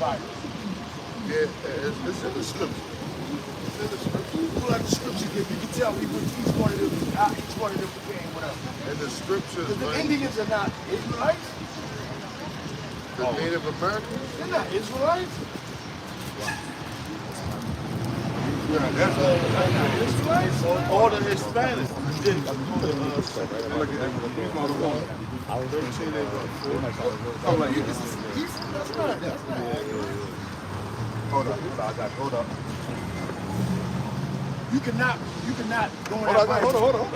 Bible. Yeah, it's in the scripture. It's in the scripture. Pull out the scripture here. You can tell me what each one of them, how each one of them became whatever. And the scriptures, Because the right? Indians are not Israelites. The Native Americans? They're not Israelites. Yeah, that's Israelites. all the Hispanics. That's right. Hold up. You cannot go in Hold that on, Bible. hold on.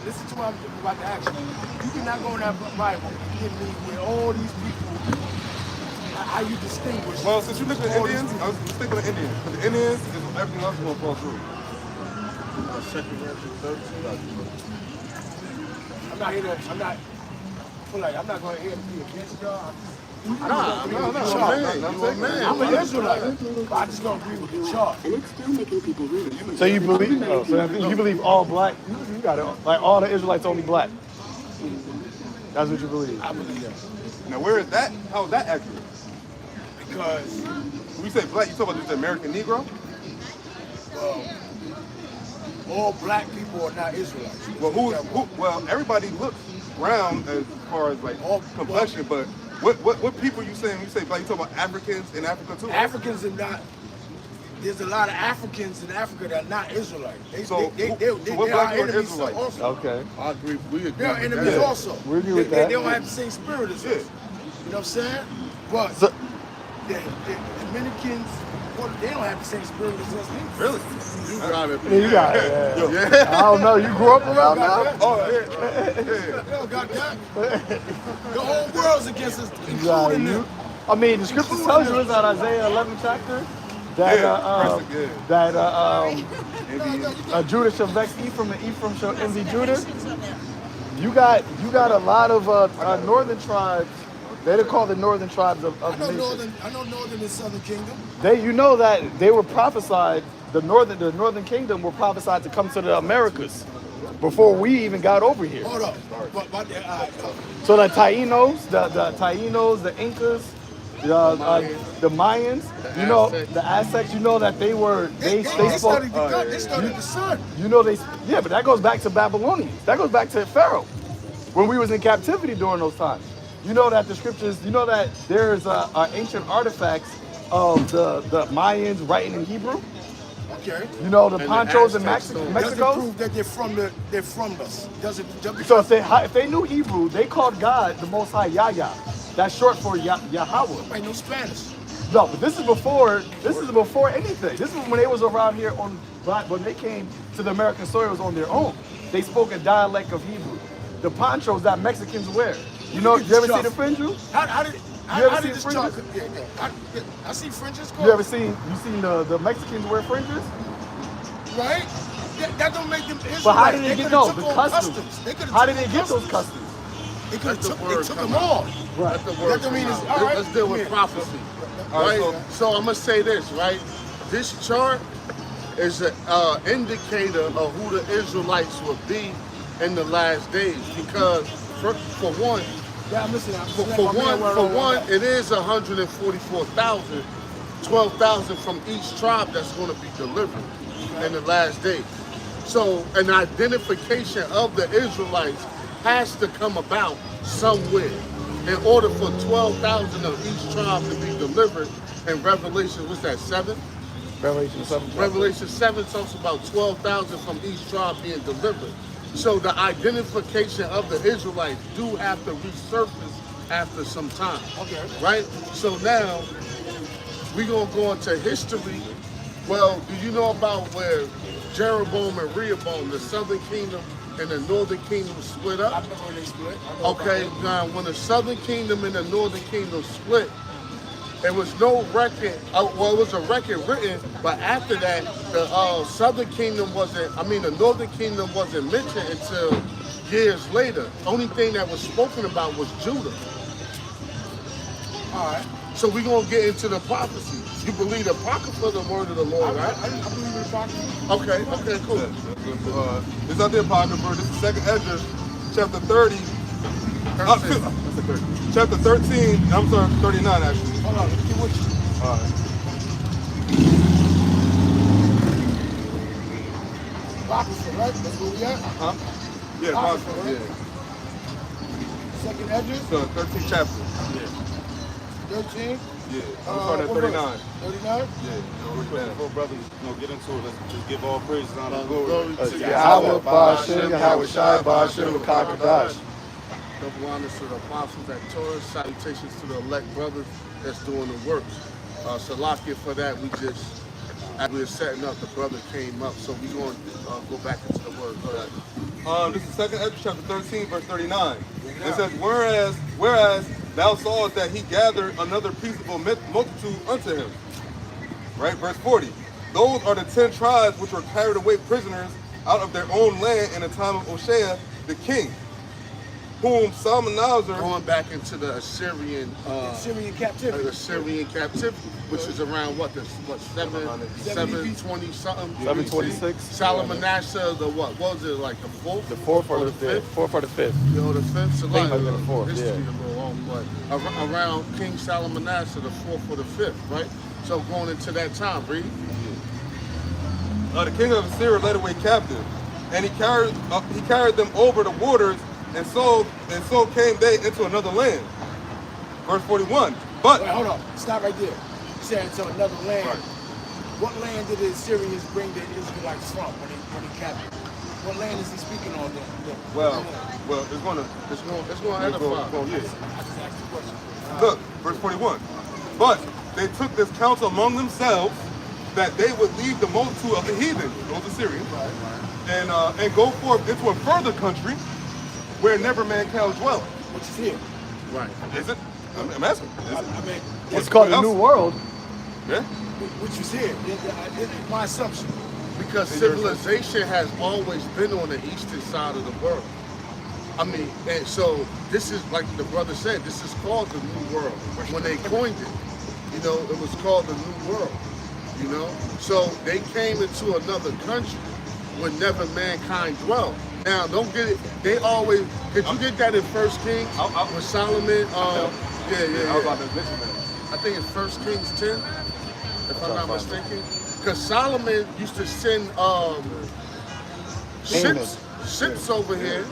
Listen to what I'm about to ask you. You cannot go in that Bible and give me with all these people. How you distinguish? Well, since you look at all Indians, these I was sticking with Indians. Because the Indians is everything else is going to fall through. I'm not here to. I'm not. I'm not going to here to be against y'all. No, man. I'm an Israelite, but I just don't agree with the chart. And it's still making people really. So you believe? Oh, so you believe all black? You got it. Like all the Israelites only black. That's what you believe. I believe that Now, where is that? How is that accurate? because When you say black, you talk about just the American Negro? all black people are not Israelites. Well, well, everybody looks brown as far as like complexion, but what people you saying? When you say black, you talk about Africans in Africa too? Africans are not. There's a lot of Africans in Africa that are not Israelites. So what They black are you are enemies Israelites? also. Okay. I agree. We agree. They're with enemies that. also. We agree with that. They don't have the same spirit as us. Yeah. You know what I'm saying? But So, the Dominicans, well, they don't have the same spirit as us either. Really? You got it. yeah, you got it. Yeah. I don't know. You grew up around that? Oh, yeah. They don't got that. The whole world's against us, Yeah, including them. I mean, the scripture tells you, it's that Isaiah 11 chapter, that Judah shall vex Ephraim and Ephraim shall envy Judah. You got a lot of northern tribes. They're called the northern tribes of the nation. I know northern and southern kingdom. You know that they were prophesied. The northern kingdom were prophesied to come to the Americas before we even got over here. Hold up. So the Taínos, the Incas, the Mayans, you know, the Aztecs, you know that they spoke. studied the sun. You know but that goes back to Babylonians. That goes back to Pharaoh, when we was in captivity during those times. You know that the scriptures, you know that there's ancient artifacts of the Mayans writing in Hebrew. Okay. You know the Ponchos in Doesn't Mexico. prove that they're from us. Doesn't. So if they knew Hebrew, they called God the Most High YAHWAH. That's short for Yahawah. I know Spanish. No, but this is before anything. This is when they was around here when they came to the American soils on their own. They spoke a dialect of Hebrew. The ponchos that Mexicans wear. You know, you ever see the fringes? How did this chart? I see fringes. You seen the Mexicans wear fringes? Right? That don't make them Israelites. But how did they get those? The The customs. How did they get those customs? They took them all. Right. That don't mean it's all right. Let's deal with prophecy. Right? So I'm going to say this, right? This chart is an indicator of who the Israelites will be in the last days. Because for one, it is 144,000, 12,000 from each tribe that's going to be delivered in the last days. So an identification of the Israelites has to come about somewhere in order for 12,000 of each tribe to be delivered. In Revelation, what's that, 7? Revelation 7. Revelation 7 talks about 12,000 from each tribe being delivered. So the identification of the Israelites do have to resurface after some time. Okay. Right? So now, we're going to go into history. Well, do you know about where Jeroboam and Rehoboam, the southern kingdom and the northern kingdom split up? I remember when they split. Okay, now when the southern kingdom and the northern kingdom split, there was no record, well, it was a record written, but after that, the southern kingdom the northern kingdom wasn't mentioned until years later. Only thing that was spoken about was Judah. All right. So we're going to get into the prophecy. You believe the Apocrypha, the word of the Lord, right? I believe in the Apocrypha. Okay, cool. This is not the Apocrypha. This is 2nd Ezra, chapter 30. Chapter 13, I'm sorry, 39 actually. Hold on, let me get with you. Apocrypha, right? That's where we at. Huh? Yeah, Apocrypha, Apocrypha, right? yeah. Second Edges, So 13 chapters. 13. Yeah. I'm starting at 39. 39. Yeah. Before brothers, get into it, let's just give all praises on the glory. Glory to Yahawah, Ba'ashem, Yahawashai, Ba'ashem, Kakadash. Double honors to the apostles at Torah. Salutations to the elect brothers that's doing the works. Salakia for that. We just, as we were setting up, the brother came up, so we're going to go back into the word. Go ahead. This is 2nd Ezra chapter 13, verse 39. It says, whereas thou sawest that he gathered another peaceable multitude unto him. Right? Verse 40. Those are the 10 tribes which were carried away prisoners out of their own land in the time of Hoshea the king, whom Salmanazar... Going back into the Assyrian captivity. Assyrian captivity, which is around what 720 something. 726. Salmanasseh, the what? What was it, like the fourth? The fourth or the fifth? Fourth or the fifth. You know, the fifth. So think it might be the fourth, history yeah. a little long, but around King Salmanasseh, the fourth or the fifth, right? So going into that time, read. The king of Assyria led away captive, and he carried them over the waters, and so came they into another land. Verse 41. But Wait, hold on. Stop right there. You said into another land. Right. What land did the Assyrians bring the Israelites from when they captured? What land is he speaking on there? well, it's going to Edify. yeah. I just asked the question. Look, verse 41. But they took this counsel among themselves that they would leave the multitude of the heathen, those Assyrians, and go forth into a further country where never man can dwell. Which is here. Right. Is it? I'm asking. Is it? I mean, It's called the New World. Yeah? which is here. It's my assumption. Because civilization has always been on the eastern side of the world. I mean, and so this is, like the brother said, this is called the New World. When they coined it, you know, it was called the New World, you know? So they came into another country where never mankind dwelled. Now, don't get it, they always, did you get that in First Kings with Solomon? I was about to mention that. I think it's 1 Kings 10, if I'm not mistaken. Because Solomon used to send ships over here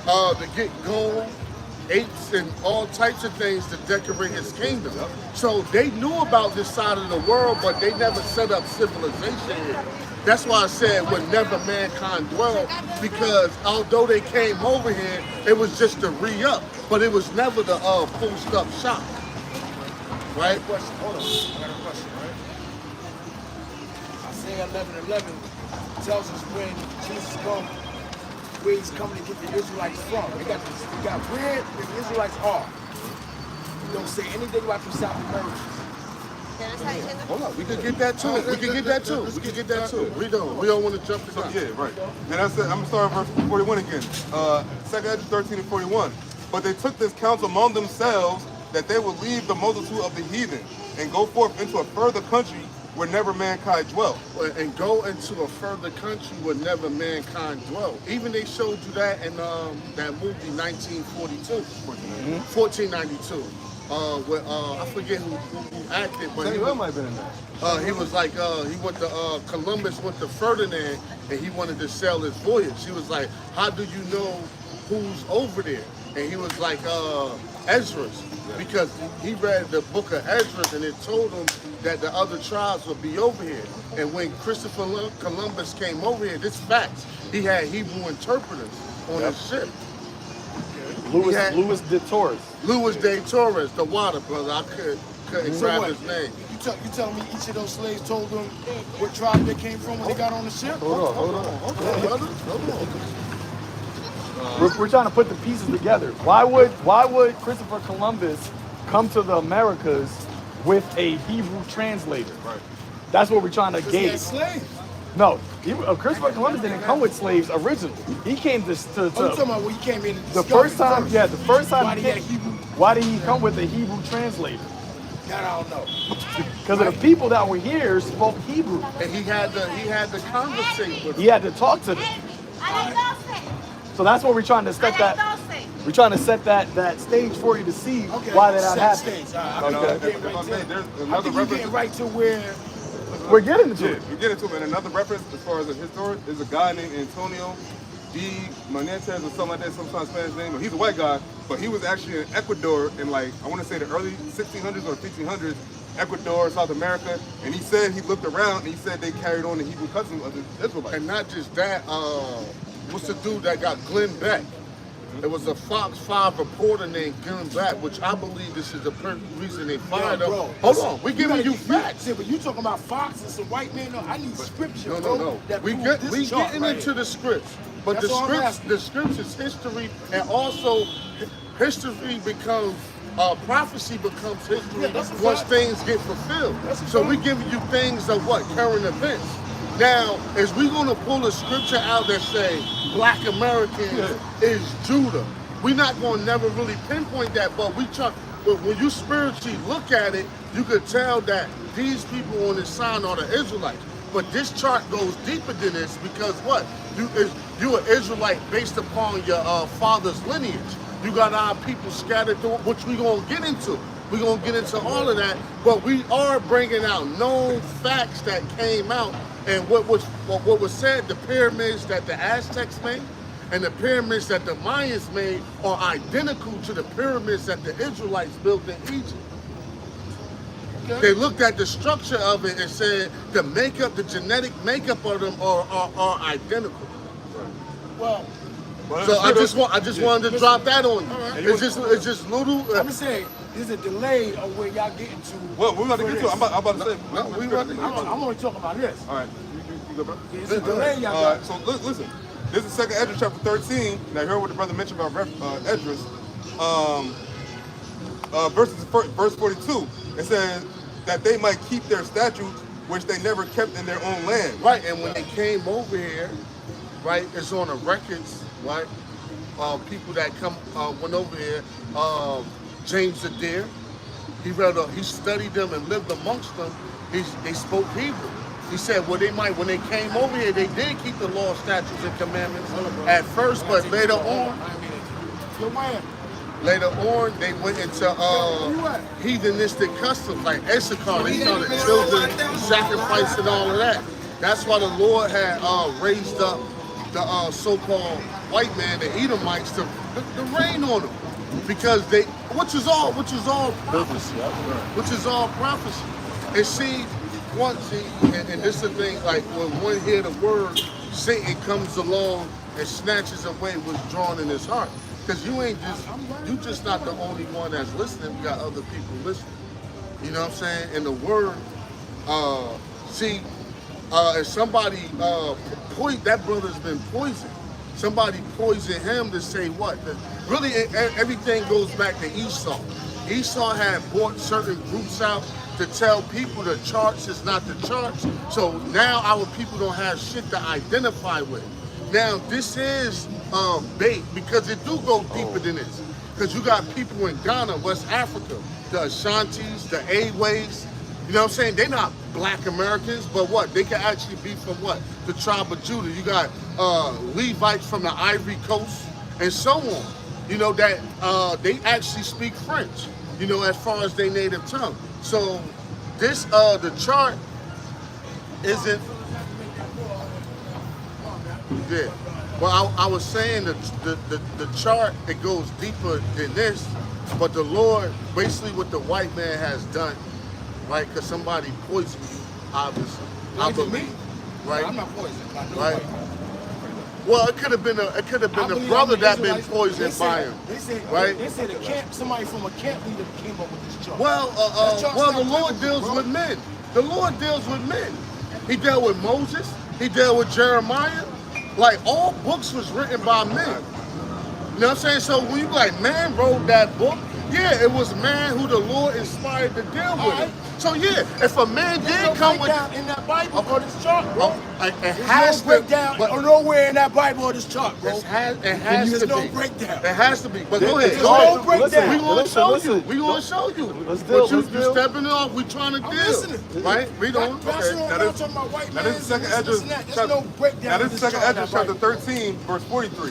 to get gold, apes, and all types of things to decorate his kingdom. So they knew about this side of the world, but they never set up civilization here. That's why I said whenever mankind dwelled, because although they came over here, it was just to re-up, but it was never the full-stop shop. Right? Question. Hold on. I got a question, right? Isaiah 11:11 tells us when Jesus comes, where he's coming to get the Israelites from. They got where the Israelites are. It don't say anything about the South Americans. Hold on, we could get that too. We could get that too. We could get that too. We don't want to jump the gun. Yeah, right. And I said, I'm going to start at verse 41 again. 2nd Ezra 13 and 41. But they took this counsel among themselves that they would leave the multitude of the heathen and go forth into a further country where never mankind dwelt. And go into a further country where never mankind dwelt. Even they showed you that in that movie 1942, 1492. Where I forget who acted, but he might have been in that. he was like he went to Columbus went to Ferdinand and he wanted to sell his voyage. He was like, how do you know who's over there? And he was like Ezra's, because he read the book of Ezra and it told him that the other tribes would be over here. And when Christopher Columbus came over here, this facts, he had Hebrew interpreters on his ship. Louis de Torres. Louis de Torres, the water brother. I couldn't grab his name. You telling me each of those slaves told them what tribe they came from when they got on the ship? Hold on. Brother. We're trying to put the pieces together. Why would Christopher Columbus come to the Americas with a Hebrew translator? Right. That's what we're trying to He gauge. had slaves. No, Christopher Columbus didn't come with slaves originally. He came to I'm talking about when he came in. the first time. Yeah, the first time. Why he did he came, have Hebrew? why did he come with a Hebrew translator? That I don't know. Because of the people that were here spoke Hebrew. And he had to conversate with He had to talk to them. So that's what we're trying to set that. We're trying to set that stage for you to see why that not happening. There's I another think we're getting reference. right to where We're getting to Yeah, it. you get into it. And another reference as far as the historic is a guy named Antonio D. Menendez or something like that, some kind of Spanish name. He's a white guy, but he was actually in Ecuador in like, I want to say the early 1600s or 1500s, Ecuador, South America. And he said he looked around and he said they carried on the Hebrew customs of the Israelites. And not just that, what's the dude that got Glenn Beck? It was a Fox 5 reporter named Glenn Beck, which I believe this is the reason they fired him. Hold on, we're giving you facts. Yeah, but you talking about Fox and some white man? No, I need scripture. No. We getting into the scripts, but the scripts is history, and also history becomes prophecy becomes history once things get fulfilled. So we giving you things of what current events. Now, is we gonna pull a scripture out that say Black Americans is Judah? We're not gonna never really pinpoint that, but we try. But when you spiritually look at it, you could tell that these people on this sign are the Israelites. But this chart goes deeper than this because what? You an Israelite based upon your father's lineage. You got our people scattered through, which we gonna get into. We're gonna get into all of that, but we are bringing out known facts that came out. And what was said, the pyramids that the Aztecs made and the pyramids that the Mayans made are identical to the pyramids that the Israelites built in Egypt. Okay. They looked at the structure of it and said the makeup, the genetic makeup of them are identical. Well, so I just wanted to drop that on you. Right. It's just little. I'm just saying, there's a delay of where y'all getting to. Well, we're about to get to it. I'm about to say. We about to get to it. I'm only talking about this. All right. You go, bro. It's a delay, y'all All right. got. So listen. This is 2nd Esdras chapter 13. Now, you heard what the brother mentioned about Esdras. Verse 42. It says that they might keep their statutes, which they never kept in their own land. Right, and when they came over here, right, it's on the records, right? People that went over here. James Adair, he studied them and lived amongst them. They spoke Hebrew. He said, well, when they came over here, they did keep the law, statutes, and commandments at first, but later on, they went into heathenistic customs like Issachar. They started children sacrifice and all of that. That's why the Lord had raised up the so-called white man, the Edomites, to rain on them, because which is all prophecy. Which is all prophecy. And see, and this is the thing, like when one hear the word, Satan comes along and snatches away what's drawn in his heart. Because you just not the only one that's listening. We got other people listening. You know what I'm saying? And the word, if somebody that brother's been poisoned. Somebody poisoned him to say what? Really, everything goes back to Esau. Esau had brought certain groups out to tell people the charts is not the charts. So now our people don't have shit to identify with. Now this is bait, because it do go deeper than this. Because you got people in Ghana, West Africa, the Ashantis, the Aways. You know what I'm saying? They're not Black Americans, but what? They can actually be from what? The tribe of Judah. You got Levites from the Ivory Coast and so on. You know, that they actually speak French, you know, as far as their native tongue. So this, the chart isn't, yeah. Well, I was saying the chart, it goes deeper than this, but the Lord, basically what the white man has done, right? Because somebody poisoned you, obviously. I believe, right? I'm not poisoned. Right. Well, it could have been a brother that been poisoned by him, right? They said somebody from a camp leader came up with this chart. Well, the Lord deals with men. The Lord deals with men. He dealt with Moses. He dealt with Jeremiah. Like, all books was written by men. You know what I'm saying? So when you like, man wrote that book, yeah, it was man who the Lord inspired to deal with it. So yeah, if a man did come with in that Bible or this chart, bro. It has to breakdown or nowhere in that Bible or this chart, bro. It has There's to no be. breakdown. It has to be. But go ahead. There's no breakdown. We gonna show you. Listen. We gonna show you. Let's deal. But you stepping off. We trying to deal. listening. Right? Read on. Passing Okay. on, I'm talking about white Now man. this is 2nd Esdras. There's no breakdown. Now this is 2nd Esdras chapter 13, verse 43.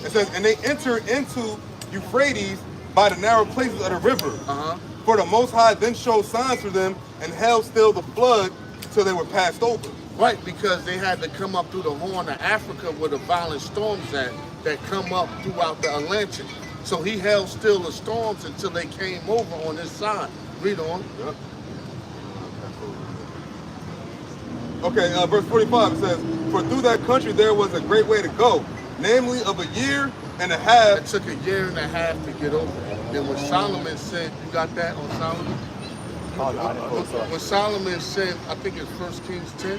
It says, and they enter into Euphrates by the narrow places of the river. For the Most High then showed signs for them and held still the flood till they were passed over. Right, because they had to come up through the Horn of Africa where the violent storms at that come up throughout the Atlantic. So he held still the storms until they came over on this side. Read on. Yep. Okay, verse 45, it says, for through that country there was a great way to go, namely of a year and a half. It took a year and a half to get over. And when Solomon said, you got that on Solomon? Oh, no, I didn't know, sorry. When Solomon said, I think it's 1 Kings 10,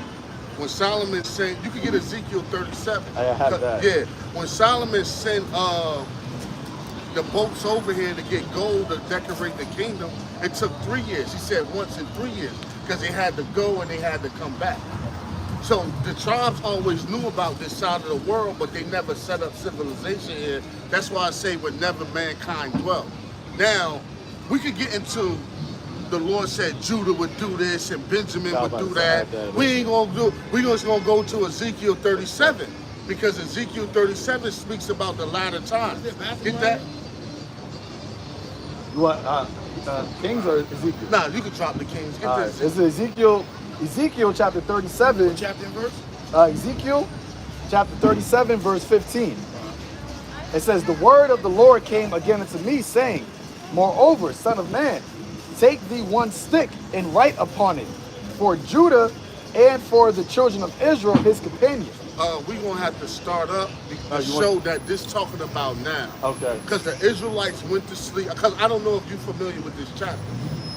when Solomon said, you can get Ezekiel 37. I have that. Yeah, when Solomon sent the boats over here to get gold to decorate the kingdom, it took 3 years. He said once in 3 years, because they had to go and they had to come back. So the tribes always knew about this side of the world, but they never set up civilization here. That's why I say wherever mankind dwelt. Now, we could get into the Lord said Judah would do this and Benjamin would do that. We ain't gonna do. We just gonna go to Ezekiel 37 because Ezekiel 37 speaks about the latter times. Get that? You want Kings or Ezekiel? Nah, you can drop the Kings. Get All right, this. this is Ezekiel chapter 37. Chapter and verse? Ezekiel chapter 37, verse 15. It says, the word of the Lord came again unto me, saying, moreover, son of man, take thee one stick and write upon it for Judah and for the children of Israel, his companions. We're going to have to start up to show that this talking about now. Okay. Because the Israelites went to sleep. Because I don't know if you're familiar with this chapter.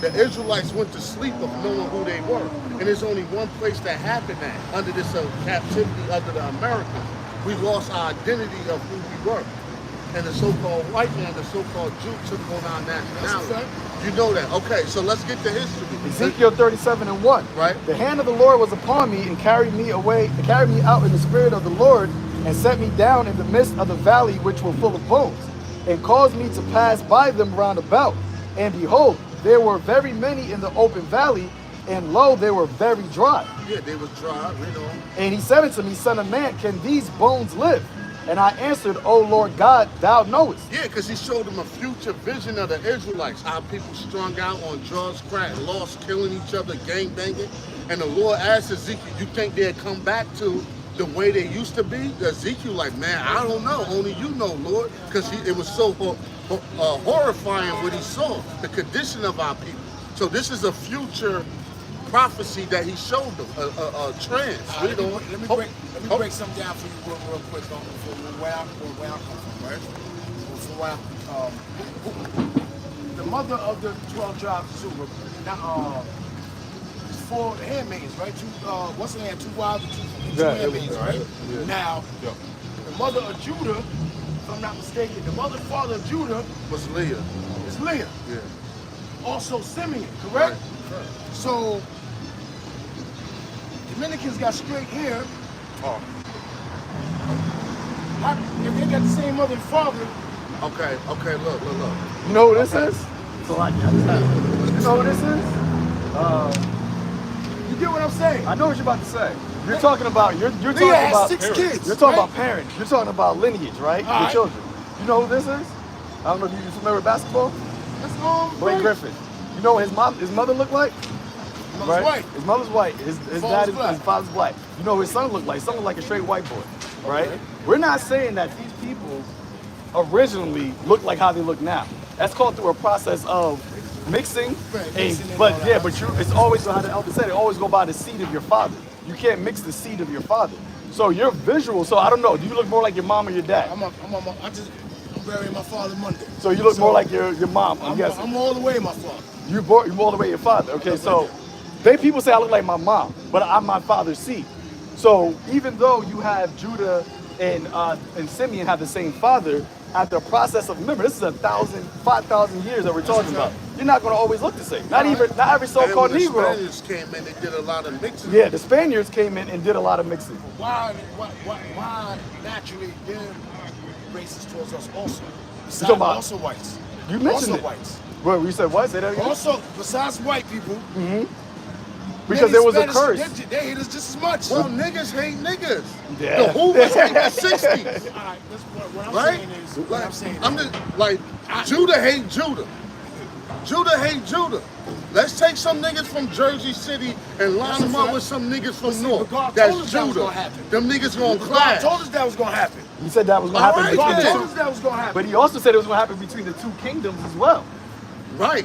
The Israelites went to sleep of knowing who they were. And there's only one place that happened at, under this captivity under the Americans. We lost our identity of who we were. And the so-called white man, the so-called Jew, took on our nationality. You know that. Okay, so let's get to history. Ezekiel 37 and 1. Right. The hand of the Lord was upon me and carried me away, carried me out in the spirit of the Lord and set me down in the midst of the valley which were full of bones and caused me to pass by them round about. And behold, there were very many in the open valley, and lo, they were very dry. Yeah, they was dry, you know. And he said unto me, son of man, can these bones live? And I answered, O Lord God, thou knowest. Yeah, because he showed them a future vision of the Israelites, how people strung out on drugs, crack, lost, killing each other, gang banging. And the Lord asked Ezekiel, you think they'd come back to the way they used to be? Ezekiel like, man, I don't know. Only you know, Lord. Because it was so horrifying what he saw, the condition of our people. So this is a future prophecy that he showed them, a trance. Let me break something down for you real quick for where I come from, right? The mother of the 12 tribes of Judah, now, it's 4 handmaidens, right? What's her name? 2 wives and 2 handmaidens, right? Yeah. Now, the mother of Judah, if I'm not mistaken, the mother and father of Judah was Leah. Is Leah. Yeah. Also Simeon, correct? Right. So, Dominicans got straight hair. If they got the same mother and father. Okay, look. You know who this is? So you know who this is? You get what I'm saying? I know what you're about to say. You're talking about you're talking about 6 kids. You're talking about parents. You're talking about lineage, right? All Your right. children. You know who this is? I don't know if you're familiar with basketball. That's Blake Griffin. You know what his mother looked like? Mother's white. His mother's white. His father's black. You know what his son looked like? His son looked like a straight white boy, right? Okay. We're not saying that these people originally look like how they look now. That's called through a process of mixing. Right, mixing It's always how the elder said. It always go by the seed of your father. You can't mix the seed of your father. So your visual. So I don't know. Do you look more like your mom or your dad? I'm burying my father Monday. So you look more like your mom. I'm guessing. I'm all the way my father. You're all the way your father. Okay, so people say I look like my mom, but I'm my father's seed. So even though you have Judah and Simeon have the same father, after a process of, remember, this is 5,000 years that we're talking about. You're not going to always look the same. Not every so-called Negro. The Spaniards came in, they did a lot of mixing. Yeah, the Spaniards came in and did a lot of mixing. Why naturally them racist towards us also? Besides talking about- also whites. You mentioned also it. whites. Well, you said what? Say that again? Also, besides white people, Because Many there was a Spanish, curse. They hate us just as much. Well, niggas hate niggas. Yeah. The Hoovers hate the 60s. All right, what I'm Right? saying is, what I'm saying I'm is, just like Judah hate Judah. Judah hate Judah. Let's take some niggas from Jersey City and line them up with some niggas from see, North. but God told That's us that was Judah. gonna happen. Them niggas gonna God clash. told us that was gonna happen. He said that was going to All happen right, between God the yeah. told two. us that was gonna happen. But he also said it was going to happen between the two kingdoms as well. Right.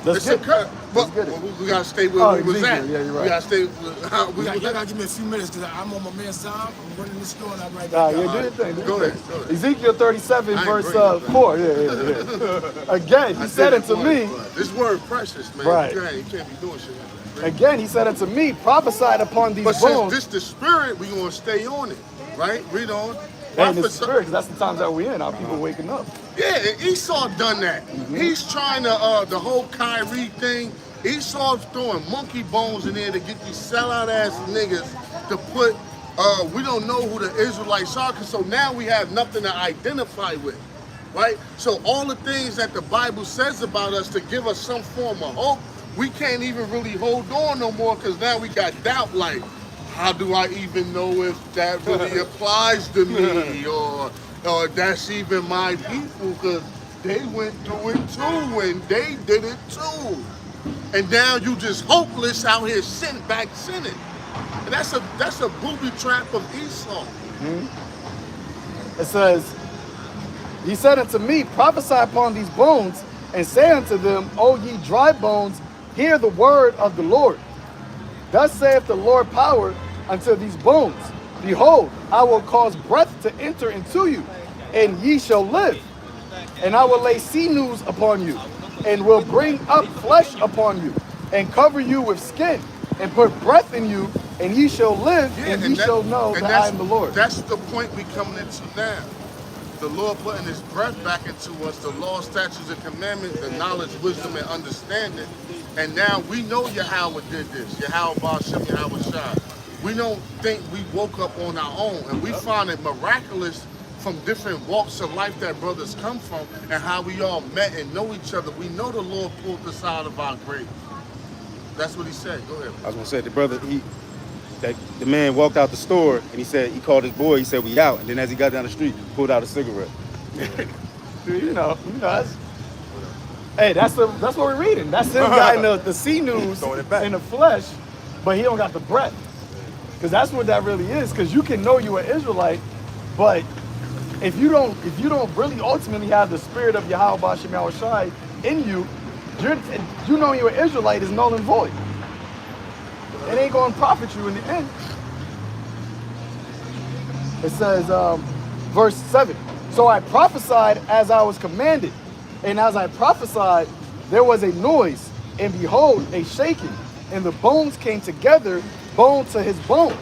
Let's It's a get cut. But get it. we gotta stay where Oh, we was Ezekiel. at. Yeah, you're right. We gotta stay with how we Y'all was gotta at. give me a few minutes because I'm on my man's time. I'm running the store and I'm right Yeah, back. do your thing. Do Go your ahead, thing. go ahead. Ezekiel 37, I ain't verse bringing it back. 4. Yeah. Again, he I said did it unto once, me, but this word precious, man. Right. You can't be doing shit. again, he said unto me, prophesied upon these But since bones. this the spirit, we gonna stay on it, right? Read on. And the Prophesy- spirit, 'cause that's the times that we're in. Our people waking up. Yeah, and Esau done that. He's trying to the whole Kyrie thing. Esau's throwing monkey bones in there to get these sellout ass niggas to put. We don't know who the Israelites are, so now we have nothing to identify with, right? So all the things that the Bible says about us to give us some form of hope, we can't even really hold on no more because now we got doubt. Like, how do I even know if that really applies to me or that's even my people? Because they went through it too and they did it too. And now you just hopeless out here sinning. And that's a booby trap of Esau. It says, he said unto me, prophesy upon these bones, and say unto them, O ye dry bones, hear the word of the Lord. Thus saith the Lord power unto these bones, behold, I will cause breath to enter into you, and ye shall live. And I will lay sinews upon you, and will bring up flesh upon you, and cover you with skin, and put breath in you, and ye shall live, and ye shall know that I am the Lord. That's the point we coming into now. The Lord putting his breath back into us, the law, statutes, and commandments, the knowledge, wisdom, and understanding. And now we know Yahawah did this. YAHAWASHI, YAHAWASHI. We don't think we woke up on our own, and we find it miraculous from different walks of life that brothers come from and how we all met and know each other. We know the Lord pulled us out of our grave. That's what he said. Go ahead. I was gonna say the brother, the man walked out the store and he said, he called his boy, he said, we out. And then as he got down the street, he pulled out a cigarette. You know, that's what we're reading. That's him got the sinews Throwing it back. in the flesh, but he don't got the breath. Because that's what that really is. Because you can know you're an Israelite, but if you don't really ultimately have the spirit of YAHAWASHI in you, you know you're an Israelite is null and void. It ain't going to profit you in the end. It says, verse 7, so I prophesied as I was commanded, and as I prophesied, there was a noise, and behold, a shaking, and the bones came together, bone to his bone.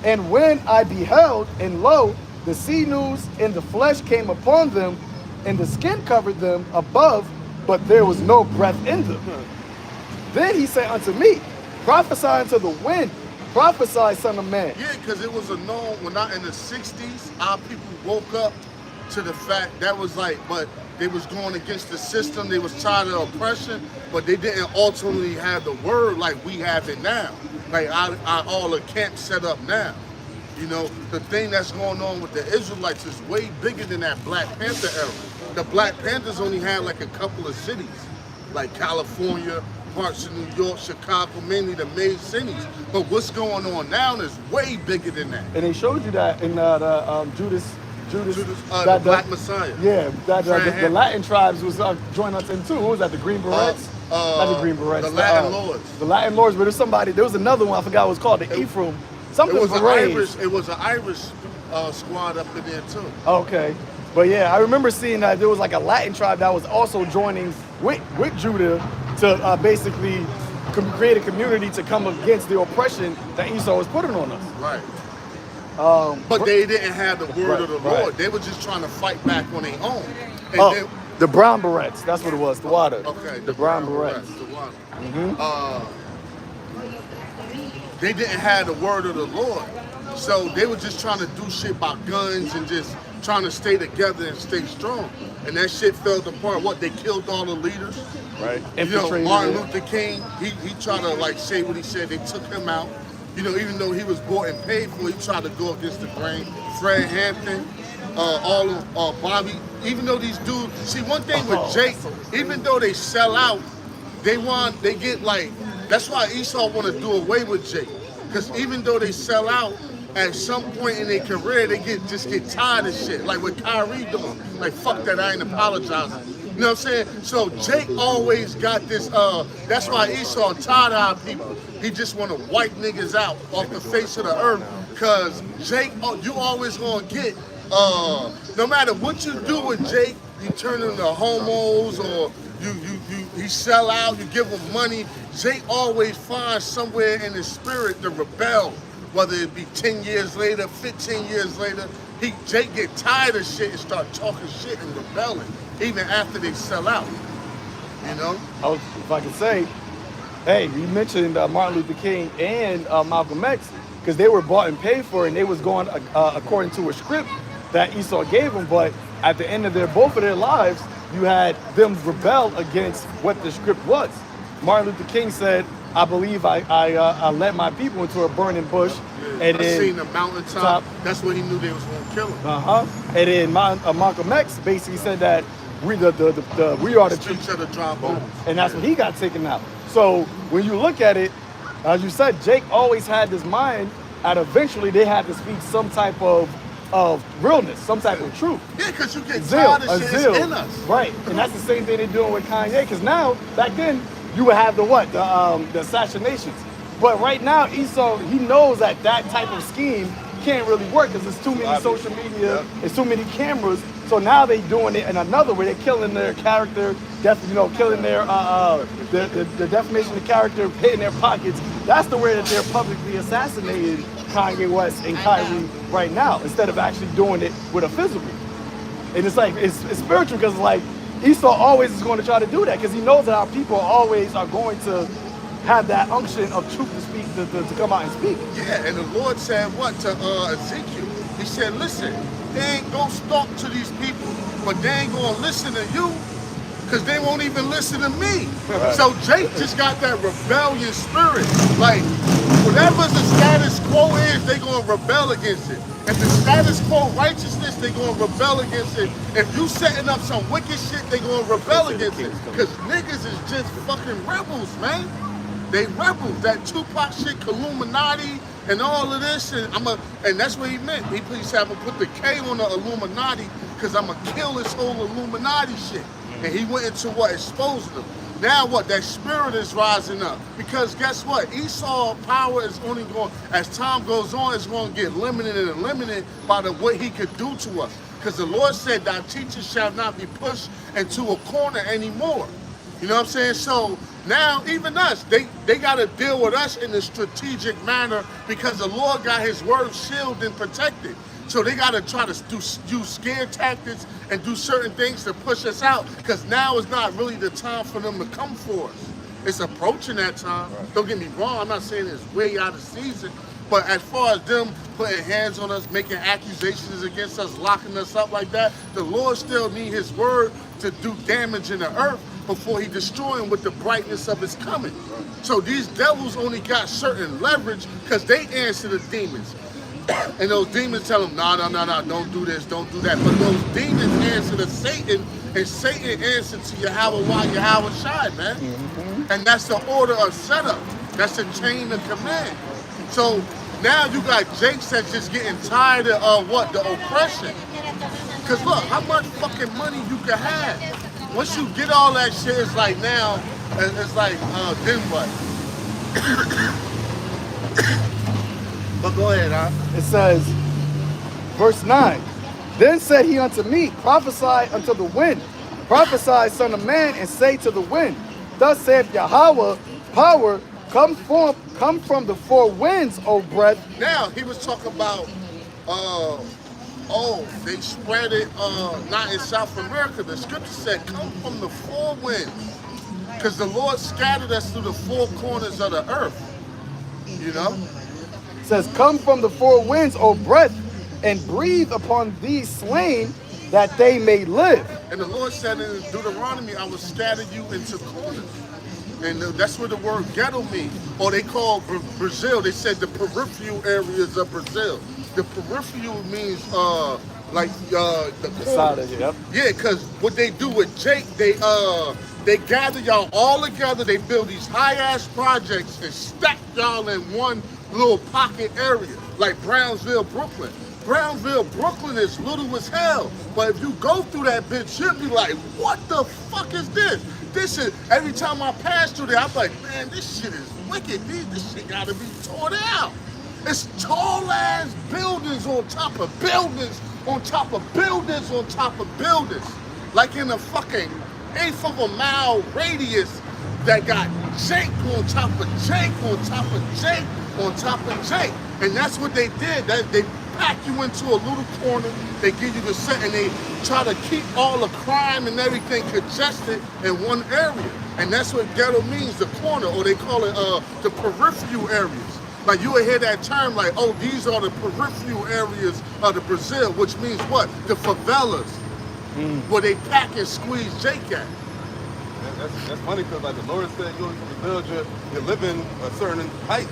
And when I beheld, and lo, the sinews and the flesh came upon them, and the skin covered them above, but there was no breath in them. Then he said unto me, prophesy unto the wind, prophesy, son of man. Yeah, because it was a known, when not in the 60s, our people woke up to the fact that was like, but they was going against the system, they was tired of oppression, but they didn't ultimately have the word like we have it now. Like all the camps set up now. You know, the thing that's going on with the Israelites is way bigger than that Black Panther era. The Black Panthers only had like a couple of cities, like California, parts of New York, Chicago, mainly the major cities. But what's going on now is way bigger than that. And they showed you that in Judas, the Black Messiah. Yeah, the Latin tribes was joined us in too. Who was that? The Green Berets? Not the Green Berets. The Latin Lords. The Latin Lords, but there was another one, I forgot what it was called, the Ephraim. Something It was Berets. It was an Irish squad up in there too. Okay. But yeah, I remember seeing that there was like a Latin tribe that was also joining with Judah to basically create a community to come against the oppression that Esau was putting on us. Right. But they didn't have the word of the Lord. They were just trying to fight back on their own. And then, the Brown Berets. That's what it was. The water. okay, The Brown Berets. The water. They didn't have the word of the Lord. So they were just trying to do shit by guns and just trying to stay together and stay strong. And that shit fell apart. What, they killed all the leaders? Right. You know, Infiltrated Martin it. Luther King, he tried to like say what he said. They took him out. You know, even though he was bought and paid for, he tried to go against the grain. Fred Hampton, all of Bobby. Even though these dudes, see one thing with Jake, even though they sell out, they get like. That's why Esau want to do away with Jake, because even though they sell out, at some point in their career they just get tired of shit. Like what Kyrie doing, like fuck that, I ain't apologizing. You know what I'm saying? So Jake always got this, that's why Esau tired of our people. He just want to wipe niggas out off the face of the earth. Cause Jake, you always gonna get, no matter what you do with Jake, you turn into homos or he sell out, you give him money. Jake always finds somewhere in his spirit to rebel, whether it be 10 years later, 15 years later. Jake get tired of shit and start talking shit and rebelling, even after they sell out, you know? If I could say, hey, you mentioned Martin Luther King and Malcolm X, because they were bought and paid for, and they was going according to a script that Esau gave them, but at the end of both of their lives, you had them rebel against what the script was. Martin Luther King said, I believe I led my people into a burning bush. And I then seen the mountaintop. That's when he knew they was gonna kill him. And then Malcolm X basically said that we are the Streets of the dry bones. and that's when he got taken out. So when you look at it, as you said, Jake always had this mind, and eventually they had to speak some type of realness, some type of truth. Yeah, because you get tired of shit, it's in us. Right, and that's the same thing they're doing with Kanye, because now, back then, you would have the assassinations. But right now, Esau, he knows that that type of scheme can't really work because there's too many social media, there's too many cameras. So now they're doing it in another way. They're killing their character, killing their the defamation of character, hitting their pockets. That's the way that they're publicly assassinating Kanye West and Kyrie right now, instead of actually doing it with a physical. And it's like it's spiritual, because like Esau always is going to try to do that, because he knows that our people always are going to have that unction of truth to speak, to come out and speak. Yeah, and the Lord said what to Ezekiel? He said, listen, they ain't gonna talk to these people, but they ain't gonna listen to you, because they won't even listen to me. Right. So Jake just got that rebellion spirit. Like, whatever the status quo is, they gonna rebel against it. If the status quo righteousness, they gonna rebel against it. If you setting up some wicked shit, they gonna rebel against it. Because niggas is just fucking rebels, man. They rebels. That Tupac shit, Illuminati, and all of this, and that's what he meant. He said, I'm gonna put the K on the Illuminati, because I'm gonna kill this whole Illuminati shit. And he went into what exposed them. Now what? That spirit is rising up. Because guess what? Esau power is only going, as time goes on, it's going to get limited and limited by what he could do to us. Because the Lord said, thy teachers shall not be pushed into a corner anymore. You know what I'm saying? So now even us, they got to deal with us in a strategic manner, because the Lord got his word shielded and protected. So they got to try to use scare tactics and do certain things to push us out, because now is not really the time for them to come for us. It's approaching that time. Right. Don't get me wrong, I'm not saying it's way out of season, but as far as them putting hands on us, making accusations against us, locking us up like that, the Lord still need his word to do damage in the earth before he destroy them with the brightness of his coming. Right. So these devils only got certain leverage because they answer the demons. And those demons tell them, no, don't do this, don't do that. But those demons answer to Satan, and Satan answered to YAHAWAH, YAHAWASHI, man. Mm-hmm. And that's the order of setup. That's the chain of command. So now you got Jake that's just getting tired of what? The oppression. Because look, how much fucking money you can have. Once you get all that shit, it's like now, it's like, then what? But go ahead, huh? It says, verse 9, then said he unto me, prophesy unto the wind, prophesy, son of man, and say to the wind, thus saith Yahweh, power, come from the four winds, O breath. Now, he was talking about, they spread it not in South America. The scripture said, come from the four winds, because the Lord scattered us through the four corners of the earth, you know? Says, come from the four winds, O breath, and breathe upon these slain, that they may live. And the Lord said in Deuteronomy, I will scatter you into corners. And that's what the word ghetto means. Or they call Brazil, they said the peripheral areas of Brazil. The peripheral means the Side of it, yep. yeah, because what they do with Jake, they gather y'all all together, they build these high-ass projects and stack y'all in one little pocket area, like Brownsville, Brooklyn. Brownsville, Brooklyn is little as hell, but if you go through that bitch, you'll be like, what the fuck is this? This is, every time I pass through there, I'm like, man, this shit is wicked. This shit gotta be torn out. It's tall ass buildings on top of buildings on top of buildings on top of buildings. Like in a fucking eighth of a mile radius that got Jake on top of Jake on top of Jake on top of Jake. And that's what they did. They pack you into a little corner, they give you the set, and they try to keep all the crime and everything congested in one area. And that's what ghetto means, the corner, or they call it the peripheral areas. Like you would hear that term like, oh, these are the peripheral areas of the Brazil, which means what? The favelas, where they pack and squeeze Jake at. That's funny because like the Lord said, you're to build your living a certain height.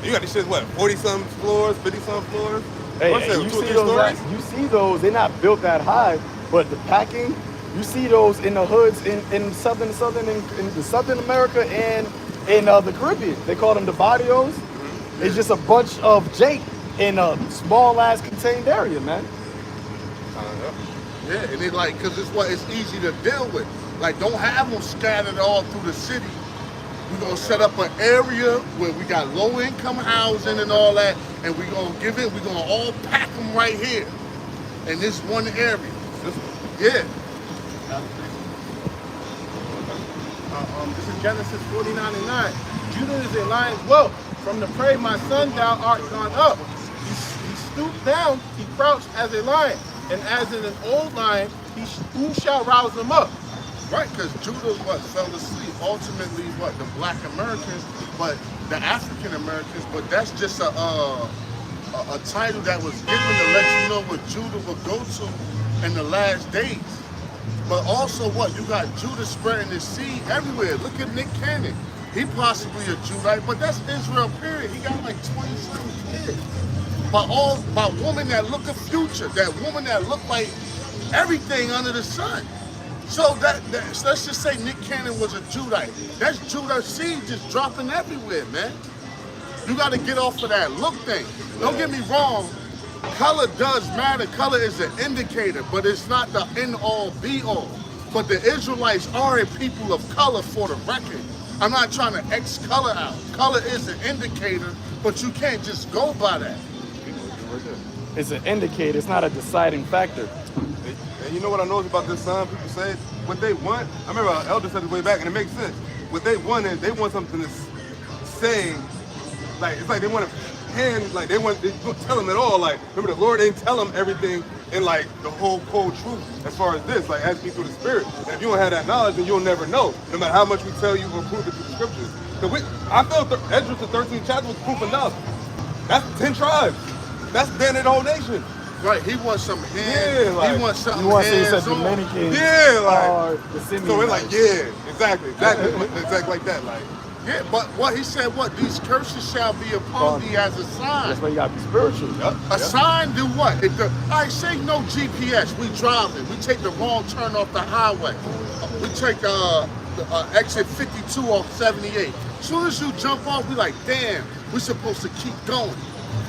You got these shit, what, 40-some floors, 50-some floors? Hey, you see those, they're not built that high, but the packing, you see those in the hoods in Southern America and in the Caribbean. They call them the barrios. Mm-hmm. It's just a bunch of Jake in a small ass contained area, man. Yeah, and they like, cause it's easy to deal with. Like, don't have them scattered all through the city. We're gonna set up an area where we got low income housing and all that, and we're gonna all pack them right here in this one area. Yeah. This is Genesis 49:9. Judah is a lion's whelp. From the prey, my son, thou art gone up. He stooped down, he crouched as a lion, and as in an old lion, who shall rouse him up? Right, because Judah fell asleep. Ultimately, the Black Americans, but the African Americans. But that's just a title that was given to let you know what Judah will go to in the last days. But also you got Judah spreading his seed everywhere. Look at Nick Cannon. He possibly a Judite, but that's Israel, period. He got like 20-something kids. By women that look a future, that woman that look like everything under the sun. So let's just say Nick Cannon was a Judite. That's Judah seed just dropping everywhere, man. You got to get off of that look thing. Don't get me wrong. Color does matter. Color is an indicator, but it's not the end-all, be-all. But the Israelites are a people of color for the record. I'm not trying to X color out. Color is an indicator, but you can't just go by that. It's an indicator. It's not a deciding factor. And you know what I know about this son? People say what they want. I remember our elder said it way back, and it makes sense. What they want is they want something to say, like it's like they want to hand, like they don't tell them at all. Like remember, the Lord ain't tell them everything in like the whole cold truth as far as this, like as me through the Spirit. And if you don't have that knowledge, then you'll never know, no matter how much we tell you or prove it through the Scriptures. Because I felt Ezra the 13th chapter was proof enough. That's 10 tribes. That's then the whole nation. Right, he wants some hands. Yeah, like, he wants something. You want to say hands the on. Dominicans? Yeah, like the Simeon. so we're like, yeah, exactly like that, like. Yeah, but what he said, these curses shall be upon thee as a sign. That's why you gotta be spiritual. A sign do what? I say no GPS. We driving. We take the wrong turn off the highway. We take exit 52 off 78. As soon as you jump off, we like, damn, we're supposed to keep going.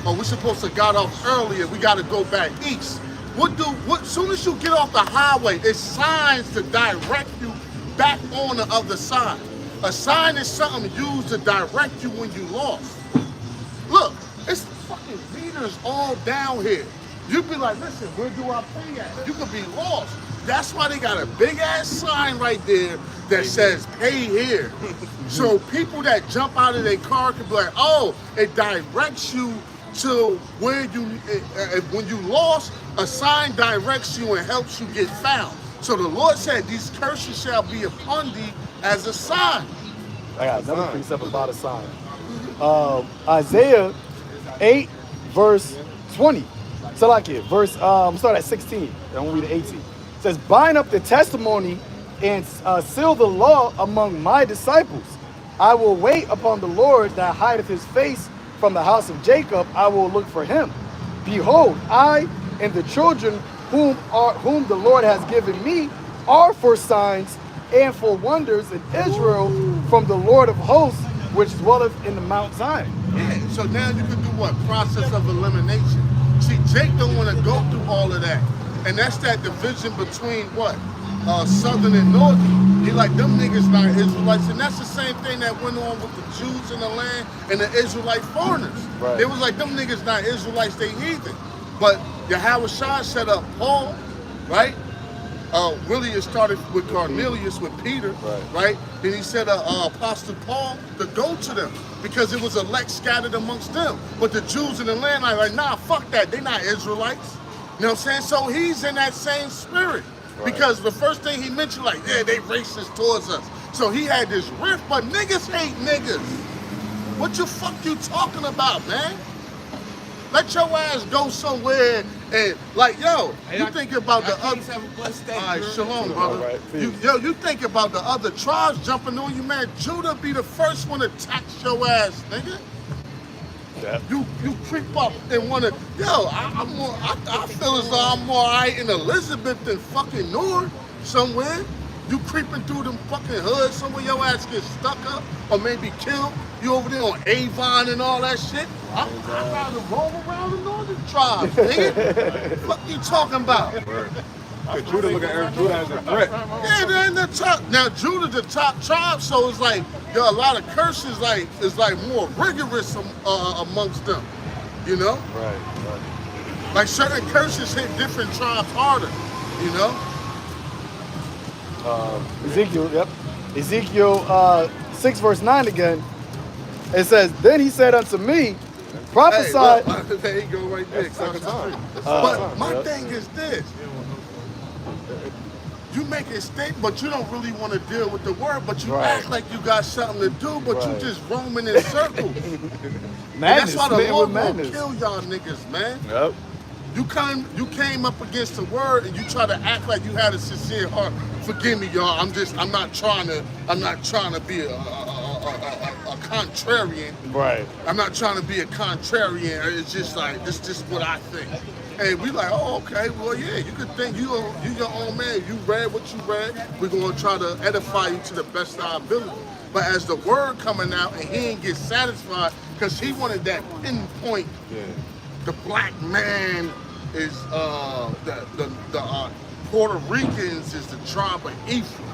Or we're supposed to got off earlier. We got to go back east. As soon as you get off the highway, it's signs to direct you back on the other side. A sign is something used to direct you when you lost. Look, it's fucking meters all down here. You'd be like, listen, where do I pay at? You could be lost. That's why they got a big ass sign right there that says pay here. So people that jump out of their car could be like, oh, it directs you to where when you lost, a sign directs you and helps you get found. So the Lord said, these curses shall be upon thee as a sign. I got another precept about a sign. Isaiah 8, verse 20. So like it, start at 16. I'm gonna read 18. It says, bind up the testimony and seal the law among my disciples. I will wait upon the Lord that hideth his face from the house of Jacob. I will look for him. Behold, I and the children whom the Lord has given me are for signs and for wonders in Israel from the Lord of hosts, which dwelleth in the Mount Zion. Yeah, so now you can do what? Process of elimination. See, Jake don't want to go through all of that. And that's that division between what? Southern and Northern. He like, them niggas not Israelites. And that's the same thing that went on with the Jews in the land and the Israelite foreigners. Right. It was like, them niggas not Israelites, they heathen. But YAHAWASHI set up Paul, right? Really it started with Cornelius, with Peter, right? Then he said Apostle Paul to go to them because it was elect scattered amongst them. But the Jews in the land are like, nah, fuck that, they not Israelites. You know what I'm saying? So he's in that same spirit. Because the first thing he mentioned, like, yeah, they racist towards us. So he had this rift, but niggas hate niggas. What the fuck you talking about, man? Let your ass go somewhere and like, yo, you think about the other. All right, shalom, brother. Right, you think about the other tribes jumping on you, man. Judah be the first one to tax your ass, nigga. Yeah. You creep up and wanna, yo, I feel as though I'm more alright in Elizabeth than fucking Newark somewhere. You creeping through them fucking hoods somewhere, your ass gets stuck up or maybe killed. You over there on Avon and all that shit. I'd rather roam around the northern tribes, nigga. What you talking about? Judah look at Judah as a threat. Yeah, they're in the top. Now Judah's the top tribe, so it's like there are a lot of curses. Like it's like more rigorous amongst them, you know. Right. Like certain curses hit different tribes harder, you know. Ezekiel, yep. Ezekiel 6 verse 9 again. It says, then he said unto me, prophesy. Hey, look, there you go right there. Second time. But my thing is this. You make a statement, but you don't really want to deal with the word, but you act like you got something to do, but you just roaming in circles. Madness, that's why the man, Lord with will madness. kill y'all niggas, man. Yep. You came up against the word and you try to act like you had a sincere heart. Forgive me, y'all. I'm not trying to be a contrarian. Right. I'm not trying to be a contrarian. It's just like this is what I think. And we like, oh, okay, well, yeah, you could think you your own man. You read what you read. We're gonna try to edify you to the best of our ability. But as the word coming out and he ain't get satisfied because he wanted that pinpoint. Yeah. The black man is the Puerto Ricans is the tribe of Ephraim.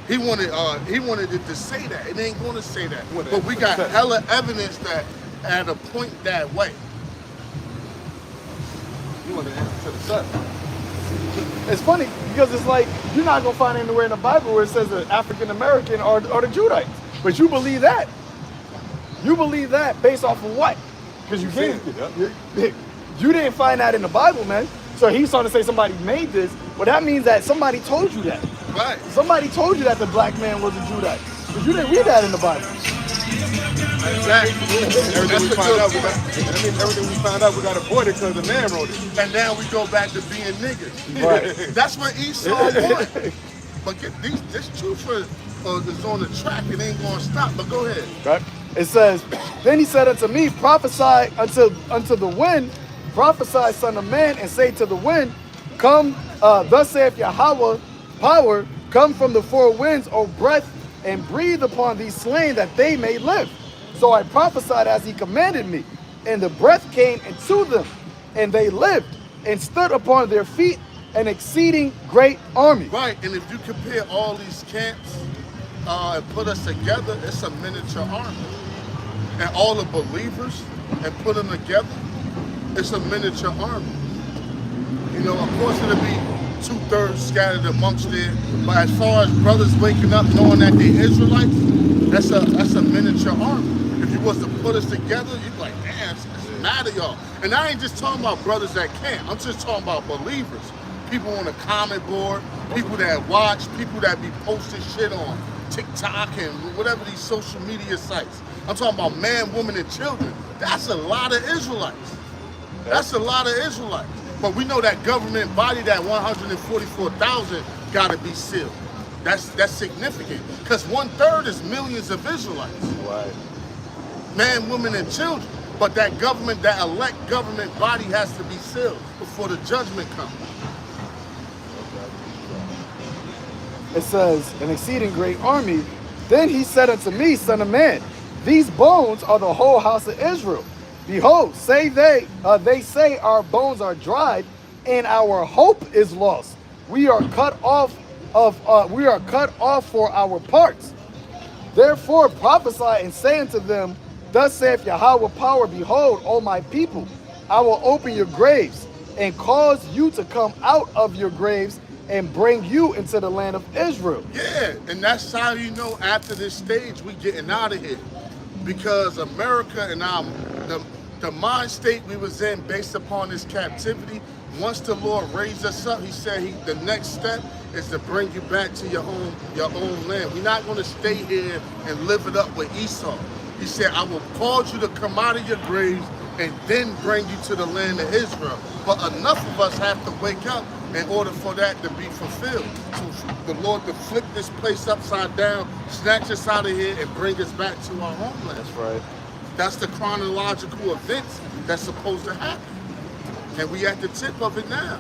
He wanted it to say that. It ain't gonna say that. But we got hella evidence that at a point that way. You want to answer to the set. It's funny because it's like you're not gonna find anywhere in the Bible where it says the African American or the Judites, but you believe that. You believe that based off of what? Because you can't. You didn't find that in the Bible, man. So he's trying to say somebody made this. Well, that means that somebody told you that. Right. Somebody told you that the black man was a Judite, but you didn't read that in the Bible. Exactly. Everything we find out, that means everything we found out, we got avoided because the man wrote it. And now we go back to being niggas. Right. That's what Esau wanted. But this truth is on the track. It ain't gonna stop. But go ahead. Right. It says, then he said unto me, prophesy unto the wind, prophesy, son of man, and say to the wind, come, thus saith Yahweh, power, come from the four winds, O breath, and breathe upon these slain that they may live. So I prophesied as he commanded me, and the breath came into them, and they lived, and stood upon their feet, an exceeding great army. Right, and if you compare all these camps and put us together, it's a miniature army. And all the believers and put them together, it's a miniature army. You know, of course it'll be 2/3 scattered amongst there, but as far as brothers waking up knowing that they're Israelites, that's a miniature army. If you was to put us together, you'd be like, damn, it's mad at y'all. And I ain't just talking about brothers that camp, I'm just talking about believers. People on the comment board, people that watch, people that be posting shit on TikTok and whatever these social media sites. I'm talking about man, women, and children. That's a lot of Israelites. That's a lot of Israelites. But we know that government body, that 144,000, got to be sealed. That's significant because 1/3 is millions of Israelites, Right. man, women, and children. But that government, that elect government body, has to be sealed before the judgment comes. It says, an exceeding great army. Then he said unto me, Son of man, these bones are the whole house of Israel. Behold, say they say our bones are dried, and our hope is lost. We are cut off for our parts. Therefore prophesy and say unto them, Thus saith Yahweh power, behold, O my people, I will open your graves and cause you to come out of your graves and bring you into the land of Israel. Yeah, and that's how you know after this stage we getting out of here. Because America and the mind state we was in based upon this captivity, once the Lord raised us up, he said the next step is to bring you back to your own land. We're not going to stay here and live it up with Esau. He said, I will cause you to come out of your graves and then bring you to the land of Israel. But enough of us have to wake up in order for that to be fulfilled. So the Lord to flip this place upside down, snatch us out of here, and bring us back to our homeland. That's right. That's the chronological events that's supposed to happen. And we at the tip of it now.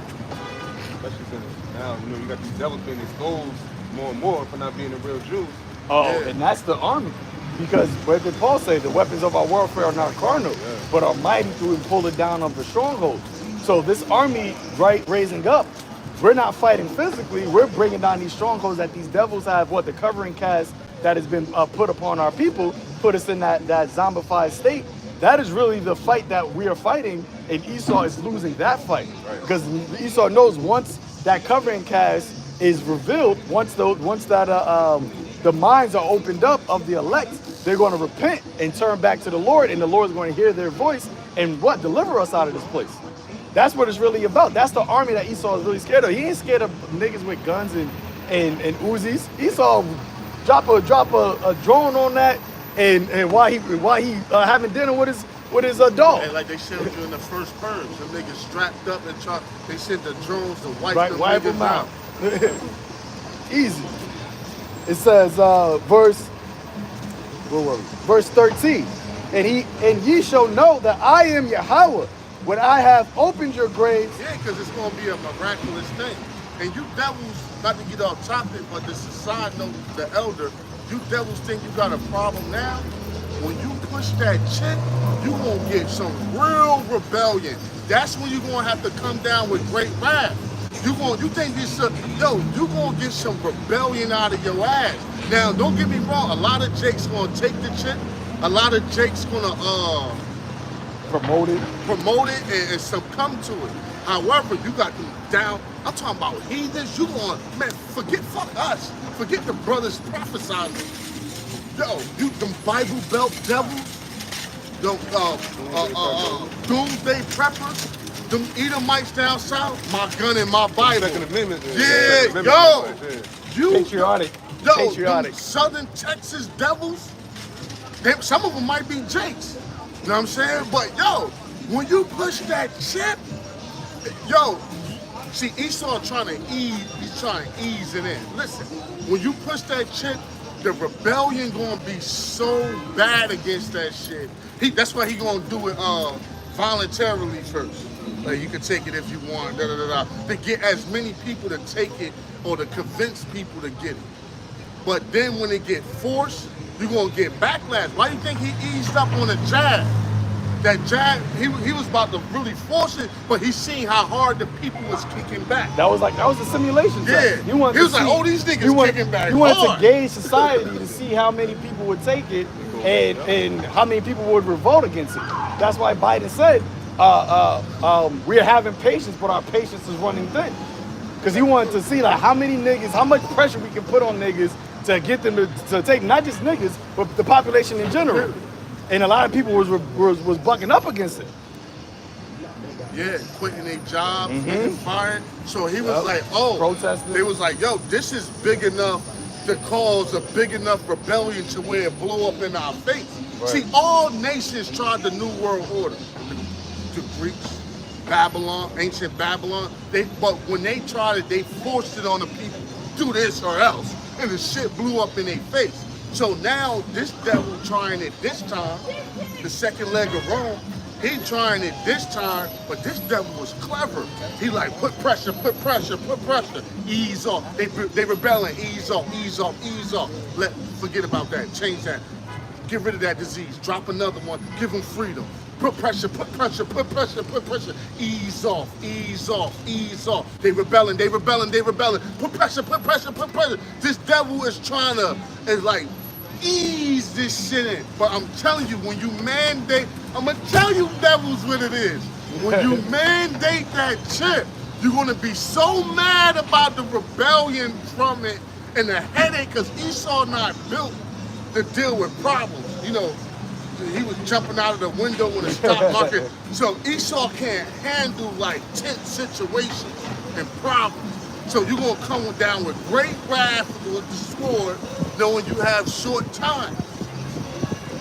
Especially since now, you got these devils being exposed more and more for not being the real Jews. Oh, Yeah. and that's the army. Because what did Paul say? The weapons of our warfare are not carnal, but are mighty through and pulling down of the strongholds. So this army, right, raising up, we're not fighting physically. We're bringing down these strongholds that these devils have, the covering cast that has been put upon our people, put us in that zombified state. That is really the fight that we are fighting, and Esau is losing that fight. Because Esau knows once that covering cast is revealed, once the minds are opened up of the elect, they're going to repent and turn back to the Lord, and the Lord is going to hear their voice and deliver us out of this place. That's what it's really about. That's the army that Esau is really scared of. He ain't scared of niggas with guns and Uzis. Esau drop a drone on that, and while he having dinner with his dog. And like they showed you in the first purge, them niggas strapped up and they sent the drones to wipe them Wipe niggas them out. Easy. It says verse 13, and ye shall know that I am Yahweh when I have opened your graves. Yeah, because it's going to be a miraculous thing. And you devils, not to get off topic, but this is a side note, the elder, you devils think you got a problem now? When you push that chip, you going to get some real rebellion. That's when you're going to have to come down with great wrath. You think this, you going to get some rebellion out of your ass. Now, don't get me wrong, a lot of Jake's going to take the chip. A lot of Jake's going to Promote it and succumb to it. However, you got them down. I'm talking about heathens. You going, man, fuck us. Forget the brothers prophesying. Yo, you them Bible Belt devils, them doomsday preppers, them Edomites down south, my gun and my Bible. Second Amendment. Yeah, yo. You, patriotic. them Southern Texas devils, some of them might be Jakes. You know what I'm saying? But yo, when you push that chip, yo, see Esau he's trying to ease it in. Listen, when you push that chip, the rebellion gonna be so bad against that shit. That's why he gonna do it voluntarily first. Like you can take it if you want, to get as many people to take it or to convince people to get it. But then when it get forced, you're gonna get backlash. Why do you think he eased up on a jab? That jab, he was about to really force it, but he seen how hard the people was kicking back. That was a simulation. Yeah, he was like, oh, these niggas kicking back. He wanted to gauge society to see how many people would take it and how many people would revolt against it. That's why Biden said, we're having patience, but our patience is running thin. Because he wanted to see like how much pressure we can put on niggas to get them to take not just niggas, but the population in general. And a lot of people was bucking up against it. Yeah, quitting their jobs, getting fired. So he was like, protesting. They was like, yo, this is big enough to cause a big enough rebellion to where it blew up in our face. Right. See, all nations tried the New World Order. The Greeks, Babylon, ancient Babylon. But when they tried it, they forced it on the people. Do this or else. And the shit blew up in their face. So now this devil trying it this time, the second leg of Rome, he trying it this time, but this devil was clever. He like, put pressure, put pressure, put pressure. Ease off. They rebelling, ease off, ease off, ease off. Forget about that, change that. Get rid of that disease, drop another one, give them freedom. Put pressure, put pressure, put pressure, put pressure. Ease off, ease off, ease off. They rebelling, they rebelling, they rebelling. Put pressure, put pressure, put pressure. This devil is trying to, ease this shit in. But I'm telling you, when you mandate, I'm gonna tell you devils what it is. When you mandate that chip, you're gonna be so mad about the rebellion from it and the headache, because Esau not built to deal with problems. You know, he was jumping out of the window in the stock market. So Esau can't handle like tense situations and problems. So you're gonna come down with great wrath with the sword, knowing you have short time.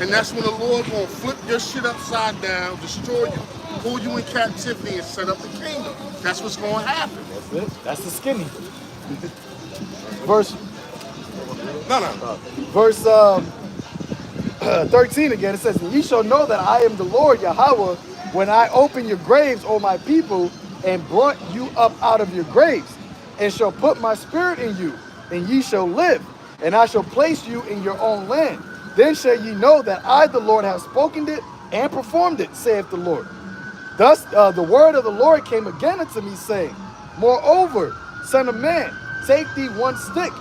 And that's when the Lord gonna flip your shit upside down, destroy you, pull you in captivity, and set up the kingdom. That's what's gonna happen. That's it. That's the skinny. Verse. Verse 13 again. It says, "Ye shall know that I am the Lord Yahweh when I open your graves, O my people, and brought you up out of your graves, and shall put my spirit in you, and ye shall live, and I shall place you in your own land. Then shall ye know that I, the Lord, have spoken it and performed it, saith the Lord. Thus the word of the Lord came again unto me, saying, Moreover, son of man, take thee one stick,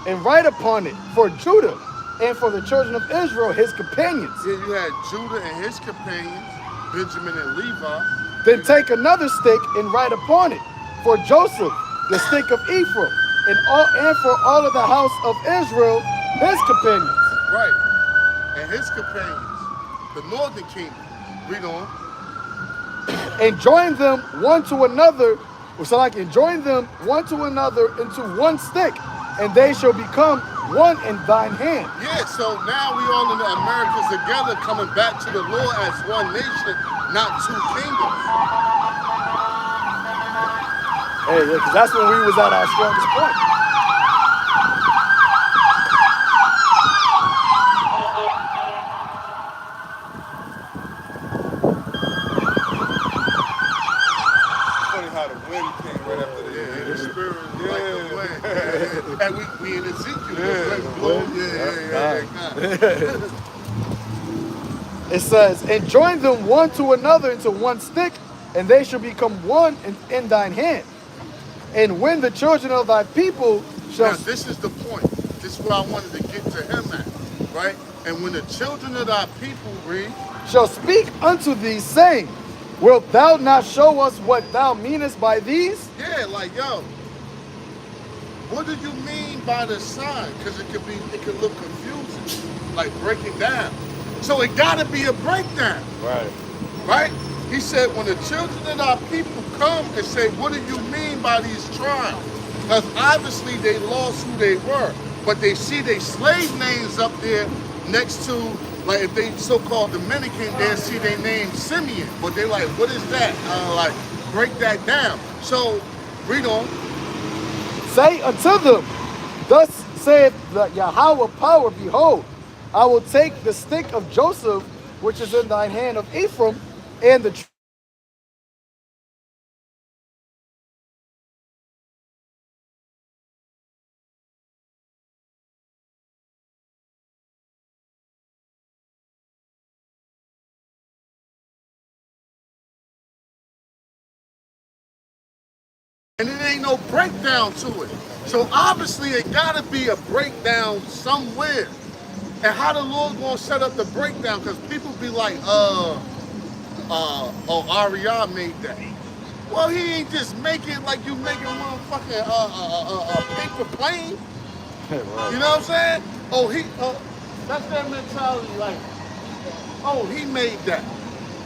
and write upon it for Judah, and for the children of Israel, his companions." Yeah, you had Judah and his companions, Benjamin and Levi. "Then take another stick, and write upon it for Joseph, the stick of Ephraim, and for all of the house of Israel, his companions." Right. And his companions, the northern kingdom. Read on. "And join them one to another," so I can join them one to another into one stick, and they shall become one in thine hand. Yeah, so now we all in the Americas together, coming back to the Lord as one nation, not two kingdoms. Hey, yeah, because that's when we was at our strongest point. Funny how the wind came right after the The spirit is like the wind. And we in Ezekiel. The wind blow. Yeah. It says, "And join them one to another into one stick, and they shall become one in thine hand. And when the children of thy people shall..." Now, this is the point. This is where I wanted to get to him at, right? "And when the children of thy people," read, "shall speak unto thee, saying, Wilt thou not show us what thou meanest by these?" yeah, like, yo, what do you mean by the sign? Because it could look confusing. Like, break it down. So it gotta be a breakdown. Right? He said, when the children of our people come and say, what do you mean by these tribes? Because obviously they lost who they were, but they see their slave names up there next to, like, if they so-called Dominican, they'll see their name Simeon, but they're like, what is that? Like, break that down. So, read on. "Say unto them, Thus saith the Yahweh power, Behold, I will take the stick of Joseph, which is in thine hand of Ephraim, and the And it ain't no breakdown to it. So obviously it gotta be a breakdown somewhere. And how the Lord gonna set up the breakdown? Because people be like, oh, Ariah made that. Well, he ain't just making like you making a motherfucking paper plane. You know what I'm saying? Oh, that's that mentality, like, oh, he made that.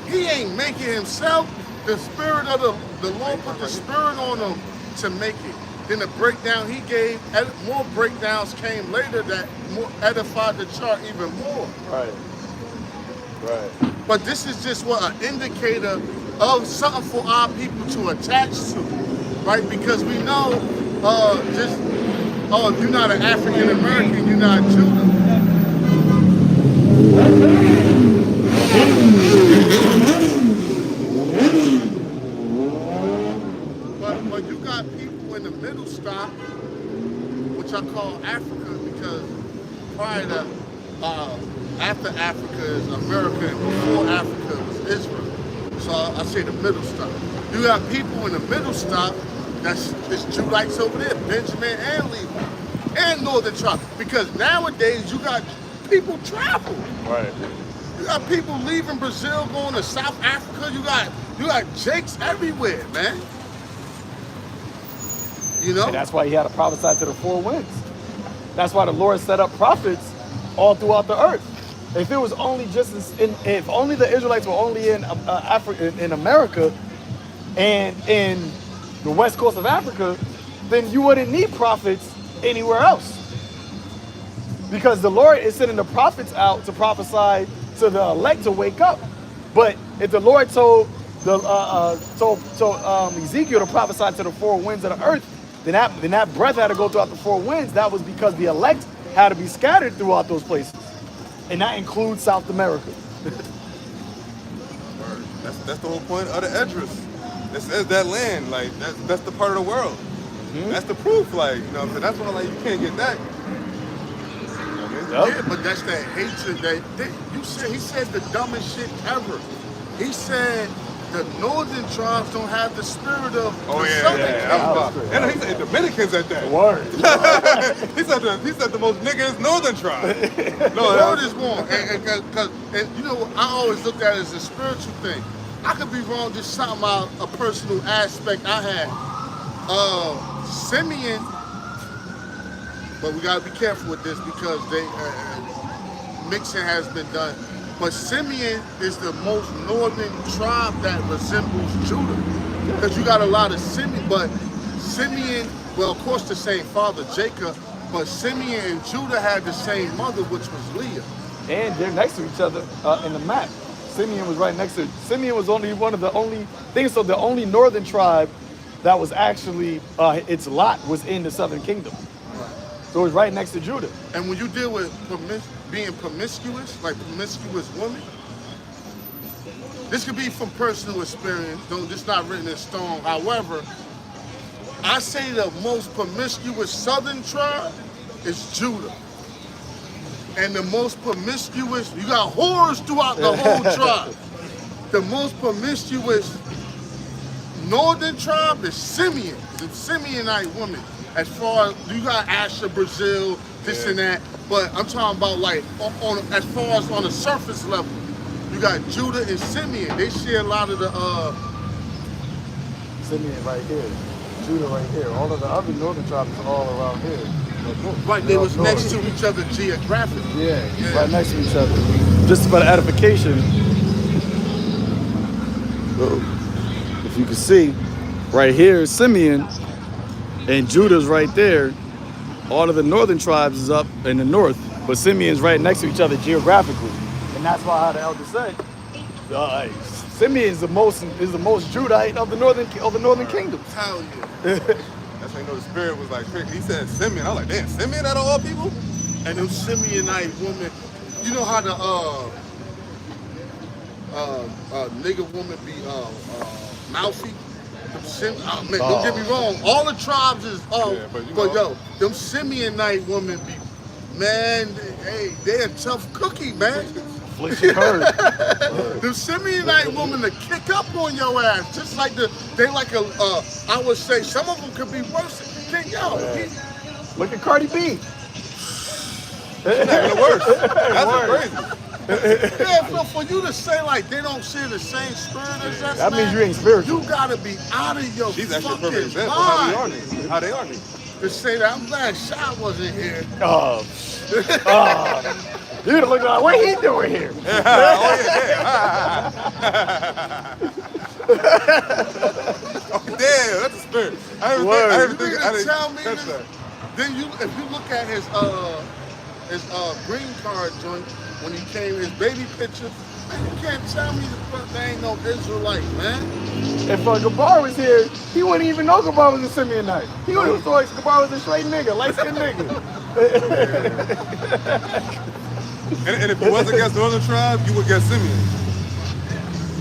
He ain't making himself. The spirit of the Lord put the spirit on him to make it. Then the breakdown he gave, more breakdowns came later that more edified the chart even more. Right. But this is just what an indicator of something for our people to attach to, right? Because we know, if you're not an African American, you're not Judah. But you got people in the middle stop, which I call Africa, because prior to, after Africa is America, and before Africa was Israel. So I say the middle stop. You got people in the middle stop, it's Judites over there, Benjamin and Levi, and Northern tribe. Because nowadays you got people travel. Right. You got people leaving Brazil, going to South Africa. You got Jakes everywhere, man. You know? And that's why he had to prophesy to the four winds. That's why the Lord set up prophets all throughout the earth. If it was only if only the Israelites were only in Africa, in America, and in the west coast of Africa, then you wouldn't need prophets anywhere else. Because the Lord is sending the prophets out to prophesy to the elect to wake up. But if the Lord told Ezekiel to prophesy to the four winds of the earth, then that breath had to go throughout the four winds. That was because the elect had to be scattered throughout those places. And that includes South America. That's the whole point of the address. It says that land, like that's the part of the world. Mm-hmm. That's the proof, like, you know, so that's why, like, you can't get that. Yeah, but that's that hatred he said the dumbest shit ever. He said the northern tribes don't have the spirit of the southern tribes. And he said Dominicans at that. Word. he said the most niggas northern tribe. No, the word is wrong. And you know, I always look at it as a spiritual thing. I could be wrong, just something about a personal aspect I had. Simeon, but we gotta be careful with this because mixing has been done. But Simeon is the most northern tribe that resembles Judah. Because you got a lot of Simeon, but Simeon, well, of course the same father, Jacob, but Simeon and Judah had the same mother, which was Leah. And they're next to each other in the map. Simeon was right next to it. Simeon was only one of the only things, so the only northern tribe that was actually, its lot was in the southern kingdom. So it was right next to Judah. And when you deal with being promiscuous, like promiscuous women, this could be from personal experience, though this not written in stone. However, I say the most promiscuous southern tribe is Judah. And the most promiscuous, you got whores throughout the whole tribe. The most promiscuous northern tribe is Simeon, the Simeonite woman. As far as you got Asher, Brazil, this and that, but I'm talking about like on as far as on the surface level, you got Judah and Simeon. They share a lot of the Simeon right here, Judah right here. All of the other northern tribes are all around here. Right, they was next to each other geographically. Yeah, right next to each other. Just for the edification, if you can see, right here is Simeon, and Judah's right there. All of the northern tribes is up in the north, but Simeon's right next to each other geographically. And that's why how the elder said, Simeon is the most Judite of the northern kingdom. Hell yeah. That's how you know the spirit was like tricky. He said Simeon. I was like, damn, Simeon out of all people? And them Simeonite women, you know how the nigga woman be mouthy? Man, don't get me wrong, all the tribes is but yo, them Simeonite women be, man, they a tough cookie, man. The Simeonite woman to kick up on your ass, just like they like I would say some of them could be worse than Look at Cardi B. That's even worse. That's crazy. Yeah, so for you to say like they don't share the same spirit as us, that means you ain't spiritual. You gotta be out of your She's actually a fucking perfect example mind. how they are. To say that, I'm glad Shy wasn't here. You'd have looked like, what he doing here? Damn, that's a spirit. I haven't think tell me this. Then if you look at his green card joint, when he came, his baby picture. Man, you can't tell me there ain't no Israelite, man. If Gabar was here, he wouldn't even know Gabar was a Simeonite. He would have thought Gabar was a straight nigga, light-skinned nigga. And if it was against the other tribe, you would get Simeon.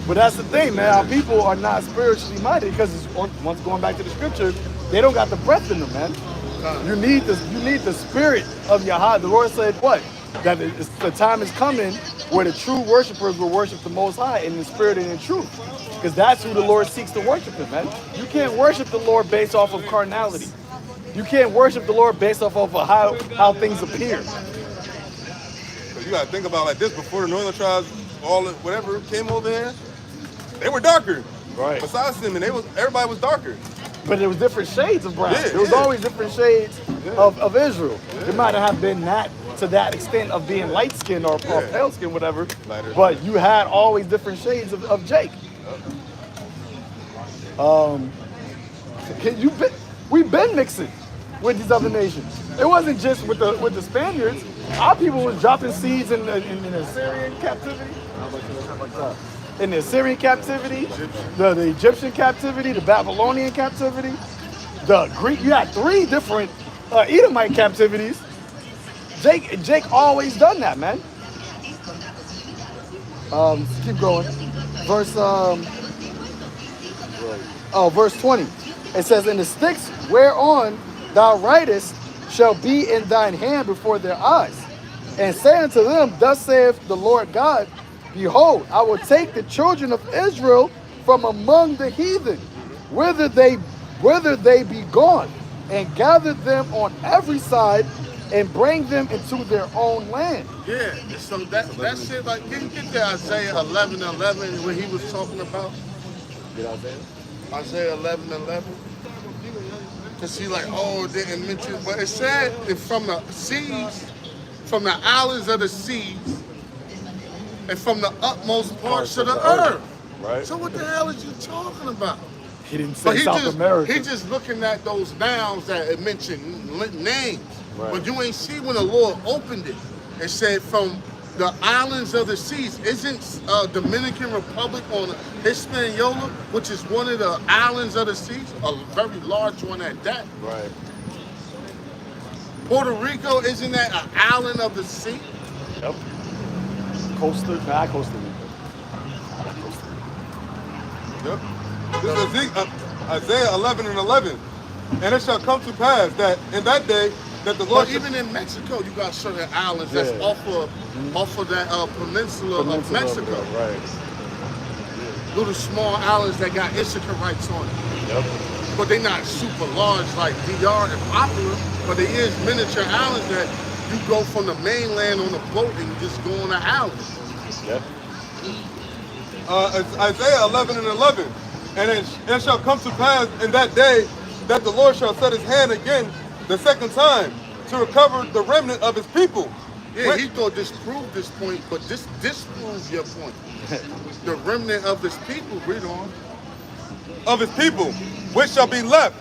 But that's the thing, man. Our people are not spiritually minded because once going back to the scripture, they don't got the breath in them, man. You need the spirit of Yahweh. The Lord said what? That the time is coming where the true worshipers will worship the Most High in the spirit and in truth. Because that's who the Lord seeks to worship him, man. You can't worship the Lord based off of carnality. You can't worship the Lord based off of how things appear. So you gotta think about like this, before the northern tribes, whatever came over here, they were darker. Right. Besides Simeon, everybody was darker. But there was different shades of brown. Yeah, there was always different shades of Israel. It might not have been that to that extent of being light skinned or pale skinned, whatever. Lighter. But you had always different shades of Jake. We've been mixing with these other nations. It wasn't just with the Spaniards. Our people was dropping seeds in the Assyrian captivity. In the Assyrian captivity, the Egyptian captivity, the Babylonian captivity, the Greek. You had 3 different Edomite captivities. Jake always done that, man. Keep going. Verse 20. It says, "And the sticks whereon thou writest shall be in thine hand before their eyes. And say unto them, Thus saith the Lord God, Behold, I will take the children of Israel from among the heathen, whither they be gone, and gather them on every side, and bring them into their own land." Yeah, so that shit, like, can you get to Isaiah 11:11 when he was talking about? Isaiah 11:11. Because he like, oh, it didn't mention, but it said that from the seas, from the islands of the seas, and from the utmost parts of the earth. Right. So what the hell is you talking about? He didn't say South America. He just looking at those nouns that it mentioned names. Right. But you ain't see when the Lord opened it. It said from the islands of the seas. Isn't Dominican Republic on Hispaniola, which is one of the islands of the seas, a very large one at that? Right. Puerto Rico, isn't that an island of the sea? Yep. Costa Rica. Yep. This is Isaiah 11:11. "And it shall come to pass that in that day that the Lord..." But even in Mexico, you got certain islands that's off of that peninsula of Mexico. Right. Little small islands that got Issacharites on it. Yep. But they're not super large like DR and popular, but there is miniature islands that you go from the mainland on a boat and you just go on an island. Yep. It's Isaiah 11:11. "And it shall come to pass in that day that the Lord shall set his hand again the second time to recover the remnant of his people." Yeah, he thought this proved this point, but this disproves your point. The remnant of his people, read on. "Of his people, which shall be left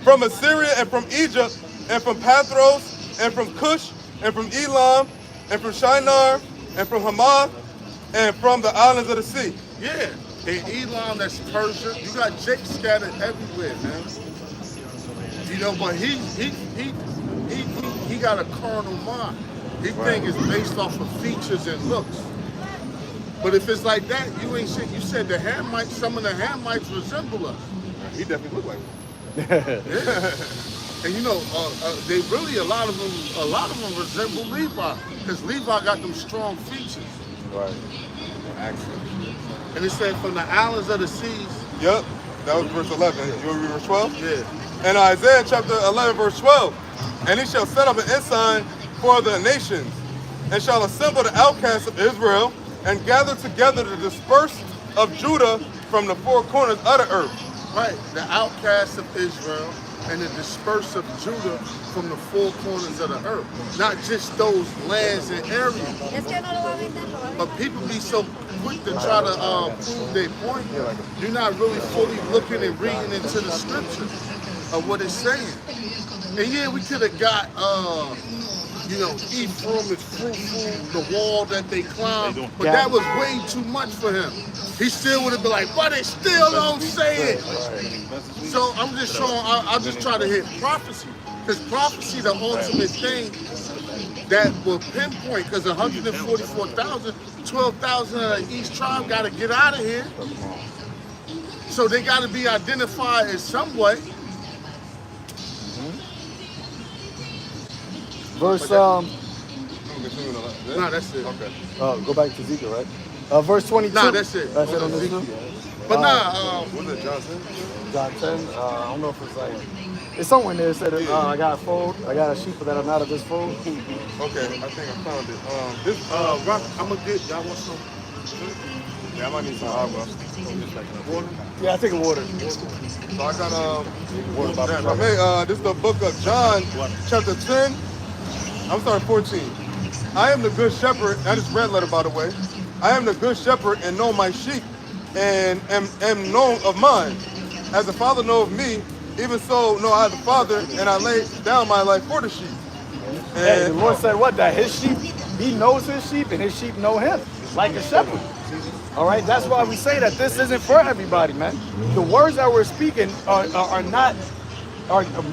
from Assyria and from Egypt and from Pathros and from Cush and from Elam and from Shinar and from Hamath and from the islands of the sea." Yeah, in Elam, that's Persia. You got Jake scattered everywhere, man. You know, but he got a carnal mind. He think it's based off of features and looks. But if it's like that, you ain't shit. You said the Hamites, some of the Hamites resemble us. He definitely looked like him. Yeah. And you know, they really a lot of them resemble Levi, because Levi got them strong features. Right. Accent. And it said from the islands of the seas. Yep, that was verse 11. You want to read verse 12? Yeah. And Isaiah chapter 11, verse 12. "And he shall set up an ensign for the nations, and shall assemble the outcasts of Israel, and gather together the dispersed of Judah from the four corners of the earth." Right, the outcasts of Israel and the dispersed of Judah from the four corners of the earth. Not just those lands and areas. But people be so quick to try to prove their point. You're not really fully looking and reading into the scripture of what it's saying. And yeah, we could have got you know, Ephraim is fruitful, the wall that they climbed, but that was way too much for him. He still would have been like, but they still don't say it. So I'm just showing, I'll just try to hit prophecy, because prophecy, the ultimate thing that will pinpoint, because 144,000, 12,000 of each tribe got to get out of here. So they got to be identified in some way. Verse, No, that's it. Okay. go back to Ezekiel, right? Verse 22. Nah, that's it. That's it on this one? But What is it, Johnson? John 10, I don't know if it's like, it's somewhere in there. It said, I got a fold, I got a sheep that are not of this fold. Okay, I think I found it. Rock, I'm going to get, y'all want some? Yeah, I might need some agua. Water? Yeah, I take a water. So I got this is the book of John, chapter 10. I'm sorry, 14. I am the good shepherd. That is red letter, by the way. I am the good shepherd and know my sheep, and am known of mine. As the Father knoweth me, even so know I the Father, and I lay down my life for the sheep. Hey, the Lord said what? That his sheep, he knows his sheep, and his sheep know him, like a shepherd. All right, that's why we say that this isn't for everybody, man. The words that we're speaking are not.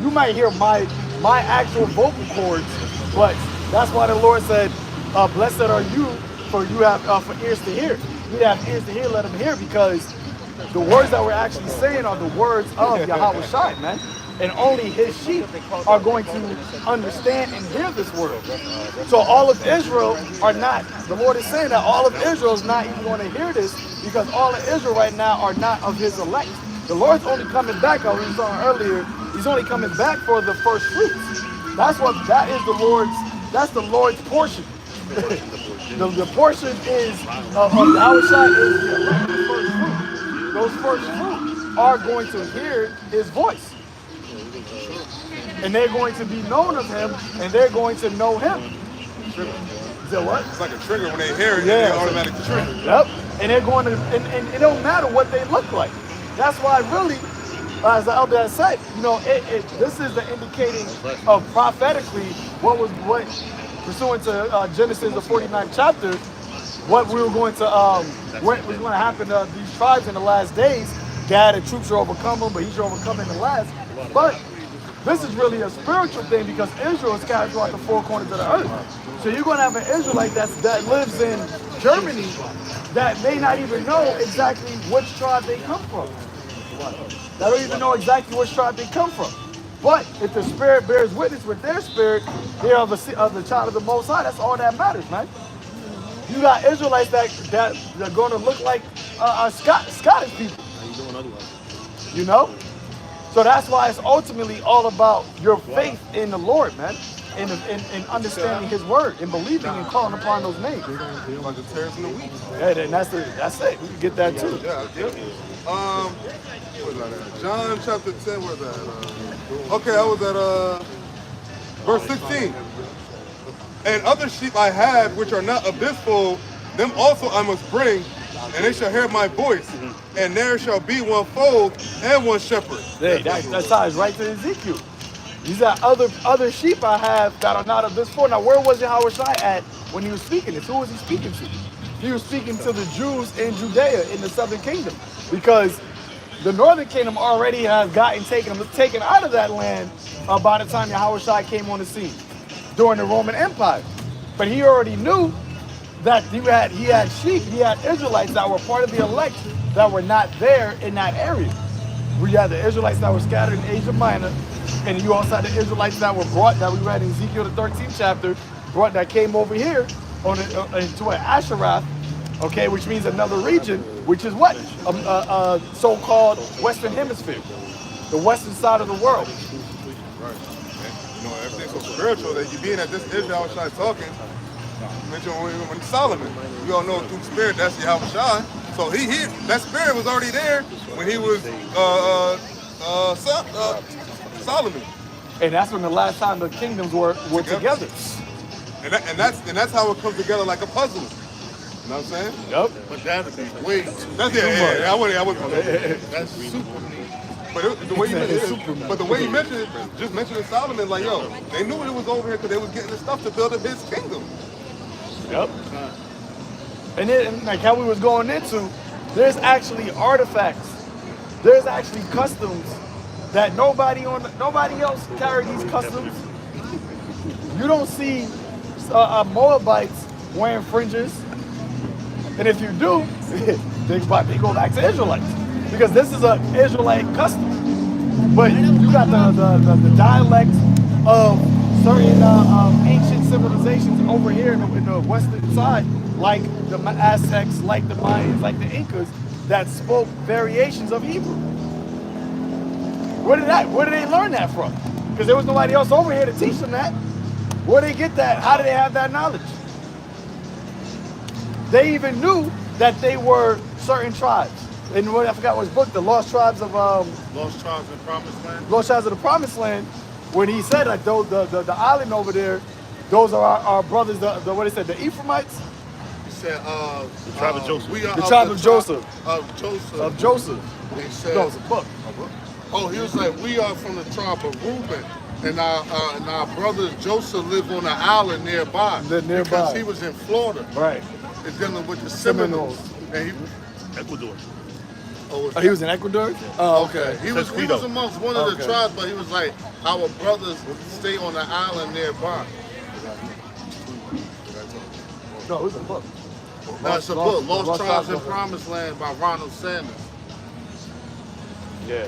You might hear my actual vocal cords, but that's why the Lord said, "Blessed are you, for you have for ears to hear." You have ears to hear, let them hear, because the words that we're actually saying are the words of YAHAWASHI, man. And only his sheep are going to understand and hear this word. So all of Israel are not, the Lord is saying that all of Israel is not even going to hear this, because all of Israel right now are not of his elect. The Lord's only coming back, as we were talking earlier, he's only coming back for the first fruits. That is the Lord's portion. the portion is of YAHAWASHI is the elect, the first fruit. Those first fruit are going to hear his voice. And they're going to be known of him, and they're going to know him. Is that what? It's like a trigger when they hear it, Yeah. they automatically trigger. Yep. And they're going to, and it don't matter what they look like. That's why really, as the elder has said, you know, this is the indicating of prophetically what pursuant to Genesis, the 49th chapter, what we were going to, what was going to happen to these tribes in the last days. God and troops shall overcome them, but he shall overcome in the last. But this is really a spiritual thing, because Israel is scattered throughout the four corners of the earth. So you're going to have an Israelite that lives in Germany that may not even know exactly which tribe they come from. They don't even know exactly which tribe they come from. But if the Spirit bears witness with their spirit, they are of the child of the Most High. That's all that matters, man. You got Israelites that are going to look like Scottish people. You know? So that's why it's ultimately all about your faith in the Lord, man. In understanding his word, and believing and calling upon those names. Like the tares and the wheat. Yeah, then that's it. We can get that too. Yeah. Where's that at? John chapter 10, where's that? Okay, I was at verse 16. And other sheep I have which are not of this fold, them also I must bring, and they shall hear my voice, and there shall be one fold and one shepherd. Hey, that ties right to Ezekiel. These are other sheep I have that are not of this fold. Now, where was YAHAWASHI at when he was speaking this? Who was he speaking to? He was speaking to the Jews in Judea, in the southern kingdom, because the northern kingdom already has taken out of that land by the time YAHAWASHI came on the scene during the Roman Empire. But he already knew that he had sheep, he had Israelites that were part of the elect that were not there in that area. We had the Israelites that were scattered in Asia Minor, and you also had the Israelites that were brought, that we read in Ezekiel the 13th chapter, that came over here into an Asheroth, okay, which means another region, which is what? So-called Western Hemisphere, the western side of the world. Right. And, you know, everything's so spiritual that you being at this Israel talking, mention when Solomon, we all know through spirit that's YAHAWASHI. So that spirit was already there when he was Solomon. And that's when the last time the kingdoms were together. And that's how it comes together like a puzzle. You know what I'm saying? Yep. But that'd be way too That's I wouldn't. That's super neat. the way you mentioned, but the way you mentioned it, just mentioning Solomon, like yo, they knew it was over here because they was getting the stuff to build up his kingdom. Yep. And then, like how we was going into, there's actually artifacts. There's actually customs that nobody else carry these customs. You don't see Moabites wearing fringes, and if you do, they go back to Israelites because this is an Israelite custom. But you got the dialect of certain ancient civilizations over here in the western side, like the Aztecs, like the Mayans, like the Incas, that spoke variations of Hebrew. Where did they learn that from? Because there was nobody else over here to teach them that. Where did they get that? How did they have that knowledge? They even knew that they were certain tribes. And what I forgot was book, the Lost Tribes of Lost Tribes in the Promised Land. Lost Tribes of the Promised Land, when he said like the island over there, those are our brothers, what he said, the Ephraimites? He said The tribe of Joseph. We are The tribe of Joseph. Of Joseph. Of Joseph. He said, No, it's a book. oh, he was like, we are from the tribe of Reuben. And our brother Joseph lived on an island nearby. Because he was in Florida. Right. And dealing with the Seminoles. And Ecuador. Oh, he was in Ecuador? Oh, okay. He was amongst one of the tribes, but he was like, our brothers stay on the island nearby. No, it was a book. That's a book, Lost Tribes in Promised Land by Ronald Sanders. Yeah.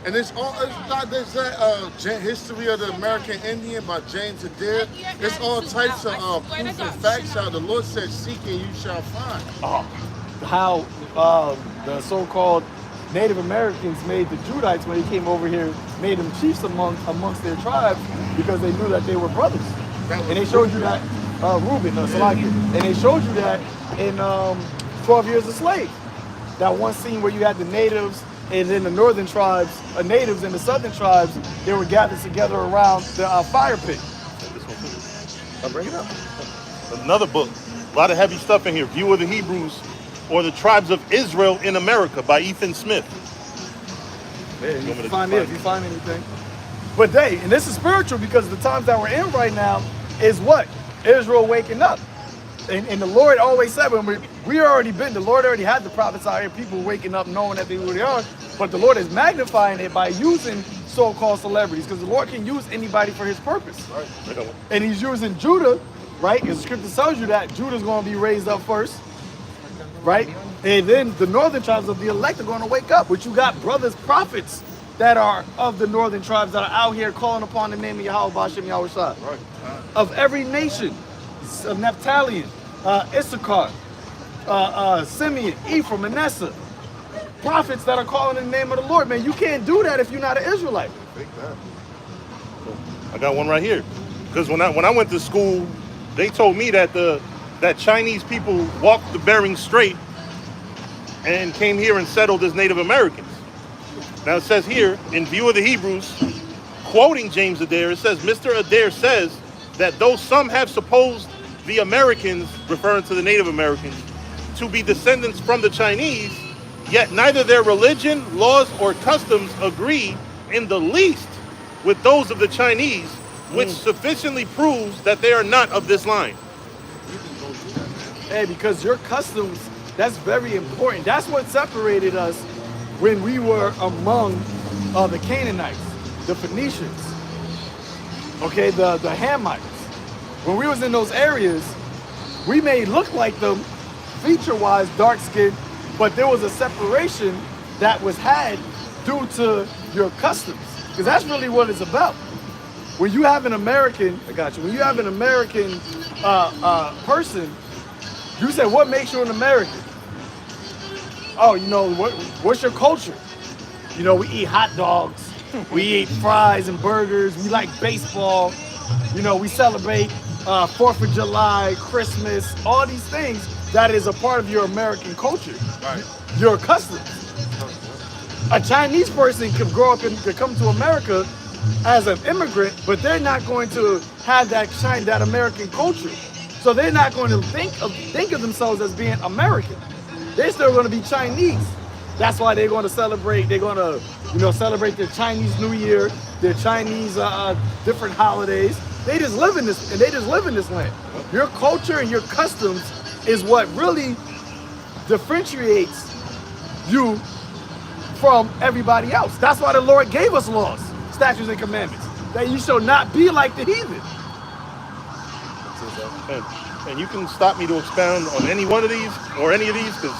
And there's that History of the American Indian by James Adair. There's all types of proof and facts out. The Lord said, seek and you shall find. Oh, how the so-called Native Americans made the Judites when they came over here, made them chiefs amongst their tribes because they knew that they were brothers. And they showed you that, Reuben, Salaki, and they showed you that in 12 Years a Slave. That one scene where you had the natives and then the northern tribes, natives and the southern tribes, they were gathered together around the fire pit. I'll bring it up. Another book. A lot of heavy stuff in here. View of the Hebrews or the Tribes of Israel in America by Ethan Smith. Yeah, you can find it if you find anything. But and this is spiritual because the times that we're in right now is what? Israel waking up. And the Lord always said, when we already been, the Lord already had the prophets out here, people waking up knowing that they who they are, but the Lord is magnifying it by using so-called celebrities, because the Lord can use anybody for his purpose. Right. And he's using Judah, right? Because the scripture tells you that Judah's going to be raised up first, right? And then the northern tribes of the elect are going to wake up, which you got brothers, prophets that are of the northern tribes that are out here calling upon the name of YAHAWASHI, YAHAWASHI. Right. Of every nation. Naphtalian, Issachar, Simeon, Ephraim, Manasseh, prophets that are calling in the name of the Lord. Man, you can't do that if you're not an Israelite. I got one right here. Because when I went to school, they told me that that Chinese people walked the Bering Strait and came here and settled as Native Americans. Now it says here, in View of the Hebrews, quoting James Adair, it says, Mr. Adair says that though some have supposed the Americans, referring to the Native Americans, to be descendants from the Chinese, yet neither their religion, laws, or customs agree in the least with those of the Chinese, which sufficiently proves that they are not of this line. Hey, because your customs, that's very important. That's what separated us when we were among the Canaanites, the Phoenicians, okay, the Hamites. When we was in those areas, we may look like them feature-wise, dark-skinned, but there was a separation that was had due to your customs. Because that's really what it's about. When you have an American, when you have an American person, you say, what makes you an American? Oh, you know, what's your culture? You know, we eat hot dogs, we eat fries and burgers, we like baseball, you know, we celebrate 4th of July, Christmas, all these things that is a part of your American culture, right? Your customs. A Chinese person can grow up and come to America as an immigrant, but they're not going to have that American culture. So they're not going to think of themselves as being American. They're still going to be Chinese. That's why they're going to celebrate. They're going to, celebrate their Chinese New Year, their Chinese different holidays. They just live in this, and they just live in this land. Your culture and your customs is what really differentiates you from everybody else. That's why the Lord gave us laws, statutes, and commandments, that you shall not be like the heathen. And you can stop me to expound on any one of these or any of these, because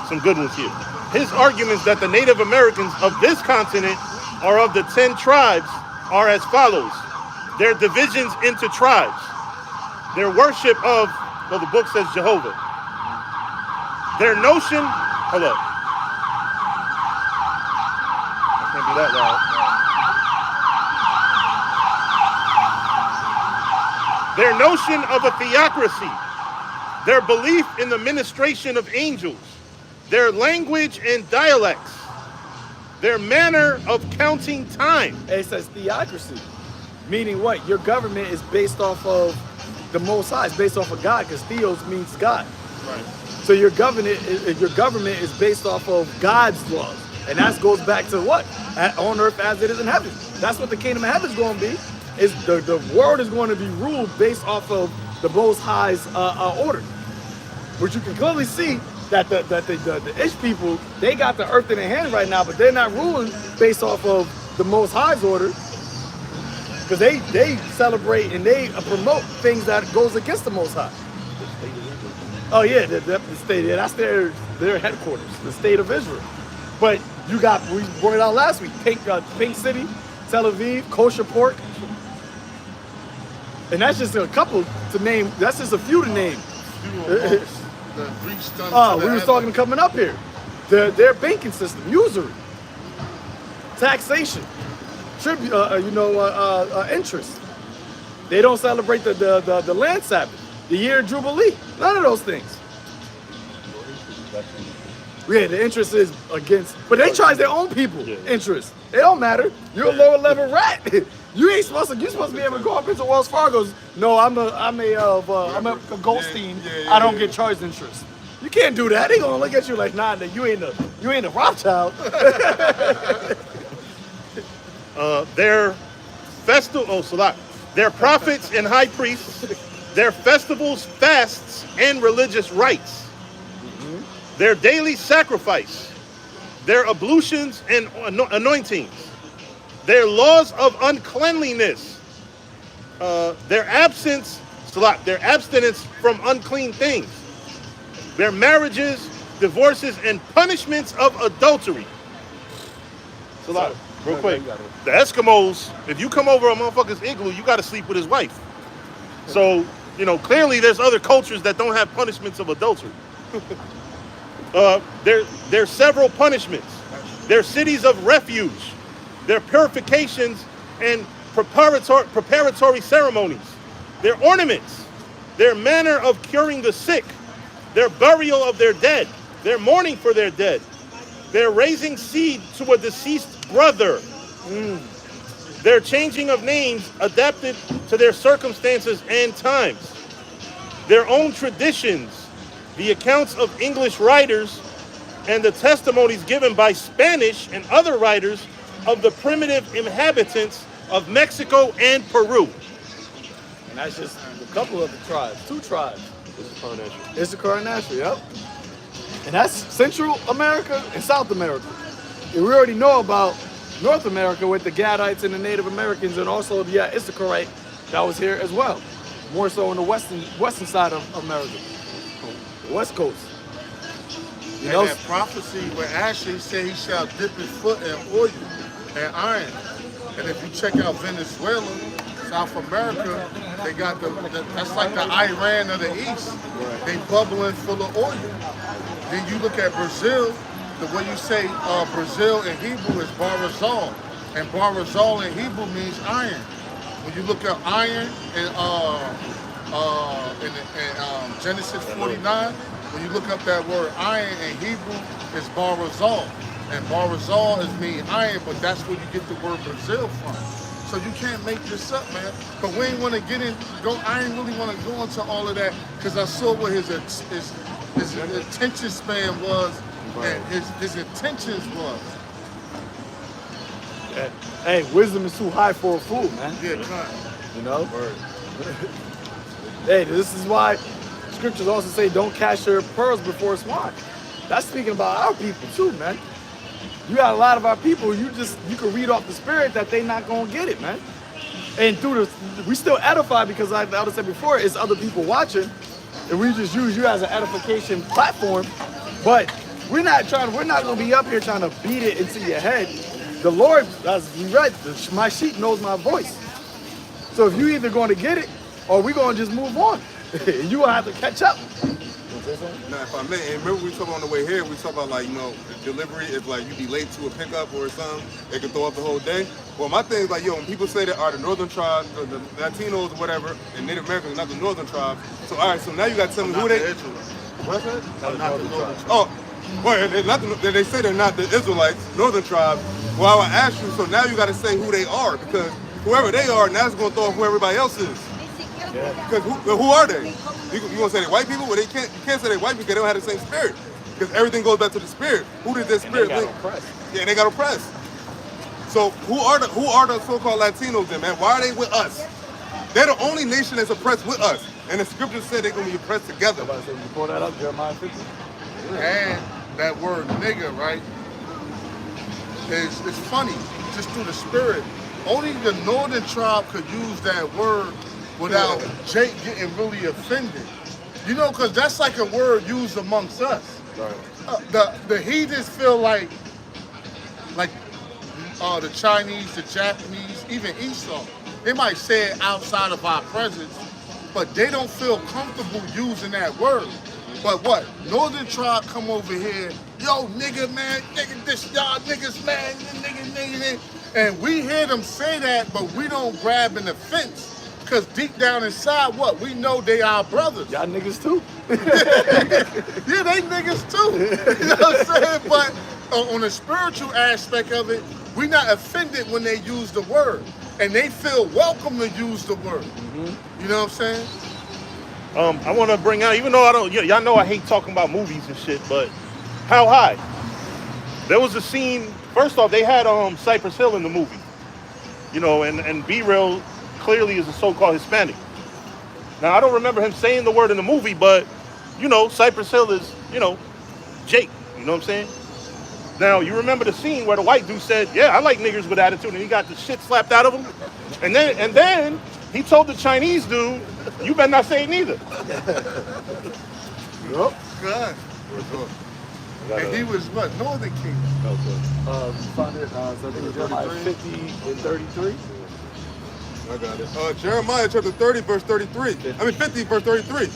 some good ones here. His arguments that the Native Americans of this continent are of the 10 tribes are as follows. Their divisions into tribes. Their worship of, well, the book says Jehovah. Their notion, hold up. I can't be that loud. Their notion of a theocracy. Their belief in the ministration of angels. Their language and dialects. Their manner of counting time. It says theocracy, meaning what? Your government is based off of the Most High. It's based off of God, because theos means God. Right. So your government is based off of God's laws, and that goes back to what? On earth as it is in heaven. That's what the kingdom of heaven is going to be. Is the world is going to be ruled based off of the Most High's order, which you can clearly see that the Ish people, they got the earth in their hand right now, but they're not ruling based off of the Most High's order, because they celebrate and they promote things that goes against the Most High. Oh yeah, the state, yeah, that's their headquarters, the state of Israel. But you got, we brought it out last week, Pink City, Tel Aviv, kosher pork. And that's just a couple to name, that's just a few to name. We was talking coming up here. Their banking system, usury, taxation, tribute, interest. They don't celebrate the land Sabbath, the year of Jubilee. None of those things. Yeah, the interest is against, but they charge their own people interest. It don't matter. You're a lower level rat. You're supposed to be able to go up into Wells Fargo's. No, I'm a Goldstein. I don't get charged interest. You can't do that. They gonna look at you like, nah, you ain't a Rothschild. Their festival, their prophets and high priests, their festivals, fasts, and religious rites, their daily sacrifice, their ablutions and anointings, their laws of uncleanliness, their abstinence from unclean things, their marriages, divorces, and punishments of adultery. Real quick, the Eskimos, if you come over a motherfucker's igloo, you got to sleep with his wife. So, clearly there's other cultures that don't have punishments of adultery. There's several punishments. Their cities of refuge, their purifications and preparatory ceremonies, their ornaments, their manner of curing the sick, their burial of their dead, their mourning for their dead, their raising seed to a deceased brother, their changing of names adapted to their circumstances and times, their own traditions, the accounts of English writers, and the testimonies given by Spanish and other writers of the primitive inhabitants of Mexico and Peru. And that's just a couple of the tribes, 2 tribes. Issachar and Asher, yep. And that's Central America and South America. And we already know about North America with the Gadites and the Native Americans, and also the Issacharite that was here as well. More so on the western side of America, the West Coast. And that prophecy where Asher said he shall dip his foot in oil and iron. And if you check out Venezuela, South America, they got that's like the Iran of the East. Right. They bubbling full of oil. Then you look at Brazil, the way you say Brazil in Hebrew is barazal. And barazal in Hebrew means iron. When you look at iron in Genesis 49, when you look up that word iron in Hebrew, it's barazal. And barazal mean iron, but that's where you get the word Brazil from. So you can't make this up, man. But we ain't want to I ain't really want to go into all of that, because I saw what his his attention span was, and his intentions was. Hey, wisdom is too high for a fool, man. Yeah, kind. You know? Hey, this is why scriptures also say don't cast your pearls before swine. That's speaking about our people too, man. You got a lot of our people, you can read off the spirit that they not gonna get it, man. And through we still edify because like I said before, it's other people watching, and we just use you as an edification platform. But we're not gonna be up here trying to beat it into your head. The Lord, as we read, my sheep knows my voice. So if you either going to get it, or we gonna just move on. You gonna have to catch up. Now, if I may, and remember we talked on the way here, we talked about like, you know, delivery, if like you be late to a pickup or something, it can throw up the whole day. Well, my thing is like, yo, when people say that are the northern tribes, or the Latinos or whatever, and Native Americans are not the northern tribes. So all right, so now you got to tell me who they. What's that? Not the northern tribe. Oh, well, they say they're not the Israelites, northern tribes. Well, I would ask you, so now you got to say who they are, because whoever they are, now it's going to throw off who everybody else is. Yeah. Because who are they? You gonna say they white people? Well, you can't say they white because they don't have the same spirit. Because everything goes back to the spirit. Who did this spirit link? Yeah, and they got oppressed. So who are the so-called Latinos then, man? Why are they with us? They're the only nation that's oppressed with us. And the scriptures said they're gonna be oppressed together. You pull that up, Jeremiah 50. And that word nigga, right? It's funny, just through the spirit. Only the northern tribe could use that word without Jake getting really offended. You know, because that's like a word used amongst us. Right. The heathens feel like the Chinese, the Japanese, even Esau. They might say it outside of our presence, but they don't feel comfortable using that word. But what? Northern tribe come over here, yo, nigga, man, nigga, this y'all niggas, man, nigga. And we hear them say that, but we don't grab an offense. Because deep down inside, what? We know they our brothers. Y'all niggas too. Yeah, they niggas too. You know what I'm saying? But on the spiritual aspect of it, we not offended when they use the word. And they feel welcome to use the word. Mm-hmm. You know what I'm saying? I want to bring out, even though y'all know I hate talking about movies and shit, but How High? There was a scene, first off, they had Cypress Hill in the movie. You know, and B-Real clearly is a so-called Hispanic. Now, I don't remember him saying the word in the movie, but, you know, Cypress Hill is, you know, Jake. You know what I'm saying? Now, you remember the scene where the white dude said, yeah, I like niggers with attitude, and he got the shit slapped out of him. And then he told the Chinese dude, you better not say it neither. Yup. God. And he was what? Northern King. Find it, so I think it's Jeremiah 50 and 33. I got it. Jeremiah chapter 30, verse 33. 50, verse 33.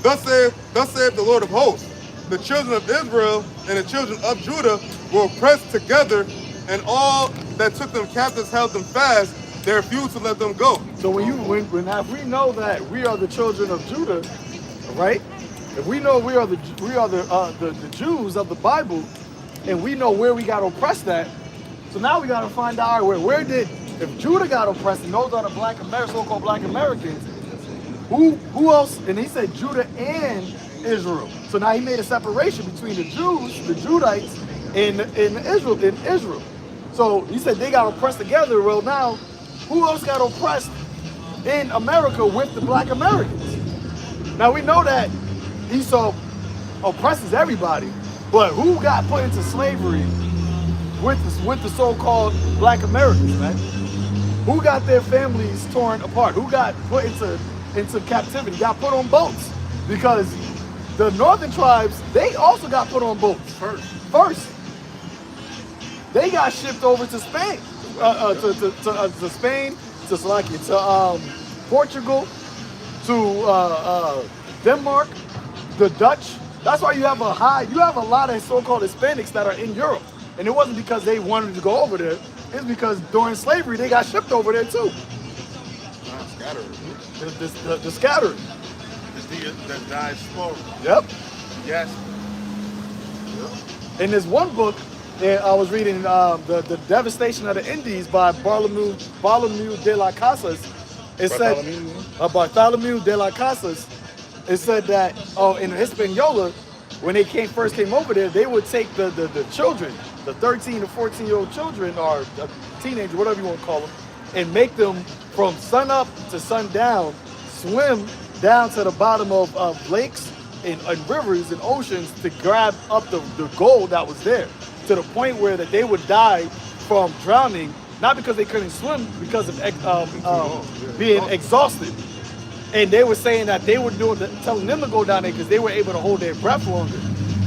Thus saith the Lord of hosts, the children of Israel and the children of Judah were oppressed together, and all that took them captives held them fast. They refused to let them go. So when we know that we are the children of Judah, right? If we know we are the Jews of the Bible, and we know where we got oppressed at, so now we got to find out where did, if Judah got oppressed, and those are the black Americans, so-called black Americans, who else? And he said Judah and Israel. So now he made a separation between the Jews, the Judites, and Israel. So he said they got oppressed together. Well, now who else got oppressed in America with the black Americans? Now we know that Esau oppresses everybody, but who got put into slavery with the so-called black Americans, man? Who got their families torn apart? Who got put into captivity? Got put on boats? Because the northern tribes, they also got put on boats first. They got shipped over to Spain, to Spain, to Slovakia, to Portugal, to Denmark, the Dutch. That's why you have a lot of so-called Hispanics that are in Europe. And it wasn't because they wanted to go over there. It's because during slavery, they got shipped over there too. Scattering. The scattering. That died slow. Yep. Yes. In this one book, I was reading the Devastation of the Indies by Bartholomew de las Casas. It said Bartholomew de las Casas. it said that in Hispaniola, when they first came over there, they would take the children, the 13 to 14-year-old children or teenager, whatever you want to call them, and make them from sun up to sundown swim down to the bottom of lakes and rivers and oceans to grab up the gold that was there, to the point where that they would die from drowning, not because they couldn't swim, because of being exhausted. And they were saying that they were telling them to go down there because they were able to hold their breath longer.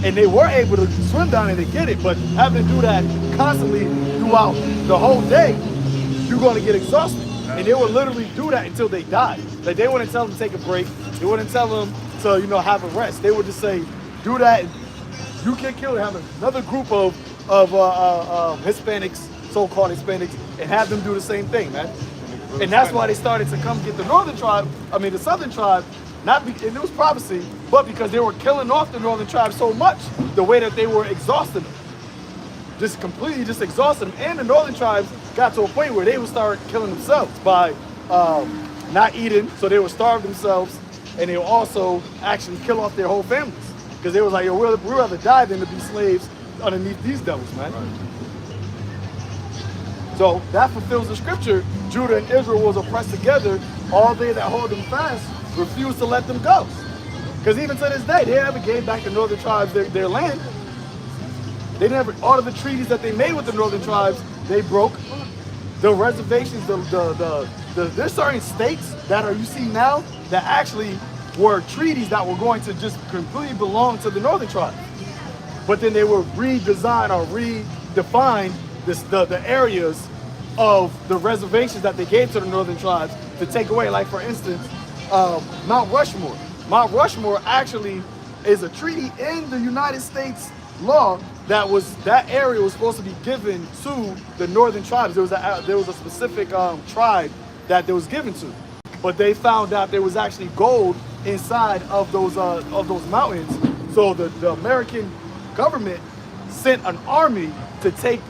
And they were able to swim down there to get it, but having to do that constantly throughout the whole day, you're going to get exhausted. And they would literally do that until they died. Like, they wouldn't tell them to take a break. They wouldn't tell them to, have a rest. They would just say, do that, and you get killed. Have another group of Hispanics, so-called Hispanics, and have them do the same thing, man. And that's why they started to come get the northern tribe, the southern tribe, and it was prophecy, but because they were killing off the northern tribe so much, the way that they were exhausting them. Just completely exhausting them. And the northern tribes got to a point where they would start killing themselves by not eating, so they would starve themselves, and they would also actually kill off their whole families. Because they was like, yo, we'd rather die than to be slaves underneath these devils, man. Right. So that fulfills the scripture. Judah and Israel was oppressed together. All they that hold them fast refused to let them go. Because even to this day, they never gave back the northern tribes their land. They never, all of the treaties that they made with the northern tribes, they broke. The reservations, there's certain states that you see now that actually were treaties that were going to just completely belong to the northern tribes. But then they were redesigned or redefined the areas of the reservations that they gave to the northern tribes to take away. Like, for instance, Mount Rushmore. Mount Rushmore actually is a treaty in the United States law that area was supposed to be given to the northern tribes. There was a specific tribe that it was given to, but they found out there was actually gold inside of those mountains. So the American government sent an army to take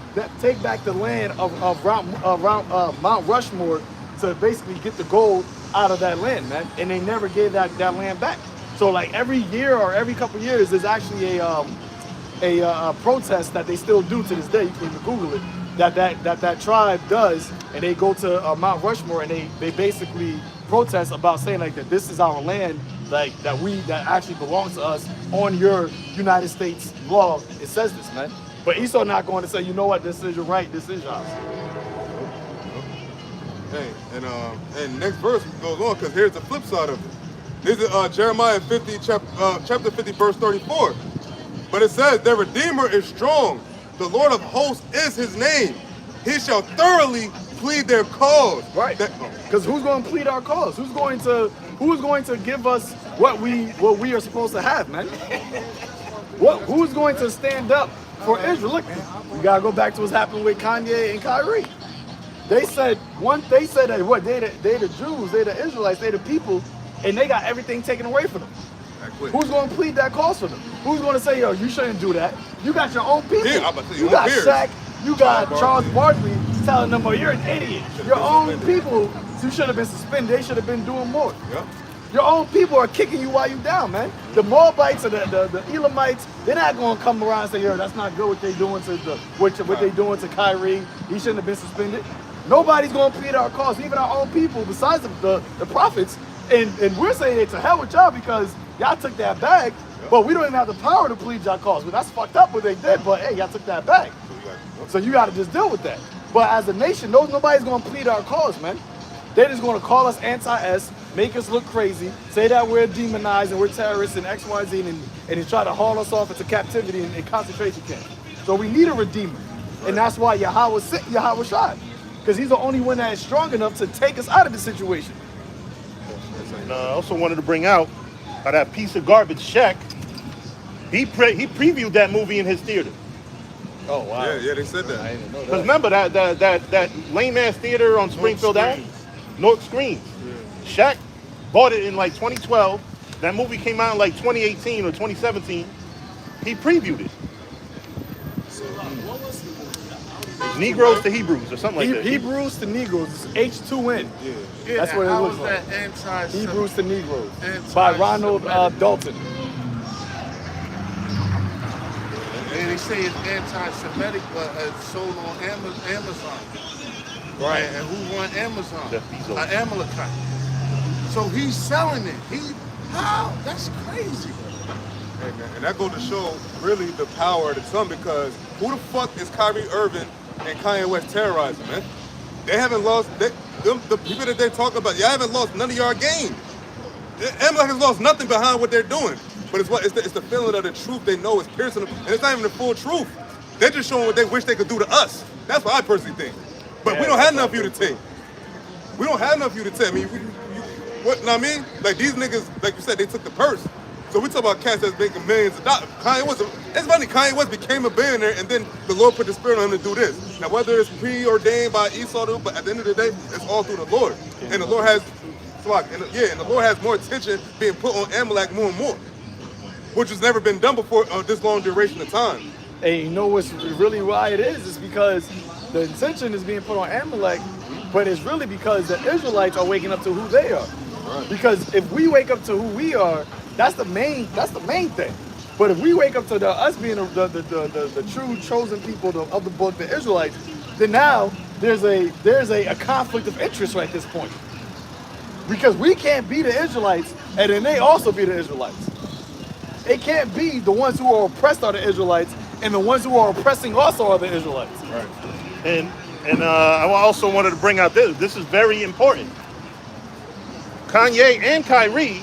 back the land around Mount Rushmore to basically get the gold out of that land, man. And they never gave that land back. So like every year or every couple of years, there's actually a protest that they still do to this day. You can even Google it. That tribe does, and they go to Mount Rushmore and they basically protest about saying like that this is our land, like that actually belongs to us on your United States law. It says this, man. But Esau not going to say, you know what, this is your right, this is yours. Hey, and next verse goes on, because here's the flip side of it. This is Jeremiah 50, chapter 50, verse 34. But it says, the Redeemer is strong. The Lord of hosts is his name. He shall thoroughly plead their cause. Right. Because who's going to plead our cause? Who's going to give us what we are supposed to have, man? Who's going to stand up for Israel? Look, we gotta go back to what's happening with Kanye and Kyrie. They said that what they the Jews, they the Israelites, they the people, and they got everything taken away from them. Who's going to plead that cause for them? Who's going to say, yo, you shouldn't do that? You got your own people. Yeah, you got Shaq, you got Charles Barkley telling them, oh, you're an idiot. Your own people, you should have been suspended. They should have been doing more. Yep. Your own people are kicking you while you down, man. The Moabites or the Elamites, they're not going to come around and say, yo, that's not good what they doing to what they doing to Kyrie. He shouldn't have been suspended. Nobody's going to plead our cause, even our own people, besides the prophets. And we're saying it to hell with y'all because y'all took that bag, but we don't even have the power to plead y'all cause. But that's fucked up what they did, but hey, y'all took that bag. So you got to just deal with that. But as a nation, nobody's going to plead our cause, man. They're just going to call us anti-S, make us look crazy, say that we're demonized and we're terrorists and X, Y, Z, and then try to haul us off into captivity in concentration camp. So we need a redeemer. And that's why Yahawah sent Yahawashi, because he's the only one that is strong enough to take us out of the situation. And I also wanted to bring out how that piece of garbage Shaq, he previewed that movie in his theater. Oh, wow. Yeah, they said that. I didn't know that. Because remember that lame ass theater on Springfield Ave? North Screens. Yeah. Shaq bought it in like 2012. That movie came out in like 2018 or 2017. He previewed it. So what was the movie? Negroes to Hebrews or something like that. Hebrews to Negroes, H2N. Yeah, That's what it how looks is like. that anti-Semitic? Hebrews to Negroes by Ronald Dalton. And they say it's anti-Semitic, but it's sold on Amazon. Right. And who run Amazon? Jeff Bezos. An Amalekite. So he's selling it. How? That's crazy. Hey, man, and that goes to show really the power of the son, because who the fuck is Kyrie Irving and Kanye West terrorizing, man? They haven't lost, the people that they talk about, y'all haven't lost none of y'all game. Amalek has lost nothing behind what they're doing. But it's the feeling of the truth they know is piercing them, and it's not even the full truth. They're just showing what they wish they could do to us. That's what I personally think. But we don't have enough for you to take. We don't have enough for you to take. I mean, what I mean? Like these niggas, like you said, they took the purse. So we talk about cats that's making millions of dollars. Kanye West, it's funny, Kanye West became a billionaire and then the Lord put the spirit on him to do this. Now whether it's preordained by Esau, but at the end of the day, it's all through the Lord. And the Lord has, and the Lord has more attention being put on Amalek more and more, which has never been done before this long duration of time. And you know what's really why it is because the attention is being put on Amalek, but it's really because the Israelites are waking up to who they are. Right. Because if we wake up to who we are, that's the main thing. But if we wake up to us being the true chosen people of the book, the Israelites, then now there's a conflict of interest right at this point. Because we can't be the Israelites, and then they also be the Israelites. It can't be the ones who are oppressed are the Israelites, and the ones who are oppressing also are the Israelites. Right. And I also wanted to bring out this. This is very important. Kanye and Kyrie,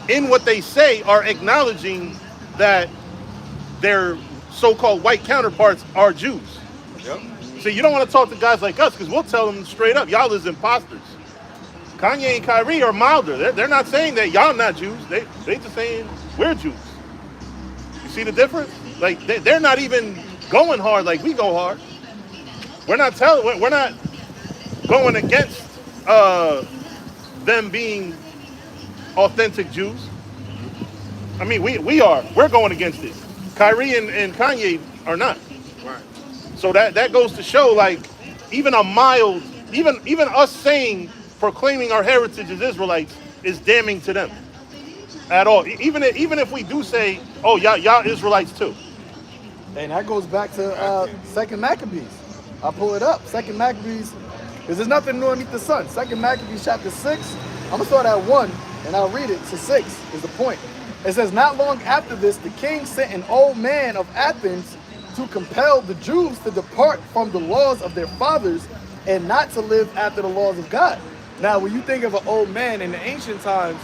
in what they say, are acknowledging that their so-called white counterparts are Jews. Yep. So you don't want to talk to guys like us because we'll tell them straight up, y'all is imposters. Kanye and Kyrie are milder. They're not saying that y'all not Jews. They just saying we're Jews. You see the difference? Like they're not even going hard like we go hard. We're not going against them being authentic Jews. I mean, we're going against it. Kyrie and Kanye are not. Right. So that goes to show, like, even a mild, even us saying, proclaiming our heritage as Israelites is damning to them at all. Even if we do say, oh, y'all Israelites too. And that goes back to Second Maccabees. I'll pull it up. Second Maccabees, because there's nothing new underneath the sun. Second Maccabees chapter 6. I'm going to start at 1, and I'll read it to 6 is the point. It says, not long after this, the king sent an old man of Athens to compel the Jews to depart from the laws of their fathers and not to live after the laws of God. Now, when you think of an old man in the ancient times,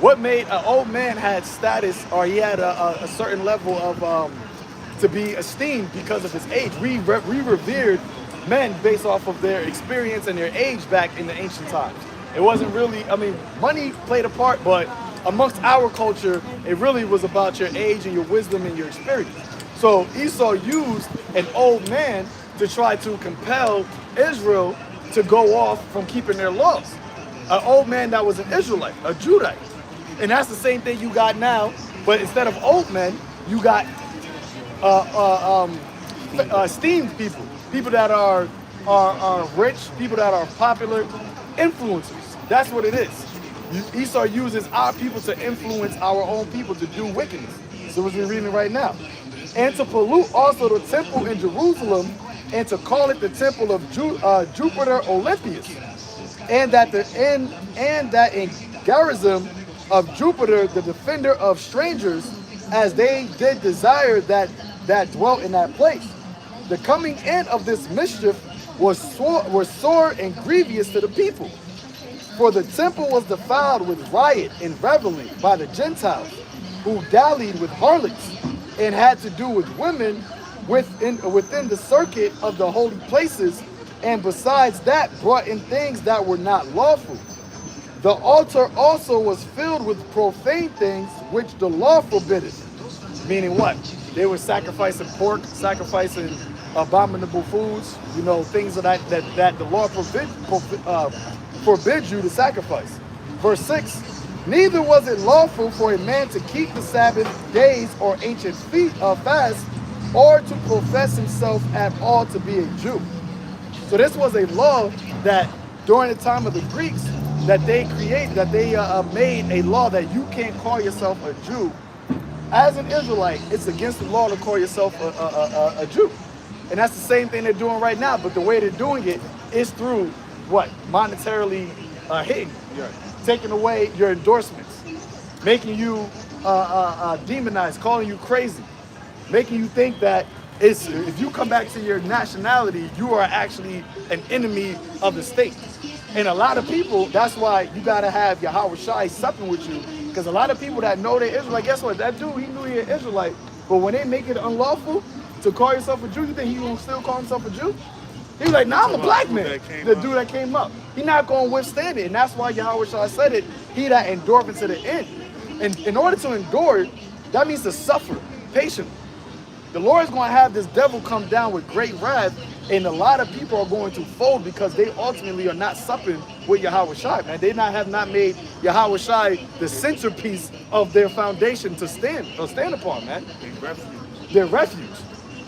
what made an old man had status, or he had a certain level of to be esteemed because of his age. We revered men based off of their experience and their age back in the ancient times. It wasn't really, I mean, money played a part, but amongst our culture, it really was about your age and your wisdom and your experience. So Esau used an old man to try to compel Israel to go off from keeping their laws. An old man that was an Israelite, a Judite. And that's the same thing you got now, but instead of old men, you got esteemed people, people that are rich, people that are popular, influencers. That's what it is. Esau uses our people to influence our own people to do wickedness. So what we're reading right now. And to pollute also the temple in Jerusalem, and to call it the temple of Jupiter Olympius, and that in Gerizim of Jupiter, the defender of strangers, as they did desire that dwelt in that place. The coming in of this mischief was sore and grievous to the people. For the temple was defiled with riot and reveling by the Gentiles, who dallied with harlots, and had to do with women within the circuit of the holy places, and besides that brought in things that were not lawful. The altar also was filled with profane things which the law forbiddeth. Meaning what? They were sacrificing pork, sacrificing abominable foods, you know, things that the law forbids you to sacrifice. Verse 6, neither was it lawful for a man to keep the Sabbath days or ancient fast, or to profess himself at all to be a Jew. So this was a law that during the time of the Greeks that they created, that they made a law that you can't call yourself a Jew. As an Israelite, it's against the law to call yourself a Jew. And that's the same thing they're doing right now, but the way they're doing it is through what? Monetarily hitting you, taking away your endorsements, making you demonized, calling you crazy, making you think that if you come back to your nationality, you are actually an enemy of the state. And a lot of people, that's why you gotta have YAHAWASHI supping with you, because a lot of people that know they're Israelite, guess what? That dude, he knew he was an Israelite, but when they make it unlawful to call yourself a Jew, you think he gonna still call himself a Jew? He was like, nah, I'm a black man. The dude that came up. He not gonna withstand it, and that's why YAHAWASHI said it, he that endureth to the end. And in order to endure, that means to suffer patiently. The Lord is going to have this devil come down with great wrath, and a lot of people are going to fold because they ultimately are not supping with YAHAWASHI, man. They have not made YAHAWASHI the centerpiece of their foundation to stand upon, man. Their refuge.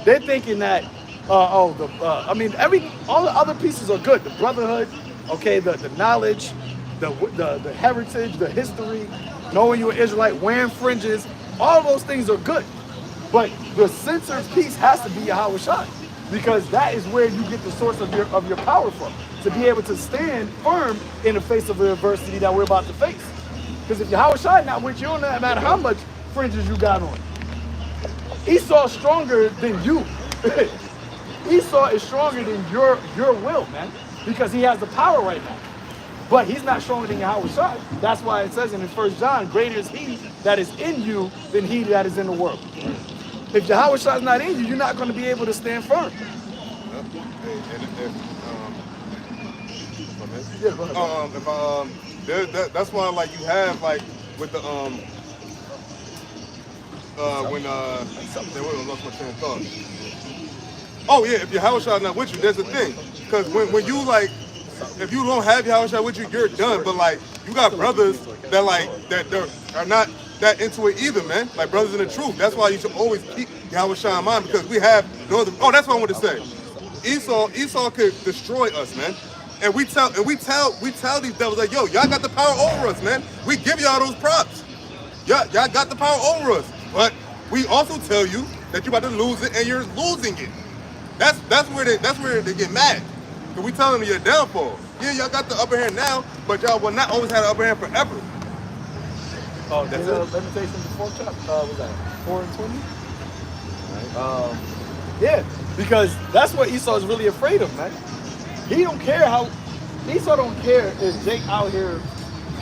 They're thinking that, all the other pieces are good. The brotherhood, okay, the knowledge, the heritage, the history, knowing you're an Israelite, wearing fringes, all those things are good. But the centerpiece has to be YAHAWASHI, because that is where you get the source of your power from, to be able to stand firm in the face of the adversity that we're about to face. Because if YAHAWASHI not with you, no matter how much fringes you got on, Esau is stronger than you. Esau is stronger than your will, man, because he has the power right now. But he's not stronger than YAHAWASHI. That's why it says in 1 John, greater is he that is in you than he that is in the world. If YAHAWASHI is not in you, you're not going to be able to stand firm. Yeah, go ahead. That's why, like, you have, like, with the when I lost my train of thought. Oh yeah, if YAHAWASHI is not with you, there's a thing. Because when you, like, if you don't have YAHAWASHI with you, you're done. But like, you got brothers that are not that into it either, man. Like brothers in the truth. That's why you should always keep YAHAWASHI in mind, because we have no other. Oh, that's what I wanted to say. Esau could destroy us, man. And we tell these devils like, yo, y'all got the power over us, man. We give y'all those props. Y'all got the power over us. But we also tell you that you're about to lose it, and you're losing it. That's where they get mad. Cause we tell them you're downfall. Yeah, y'all got the upper hand now, but y'all will not always have the upper hand forever. Oh, that's it. Limitation before chapter. Was that 4 and 20? Right. Yeah, because that's what Esau is really afraid of, man. He don't care Esau don't care if Jake out here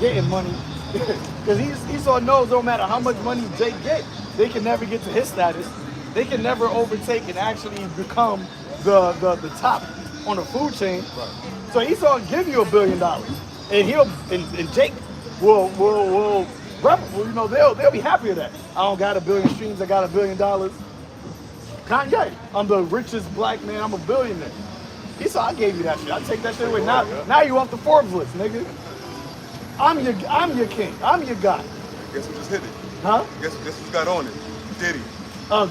getting money, because Esau knows no matter how much money Jake get, they can never get to his status. They can never overtake and actually become the top on the food chain. Right. So Esau will give you $1 billion, and Jake will they'll be happy with that. I don't got 1 billion streams, I got $1 billion. Kanye, I'm the richest black man, I'm a billionaire. Esau, I gave you that shit. I take that shit away. Now you off the Forbes list, nigga. I'm your king. I'm your guy. Guess who just hit it? Huh? Guess who's got on it? Diddy. Oh,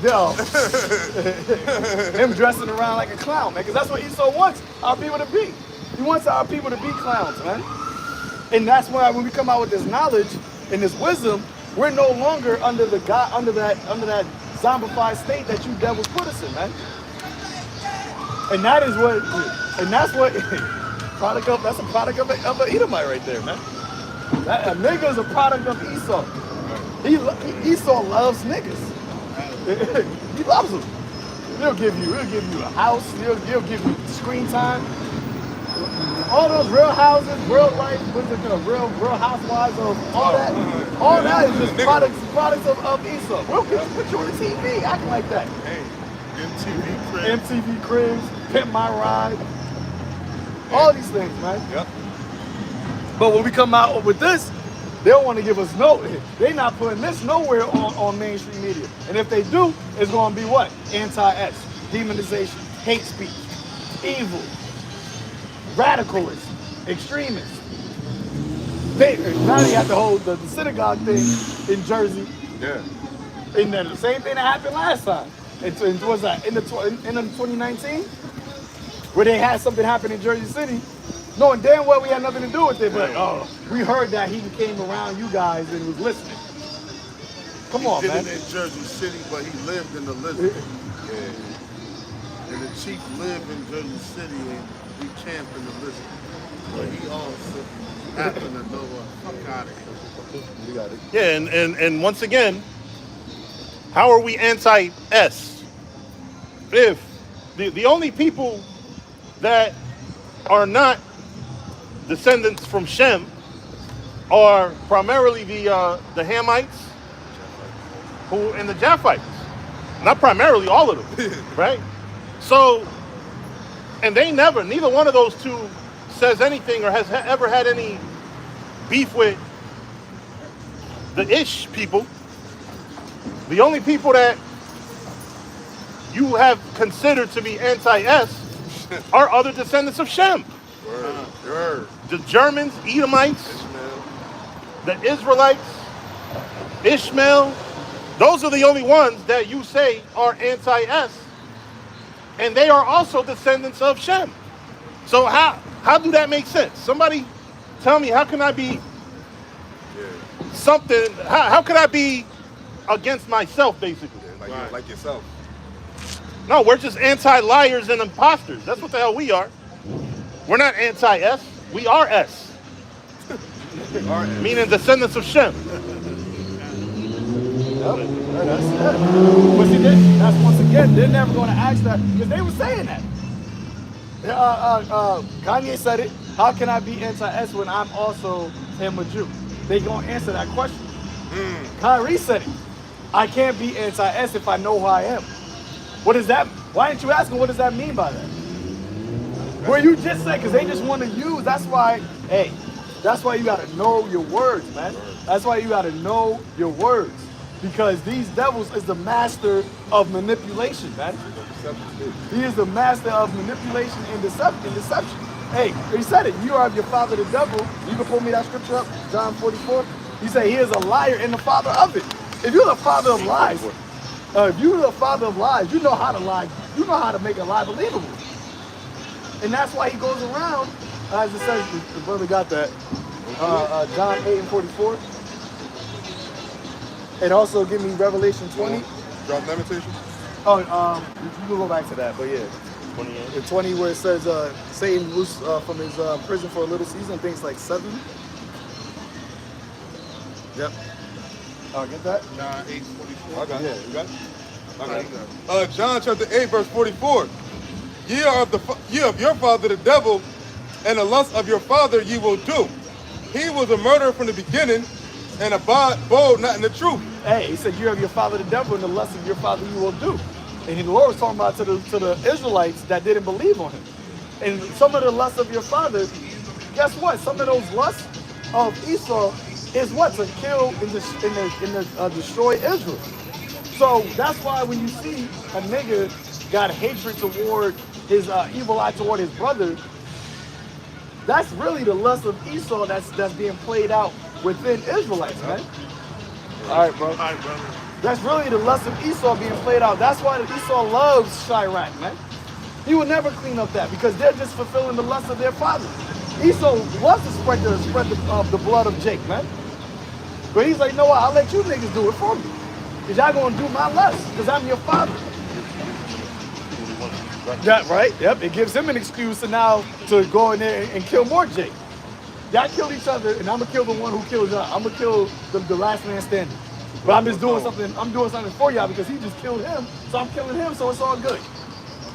him dressing around like a clown, man, because that's what Esau wants our people to be. He wants our people to be clowns, man. And that's why when we come out with this knowledge and this wisdom, we're no longer under that zombified state that you devils put us in, man. And that's a product of an Edomite right there, man. A nigga is a product of Esau. Esau loves niggas. He loves them. He'll give you a house. He'll give you screen time. All those real houses, real life, real housewives of all that. All that is just products of Esau. We'll put you on the TV acting like that. Hey, MTV Cribs, Pimp My Ride. All these things, man. Yep. But when we come out with this, they don't want to give us they're not putting this nowhere on mainstream media. And if they do, it's going to be what? Anti-X, demonization, hate speech, evil, radicalists, extremists. Now they got the synagogue thing in Jersey. Yeah. And then the same thing that happened last time. And was that in the 2019, where they had something happen in Jersey City, knowing damn well we had nothing to do with it, but we heard that he came around you guys and was listening. Come on, man. He did it in Jersey City, but he lived in the Elizabeth. Yeah. And the chief lived in Jersey City and we camped in the Elizabeth. But he also happened to know fuck out of here. You got it. Yeah, and once again, how are we anti-S? If the only people that are not descendants from Shem are primarily the Hamites and the Japhites. Not primarily, all of them, right? So, and neither one of those two says anything or has ever had any beef with the Ish people. The only people that you have considered to be anti-S are other descendants of Shem. The Germans, Edomites, the Israelites, Ishmael. Those are the only ones that you say are anti-S. And they are also descendants of Shem. So how do that make sense? Somebody tell me, how can I be something, how can I be against myself, basically? Like yourself. No, we're just anti-liars and imposters. That's what the hell we are. We're not anti-S. We are S. Meaning descendants of Shem. That's it. But see, that's once again, they're never going to ask that because they were saying that. Kanye said it. How can I be anti-S when I'm also a Jew? They going to answer that question. Kyrie said it. I can't be anti-S if I know who I am. What is that? Why didn't you ask him what does that mean by that? Well, you just said because they just want to use. That's why, that's why you got to know your words, man. That's why you got to know your words. Because these devils is the master of manipulation, man. He is the master of manipulation and deception. Hey, he said it. You are of your father the devil. You can pull me that scripture up, John 44. He said he is a liar and the father of it. If you're the father of lies, you know how to lie. You know how to make a lie believable. And that's why he goes around, as it says, the brother got that, John 8 and 44. And also give me Revelation 20. Drop Lamentation. Oh, you can go back to that, but yeah. 28. The 20 where it says Satan loose from his prison for a little season. I think it's like 7. Yep. Get that? John 8:44. I got it. Yeah. You got it? I got it. John chapter 8, verse 44. Ye are of your father the devil, and the lust of your father ye will do. He was a murderer from the beginning, and abode not in the truth. Hey, he said, you have your father the devil, and the lust of your father you will do. And the Lord was talking about to the Israelites that didn't believe on him. And some of the lust of your father, guess what? Some of those lusts of Esau is what? To kill and destroy Israel. So that's why when you see a nigga got hatred toward his evil eye toward his brother, that's really the lust of Esau that's being played out within Israelites, man. All right, bro. All right, brother. That's really the lust of Esau being played out. That's why Esau loves Chirac, man. He will never clean up that because they're just fulfilling the lust of their father. Esau wants to spread the blood of Jake, man. But he's like, you know what? I'll let you niggas do it for me. Because y'all going to do my lust because I'm your father. Yeah, right? Yep. It gives him an excuse to now to go in there and kill more Jake. Y'all kill each other, and I'm gonna kill the one who kills y'all. I'm gonna kill the last man standing. But I'm just doing something. I'm doing something for y'all because he just killed him, so I'm killing him. So it's all good.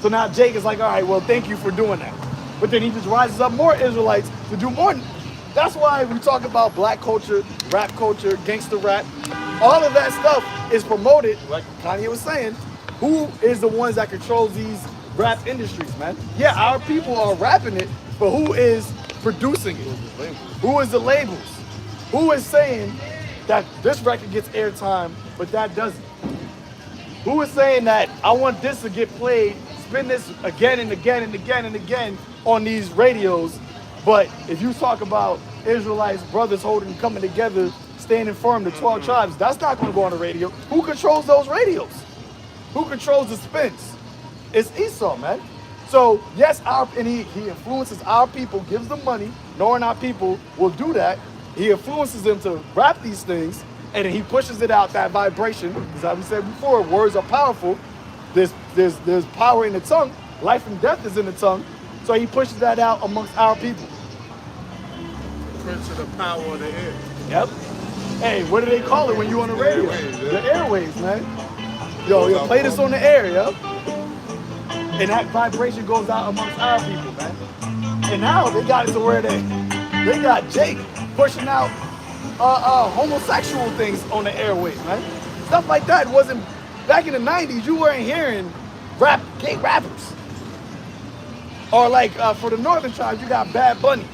So now Jake is like, all right, well, thank you for doing that. But then he just rises up more Israelites to do more. That's why we talk about black culture, rap culture, gangster rap. All of that stuff is promoted, like Kanye was saying. Who is the ones that controls these rap industries, man? Yeah, our people are rapping it, but who is producing it? Who is the labels? Who is saying that this record gets airtime, but that doesn't? Who is saying that I want this to get played, spin this again and again and again and again on these radios, but if you talk about Israelites, brothers coming together, standing firm, the 12 tribes, that's not going to go on the radio. Who controls those radios? Who controls the spins? It's Esau, man. So yes, he influences our people, gives them money, knowing our people will do that. He influences them to rap these things, and then he pushes it out, that vibration. Because as we said before, words are powerful. There's power in the tongue. Life and death is in the tongue. So he pushes that out amongst our people. Prince of the power of the air. Yep. Hey, what do they call it when you on the radio? The airwaves, man. Yo, play this on the air, yo. And that vibration goes out amongst our people, man. And now they got it to where they got Jake pushing out homosexual things on the airwaves, man. Stuff like that wasn't back in the 90s. You weren't hearing gay rappers. Or like for the northern tribes, you got Bad Bunny.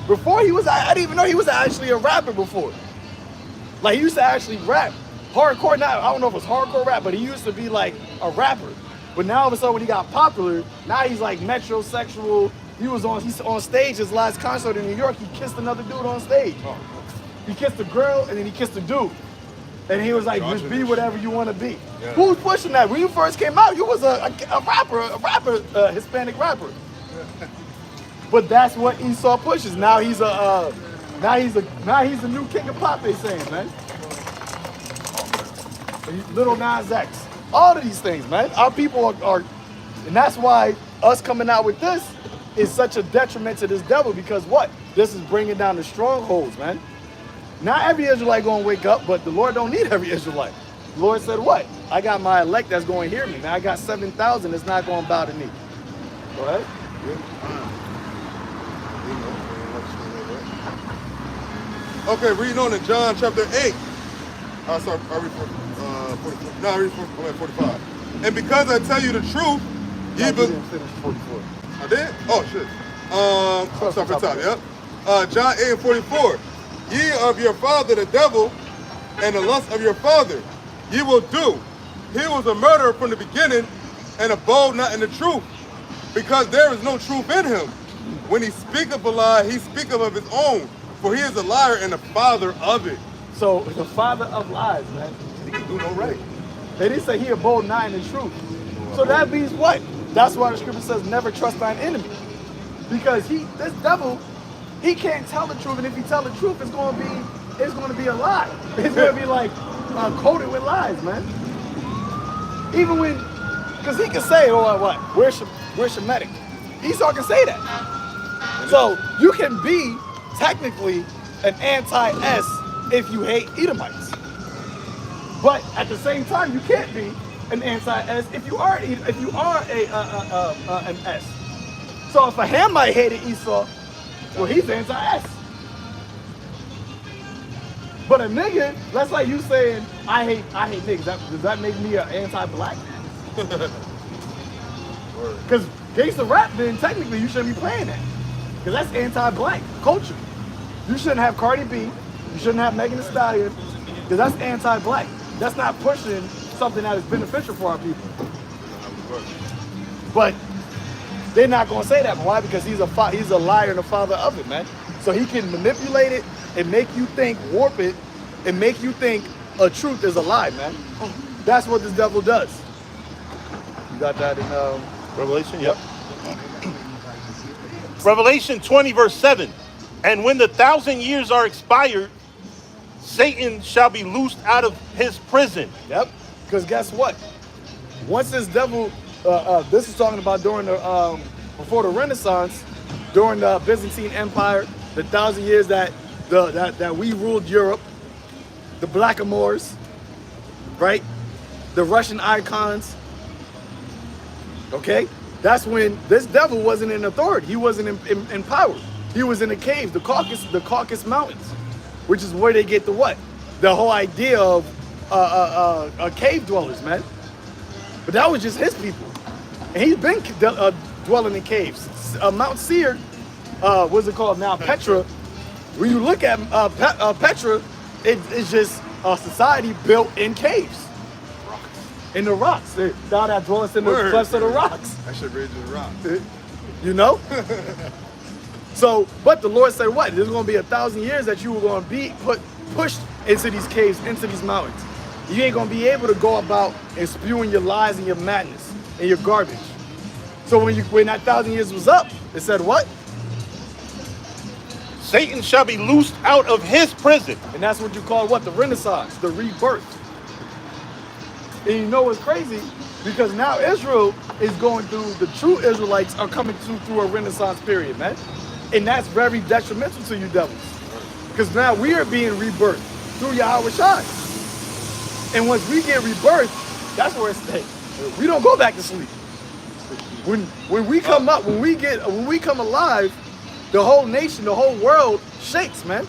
Before I didn't even know he was actually a rapper before. Like he used to actually rap. Hardcore, I don't know if it's hardcore rap, but he used to be like a rapper. But now all of a sudden when he got popular, now he's like metrosexual. He's on stage, his last concert in New York, he kissed another dude on stage. He kissed a girl and then he kissed a dude. And he was like, just be whatever you want to be. Yeah. Who's pushing that? When you first came out, you was a Hispanic rapper. But that's what Esau pushes. Now he's the new king of pop, they saying, man. Little Nas X. All of these things, man. Our people are, and that's why us coming out with this is such a detriment to this devil, because what? This is bringing down the strongholds, man. Not every Israelite gonna wake up, but the Lord don't need every Israelite. The Lord said what? I got my elect that's going to hear me. Now I got 7,000 that's not going to bow to me. Go ahead. Okay, reading on in John chapter 8. Sorry, I read 44. No, I read 45. And because I tell you the truth, ye believe. 44. I did? Oh, shit. I'm sorry for time, yep. John 8 and 44. Ye of your father the devil, and the lust of your father ye will do. He was a murderer from the beginning, and abode not in the truth, because there is no truth in him. When he speaketh a lie, he speaketh of his own, for he is a liar and the father of it. So the father of lies, man. He can do no right. They didn't say he abode not in the truth. So that means what? That's why the scripture says never trust thine enemy. Because this devil, he can't tell the truth, and if he tell the truth, it's gonna be a lie. It's gonna be like coated with lies, man. Even when, because he can say, oh what? We're Shemitic. Esau can say that. So you can be technically an anti-S if you hate Edomites. But at the same time, you can't be an anti-S if you are an S. So if a Hamite hated Esau, well, he's anti-S. But a nigga, that's like you saying, I hate niggas. Does that make me an anti-black? Because gangsta rap, then technically you shouldn't be playing that. Because that's anti-black culture. You shouldn't have Cardi B. You shouldn't have Megan Thee Stallion. Because that's anti-black. That's not pushing something that is beneficial for our people. But they're not going to say that. Why? Because he's a liar and the father of it, man. So he can manipulate it and make you think, warp it, and make you think a truth is a lie, man. That's what this devil does. You got that in Revelation? Yep. Revelation 20, verse 7. And when the 1,000 years are expired, Satan shall be loosed out of his prison. Yep. Because guess what? Once this devil, this is talking about during the before the Renaissance, during the Byzantine Empire, the 1,000 years that we ruled Europe, the Blackamoors, right? The Russian icons. Okay, that's when this devil wasn't in authority. He wasn't in power. He was in the caves, the Caucasus Mountains, which is where they get the what? The whole idea of cave dwellers, man. But that was just his people. And he's been dwelling in caves. Mount Seir, what's it called now? Petra. When you look at Petra, it's just a society built in caves. In the rocks. Down that dwellers in the clefts of the rocks. That shit really just rocks. You know? So, but the Lord said what? There's going to be 1,000 years that you were going to be pushed into these caves, into these mountains. You ain't gonna be able to go about and spewing your lies and your madness and your garbage. So when that 1,000 years was up, it said what? Satan shall be loosed out of his prison. And that's what you call what? The Renaissance, the rebirth. And you know what's crazy? Because now Israel is going through, the true Israelites are coming through a Renaissance period, man. And that's very detrimental to you devils. Because now we are being rebirthed through YAHAWASHI. And once we get rebirthed, that's where it stays. We don't go back to sleep. When we come up, when we come alive, the whole nation, the whole world shakes, man.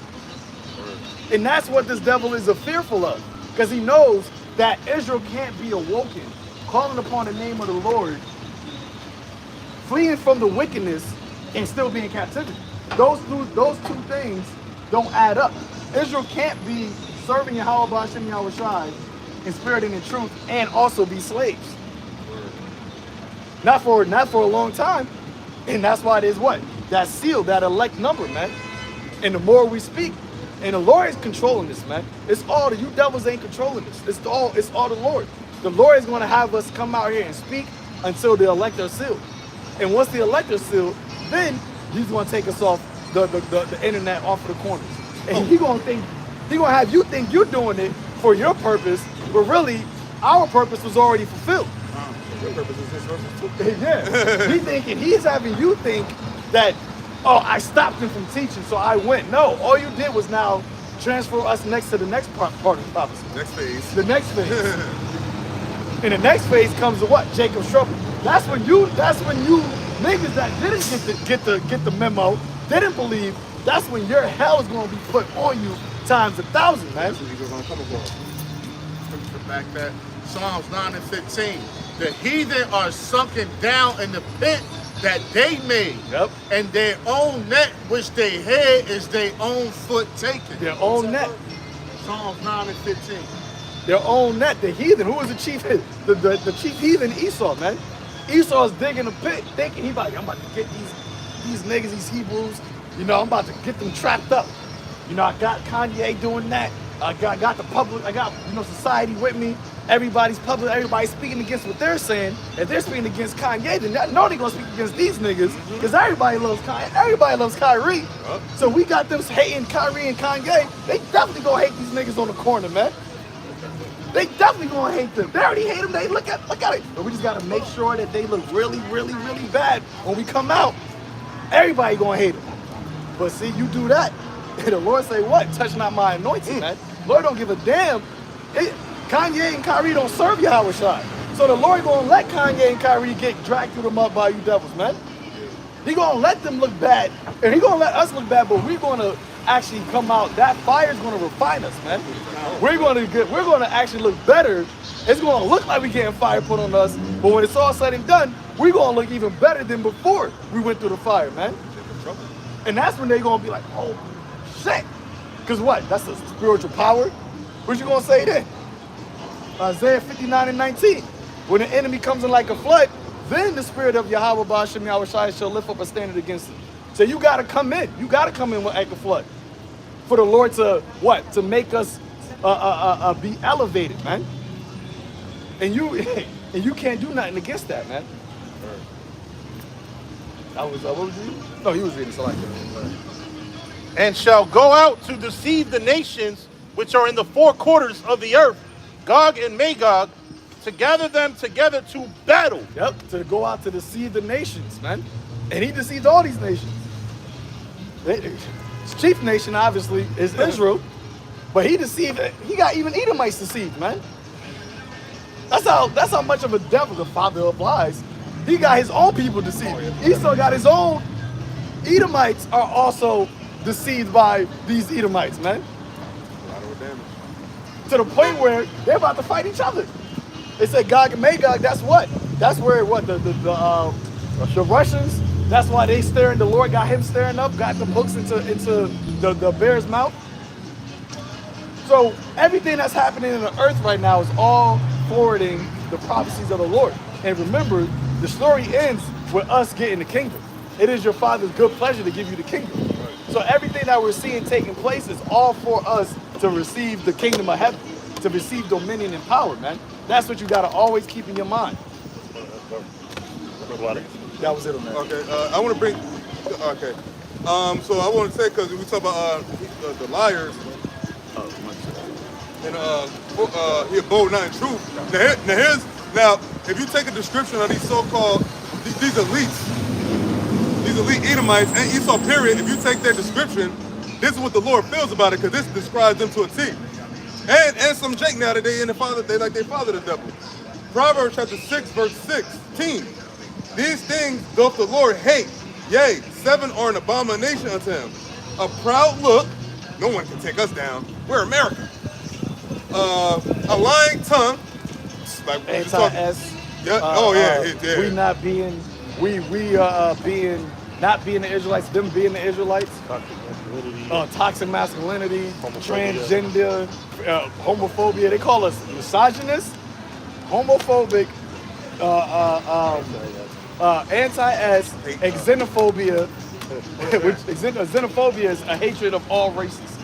And that's what this devil is fearful of. Because he knows that Israel can't be awoken, calling upon the name of the Lord, fleeing from the wickedness, and still be in captivity. Those two things don't add up. Israel can't be serving Yahawah Shem Yahawashi in spirit and in truth and also be slaves. Not for a long time. And that's why it is what? That seal, that elect number, man. And the more we speak, and the Lord is controlling this, man. It's all you devils ain't controlling this. It's all the Lord. The Lord is going to have us come out here and speak until the elect are sealed. And once the elect are sealed, then he's going to take us off the internet, off of the corners. And he's going to have you think you're doing it for your purpose, but really our purpose was already fulfilled. Your purpose is his purpose. Yeah. He's having you think that, oh, I stopped him from teaching, so I went. No, all you did was now transfer us next to the next part of the prophecy. Next phase. The next phase. And the next phase comes to what? Jacob's trouble. That's when you niggas that didn't get the memo, didn't believe, that's when your hell is gonna be put on you times 1,000, man. That's what you're gonna come across. The fact that Psalms 9 and 15, the heathen are sunken down in the pit that they made. Yep. And their own net which they had is their own foot taken. Their own net. Psalms 9 and 15. Their own net. The heathen. Who was the chief? The chief heathen, Esau, man. Esau's digging a pit, thinking I'm about to get these niggas, these Hebrews. You know, I'm about to get them trapped up. You know, I got Kanye doing that. I got the public. I got society with me. Everybody's public. Everybody's speaking against what they're saying. If they're speaking against Kanye, then I know they're gonna speak against these niggas because everybody loves Kanye. Everybody loves Kyrie. So we got them hating Kyrie and Kanye. They definitely gonna hate these niggas on the corner, man. They definitely gonna hate them. They already hate them. They look at it. But we just gotta make sure that they look really, really, really bad when we come out. Everybody gonna hate them. But see, you do that, and the Lord say what? Touch not my anointing, man. Lord don't give a damn. Kanye and Kyrie don't serve YAHAWASHI. So the Lord gonna let Kanye and Kyrie get dragged through the mud by you devils, man. He gonna let them look bad, and he gonna let us look bad, but we're gonna actually come out. That fire's gonna refine us, man. We're gonna actually look better. It's gonna look like we're getting fire put on us, but when it's all said and done, we're gonna look even better than before we went through the fire, man. And that's when they're gonna be like, oh shit. Cause what? That's a spiritual power. What you gonna say then? Isaiah 59 and 19. When the enemy comes in like a flood, then the spirit of Yahawah Shem Yahawashi shall lift up a standard against him. So you gotta come in. You gotta come in like a flood. For the Lord to what? To make us be elevated, man. And you can't do nothing against that, man. I was what was you? No, he was reading so like that. And shall go out to deceive the nations which are in the four quarters of the earth, Gog and Magog, to gather them together to battle. Yep, to go out to deceive the nations, man. And he deceived all these nations. His chief nation, obviously, is Israel. But he got even Edomites deceived, man. That's how much of a devil, the father of lies. He got his own people deceived. Esau got his own. Edomites are also deceived by these Edomites, man. To the point where they're about to fight each other. They said Gog and Magog, that's what? That's where what the Russians, that's why they staring, the Lord got him staring up, got the books into the bear's mouth. So everything that's happening in the earth right now is all forwarding the prophecies of the Lord. And remember, the story ends with us getting the kingdom. It is your Father's good pleasure to give you the kingdom. So everything that we're seeing taking place is all for us to receive the kingdom of heaven, to receive dominion and power, man. That's what you gotta always keep in your mind. That was it on that. Okay, I want to bring. Okay, so I want to say because we talk about the liars, and he abode not in truth. Now if you take a description of these so-called these elites, these elite Edomites and Esau period, if you take their description, this is what the Lord feels about it, because this describes them to a T. And some Jake now that they like their father the devil. Proverbs chapter 6 verse 16. These things doth the Lord hate, yea, 7 are an abomination unto him. A proud look, no one can take us down. We're America. A lying tongue, like Anti-S. Yeah. We not being not being the Israelites, them being the Israelites. Toxic masculinity, transgender, homophobia. They call us misogynist, homophobic, anti-S, and xenophobia. Which xenophobia is a hatred of all races.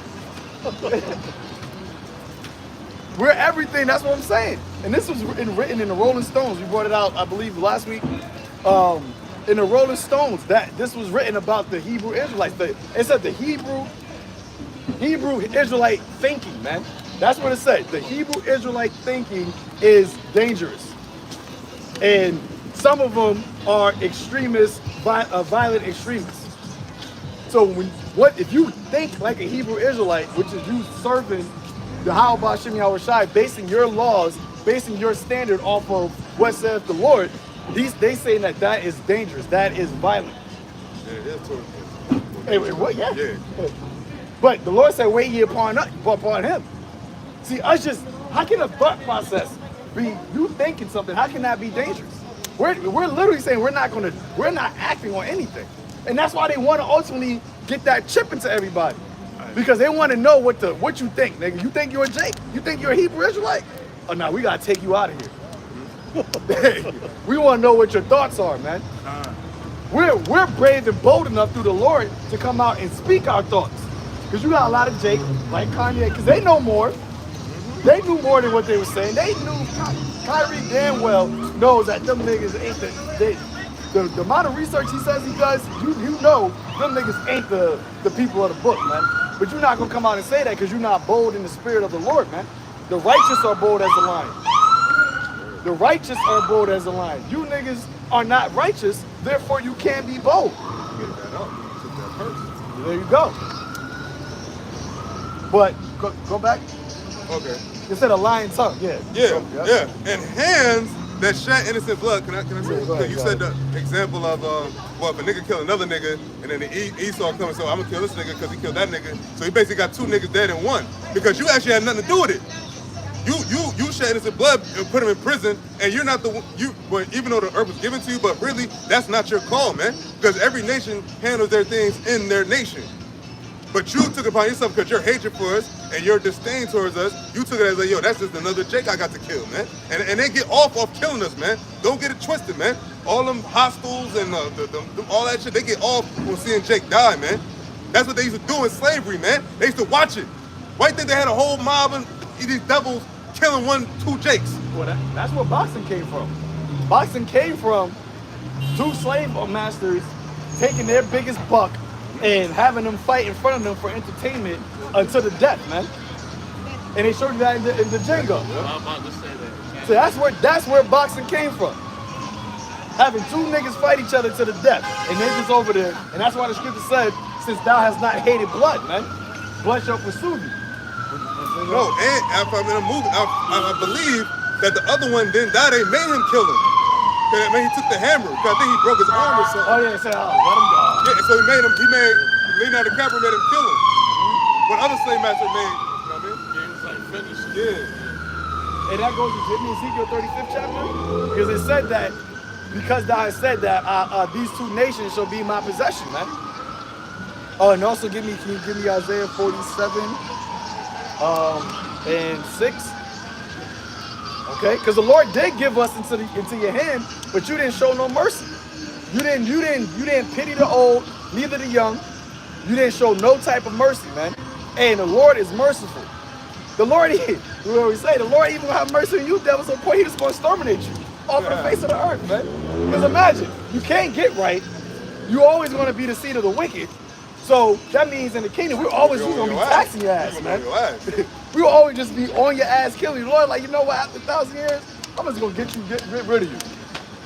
We're everything. That's what I'm saying. And this was written in the Rolling Stones. We brought it out, I believe, last week. In the Rolling Stones, that this was written about the Hebrew Israelites. It said the Hebrew Israelite thinking, man. That's what it said. The Hebrew Israelite thinking is dangerous, and some of them are extremists, violent extremists. So if you think like a Hebrew Israelite, which is you serving the YAHAWASHI, basing your laws, basing your standard off of what says the Lord, they saying that is dangerous, that is violent. Yeah, that's totally. Hey, what? Yeah. Yeah. But the Lord said, wait ye upon him. See, how can a thought process be you thinking something? How can that be dangerous? We're literally saying we're not acting on anything. And that's why they want to ultimately get that chip into everybody. Because they want to know what you think, nigga. You think you're a Jake? You think you're a Hebrew Israelite? Oh no, we gotta take you out of here. We want to know what your thoughts are, man. We're brave and bold enough through the Lord to come out and speak our thoughts. Because you got a lot of Jake, like Kanye, because they know more. They knew more than what they were saying. They knew, Kyrie damn well knows that them niggas ain't the amount of research he says he does, you know them niggas ain't the people of the book, man. But you're not going to come out and say that because you're not bold in the spirit of the Lord, man. The righteous are bold as a lion. The righteous are bold as a lion. You niggas are not righteous, therefore you can't be bold. There you go. But go back. Okay. Instead of lying tongue, yeah. Yeah. And hands that shed innocent blood. Can I say? Ahead, You said the example of if a nigga kill another nigga, and then the Esau comes, so I'm gonna kill this nigga because he killed that nigga. So he basically got 2 niggas dead in one because you actually had nothing to do with it. You shed innocent blood and put him in prison, and you're not the one. Well, even though the earth was given to you, but really that's not your call, man. Because every nation handles their things in their nation. But you took it upon yourself because your hatred for us and your disdain towards us, you took it as like, yo, that's just another Jake I got to kill, man. And they get off killing us, man. Don't get it twisted, man. All them hostiles and all that shit, they get off on seeing Jake die, man. That's what they used to do in slavery, man. They used to watch it. Why do you think they had a whole mob of these devils killing 2 Jakes? Well, that's where boxing came from. Boxing came from 2 slave masters taking their biggest buck and having them fight in front of them for entertainment until the death, man. And they showed you that in the Django. I'm about to say that. So that's where boxing came from. Having 2 niggas fight each other to the death. And they're just over there. And that's why the scripture said, since thou hast not hated blood, man, blood shall pursue thee. No, and if I'm in a movie, I believe that the other one didn't die, they made him kill him. Cause he took the hammer, because I think he broke his arm or something. Oh yeah, he said, let him go. Yeah, so he made Leonardo DiCaprio made him kill him. What other slave master made, you know what I mean? Yeah, he was like finished. Yeah. And that goes to Ezekiel 35th chapter. Because it said that, because thou hast said that these 2 nations shall be my possession, man. Oh, and also can you give me Isaiah 47 and 6? Okay, because the Lord did give us into your hand, but you didn't show no mercy. You didn't pity the old, neither the young. You didn't show no type of mercy, man. And the Lord is merciful. The Lord, we always say, the Lord even will have mercy on you, devil, so point he was going to exterminate you off of the face of the earth, man. Because imagine, you can't get right. You always want to be the seed of the wicked. So that means in the kingdom, we're always just going to be taxing your ass, man. We will always just be on your ass, killing you. Lord, like, you know what? After 1,000 years, I'm just going to get rid of you.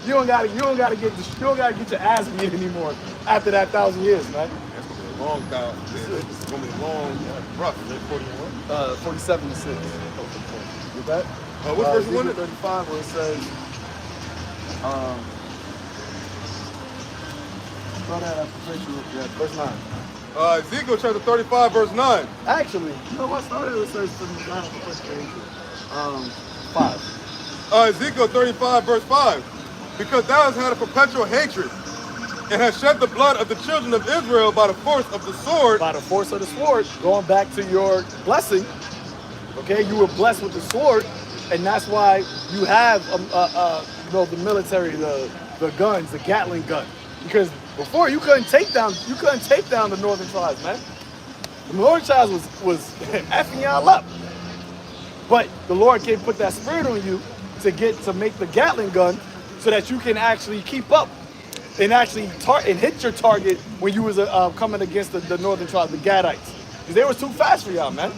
You don't gotta get your ass beat anymore after that 1,000 years, man. It's gonna be a long time. It's gonna be a long, rough. 47 to 6. With that? What verse you wanted? 35 where it says, verse 9. Ezekiel chapter 35, verse 9. Actually, you know what? Started it says 5. Ezekiel 35, verse 5. Because thou hast had a perpetual hatred, and hast shed the blood of the children of Israel by the force of the sword. By the force of the sword, going back to your blessing, okay, you were blessed with the sword, and that's why you have, the military, the guns, the Gatling gun, because before you couldn't take down the northern tribes, man. The northern tribes was effing y'all up, but the Lord can put that spirit on you to make the Gatling gun, so that you can actually keep up and actually hit your target when you was coming against the northern tribes, the Gadites, because they were too fast for y'all, man.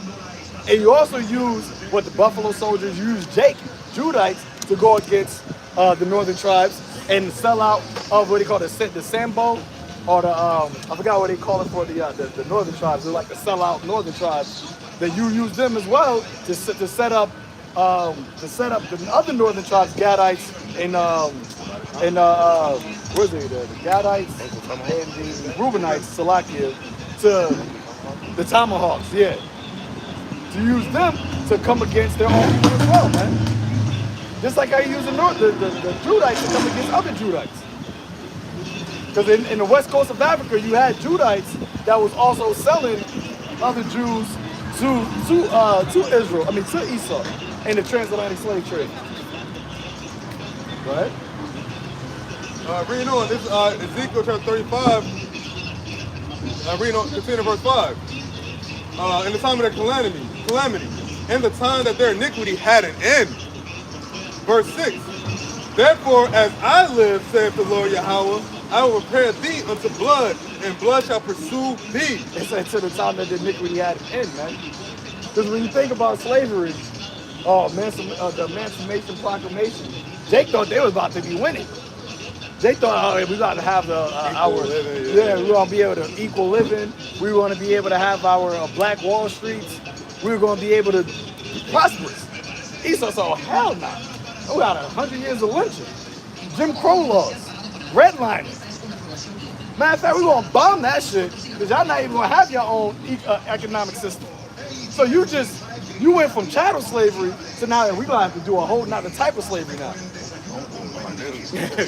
And you also use what the Buffalo Soldiers used, Judites, to go against the northern tribes and sell out of what they call the Sambo, or the I forgot what they call it for the northern tribes. They're like the sell out northern tribes. That you use them as well to set up the other northern tribes, Gadites and where's it? The Gadites and the Reubenites, Salakia, to the Tomahawks, yeah. To use them to come against their own people as well, man. Just like how you use the Judites to come against other Judites. Because in the west coast of Africa, you had Judites that was also selling other Jews to Israel, to Esau, in the transatlantic slave trade. Right? Reading on, this is Ezekiel chapter 35. Reading on, continue verse 5. In the time of their calamity, in the time that their iniquity had an end. Verse 6. Therefore, as I live, saith the Lord Yahawah, I will prepare thee unto blood, and blood shall pursue thee. It said to the time that the iniquity had an end, man. Because when you think about slavery, the Emancipation Proclamation, Jake thought they was about to be winning. They thought, we got to have we're going to be able to equal living. We want to be able to have our Black Wall Streets. We were going to be able to be prosperous. Esau said, oh, hell no. We got 100 years of lynching, Jim Crow laws, redlining. Matter of fact, we're going to bomb that shit because y'all not even going to have your own economic system. So you went from chattel slavery to now we're going to have to do a whole nother type of slavery now.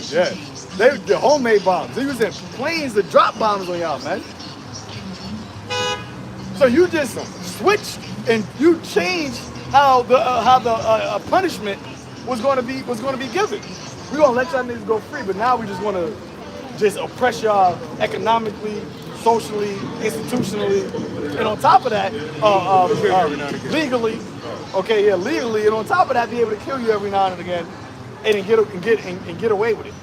Yeah. They're homemade bombs. They using planes to drop bombs on y'all, man. So you just switched and you changed how the punishment was going to be given. We're going to let y'all niggas go free, but now we just want to oppress y'all economically, socially, institutionally, and on top of that, legally. Okay, yeah, legally, and on top of that, be able to kill you every now and again, and get away with it.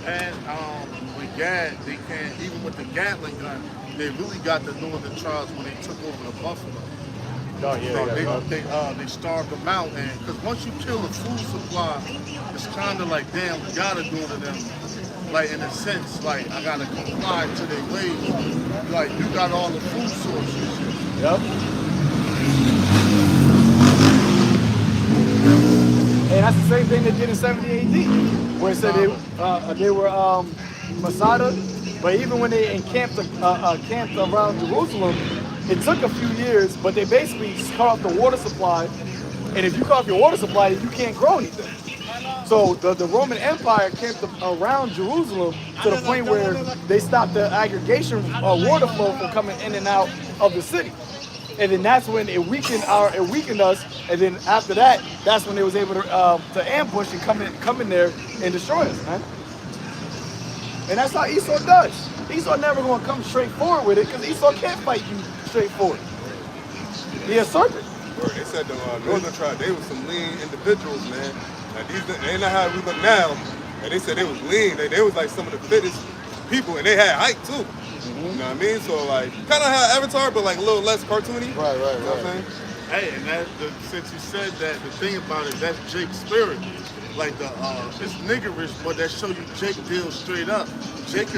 And with Gad, they can't, even with the Gatling gun, they really got the northern tribes when they took over the Buffalo. Oh, yeah, they starved them out, and because once you kill the food supply, it's kind of like, damn, we gotta do to them. Like, in a sense, like, I gotta comply to their ways. Like, you got all the food sources. Yep. And that's the same thing they did in 70 AD, where it said they were Masada, but even when they encamped around Jerusalem, it took a few years, but they basically cut off the water supply. And if you cut off your water supply, you can't grow anything. So the Roman Empire camped around Jerusalem to the point where they stopped the aggregation water flow from coming in and out of the city. And then that's when it weakened us. And then after that, that's when they was able to ambush and come in there and destroy us, man. And that's how Esau does. Esau never gonna come straight forward with it because Esau can't fight you straight forward. He a serpent. Word, they said the northern tribe, they was some lean individuals, man. Like these, they ain't not how we look now. And they said they was lean. They was like some of the fittest people, and they had height too. You know what I mean? So like, kind of how Avatar, but like a little less cartoony. Right, You know what I'm saying? Hey, and since you said that, the thing about it, that's Jake's spirit. Like it's niggerish, but that show you Jake deals straight up. Jake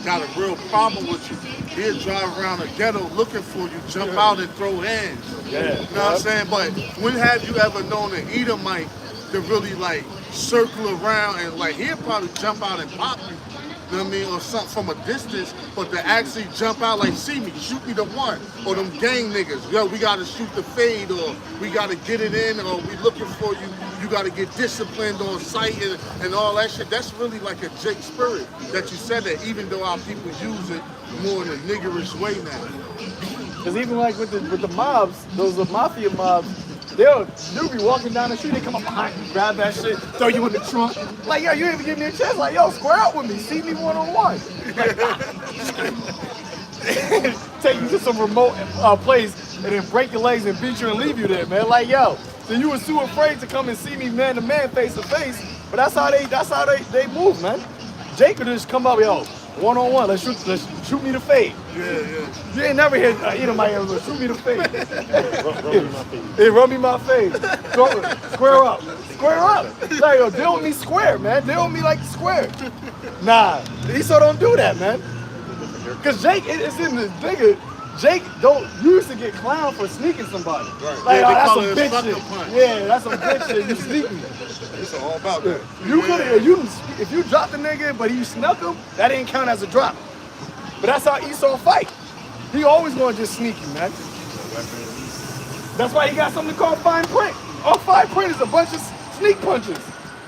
got a real problem with you. He'll drive around the ghetto looking for you, jump out and throw hands. Yeah. You know what I'm saying? But when have you ever known an Edomite to really like circle around and like he'll probably jump out and pop you? You know what I mean, or something from a distance, but to actually jump out like, see me, shoot me the one, or them gang niggas, yo, we gotta shoot the fade, or we gotta get it in, or we looking for you, you gotta get disciplined on sight and all that shit. That's really like a Jake spirit that you said that, even though our people use it more in a niggerish way now. Because even like with the mobs, those mafia mobs, they'll be walking down the street, they come up behind you, grab that shit, throw you in the trunk. Like, yo, you ain't even getting your chest. Like, yo, square out with me, see me one-on-one. Like, take you to some remote place and then break your legs and beat you and leave you there, man. Like, yo, so you was too afraid to come and see me man to man, face to face. But that's how they move, man. Jake could just come up, yo, one-on-one, let's shoot me the fade. Yeah. You ain't never heard Edomite ever shoot me the fade. Rub me my face. Square up. Like, yo, deal with me square, man. Deal with me like square. Nah, Esau don't do that, man. Cause Jake, it's in the bigger. Jake used to get clowned for sneaking somebody. Right. Like, Yeah, oh, they that's call some it a bitch sucker shit. punch. Yeah, that's some bitch shit. You sneak me. It's all about that. You could if you dropped the nigga, but you snuck him, that didn't count as a drop. But that's how Esau fight. He always gonna just sneak you, man. That's why he got something called fine print. All fine print is a bunch of sneak punches.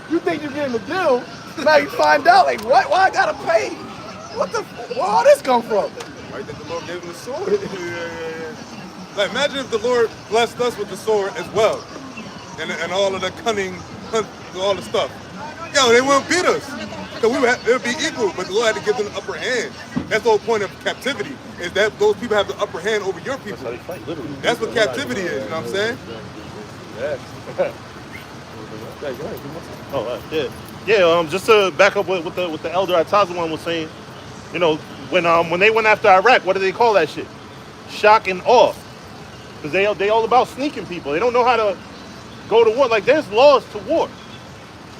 You think you're getting the deal, now you find out, like, what? Why I gotta pay? Where all this come from? Right, that the Lord gave him the sword. Yeah. Like, imagine if the Lord blessed us with the sword as well, and all of the cunning, all the stuff. Yo, they wouldn't beat us. Cause it would be equal, but the Lord had to give them the upper hand. That's the whole point of captivity, is that those people have the upper hand over your people. That's how they fight, literally. That's what captivity is, you know what I'm saying? Yeah. Just to back up with the elder Atazawan was saying, you know, when they went after Iraq, what do they call that shit? Shock and awe, because they all about sneaking people. They don't know how to go to war. Like, there's laws to war.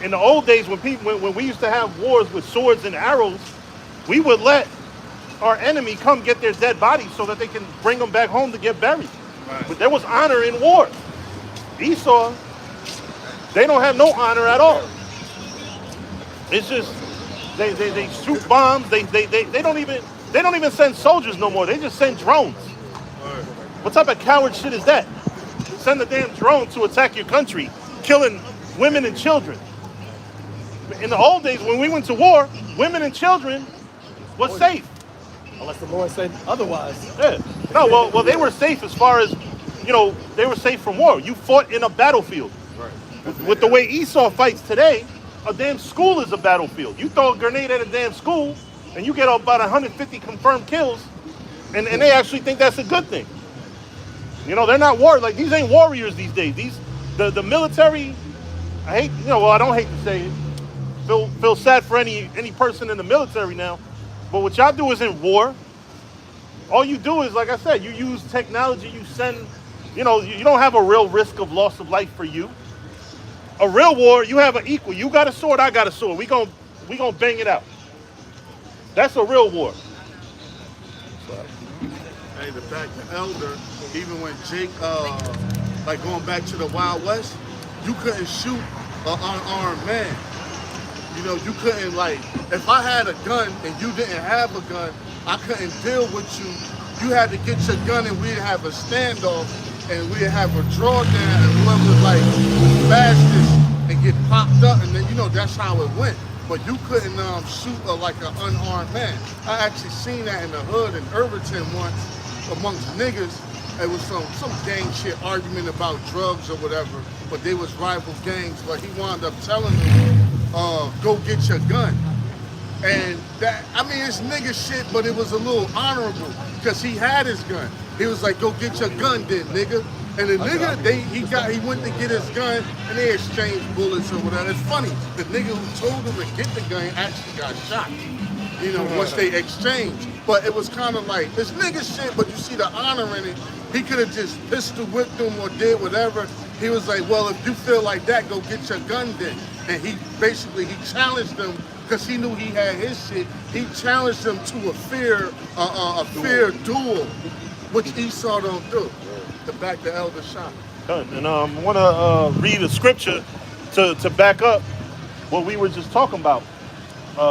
In the old days, when we used to have wars with swords and arrows, we would let our enemy come get their dead bodies so that they can bring them back home to get buried. Right. But there was honor in war. Esau, they don't have no honor at all. It's just they shoot bombs. They don't even send soldiers no more. They just send drones. Right. What type of coward shit is that? Send a damn drone to attack your country, killing women and children. In the old days, when we went to war, women and children was safe. Unless the Lord said otherwise. Yeah. No, well, they were safe as far as, you know, they were safe from war. You fought in a battlefield. Right. With the way Esau fights today, a damn school is a battlefield. You throw a grenade at a damn school, and you get about 150 confirmed kills, and they actually think that's a good thing. You know, they're not like, these ain't warriors these days. The military, I don't hate to say it. Feel sad for any person in the military now, but what y'all do is in war. All you do is, like I said, you use technology. You send, you don't have a real risk of loss of life for you. A real war, you have an equal. You got a sword, I got a sword. We gonna bang it out. That's a real war. Hey, the elder, even when Jake, like going back to the Wild West, you couldn't shoot an unarmed man. You know, you couldn't, like, if I had a gun and you didn't have a gun, I couldn't deal with you. You had to get your gun and we'd have a standoff and we'd have a drawdown and one would, like, bash this and get popped up, and then, that's how it went. But you couldn't shoot like an unarmed man. I actually seen that in the hood in Irvington once amongst niggas. It was some gang shit argument about drugs or whatever, but they was rival gangs, but he wound up telling them, go get your gun. And that, it's nigga shit, but it was a little honorable because he had his gun. He was like, go get your gun then, nigga. And the nigga, he went to get his gun and they exchanged bullets or whatever. It's funny, the nigga who told him to get the gun actually got shot. You know, once they exchanged. But it was kind of like, it's nigga shit, but you see the honor in it. He could have just pistol whipped him or did whatever. He was like, well, if you feel like that, go get your gun then. And he challenged them because he knew he had his shit. He challenged them to a fair duel, which Esau don't do. To back the elder shot. And I want to read a scripture to back up what we were just talking about.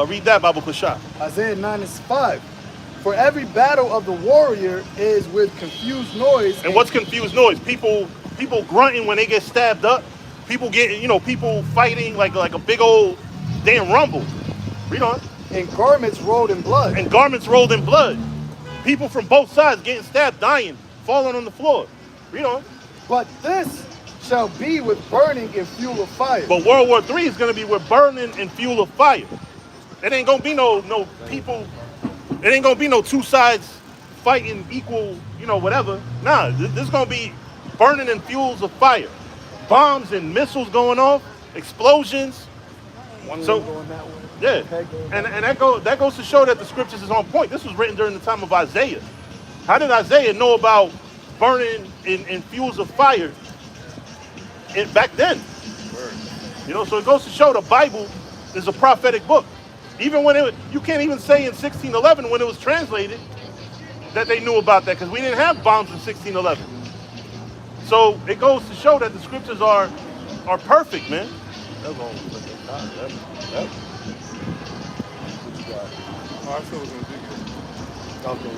Read that, Bible Kashah. Isaiah 9:5. For every battle of the warrior is with confused noise. And what's confused noise? People grunting when they get stabbed up. People getting, people fighting like a big old damn rumble. Read on. And garments rolled in blood. And garments rolled in blood. People from both sides getting stabbed, dying, falling on the floor. Read on. But this shall be with burning and fuel of fire. But World War III is going to be with burning and fuel of fire. It ain't going to be no people. It ain't going to be no two sides fighting equal, whatever. Nah, this is going to be burning and fuels of fire. Bombs and missiles going off, explosions. So, yeah. And that goes to show that the scriptures is on point. This was written during the time of Isaiah. How did Isaiah know about burning in fuels of fire back then? So it goes to show the Bible is a prophetic book. Even when you can't even say in 1611 when it was translated that they knew about that, because we didn't have bombs in 1611. So it goes to show that the scriptures are perfect, man. I still was gonna dig it. Okay.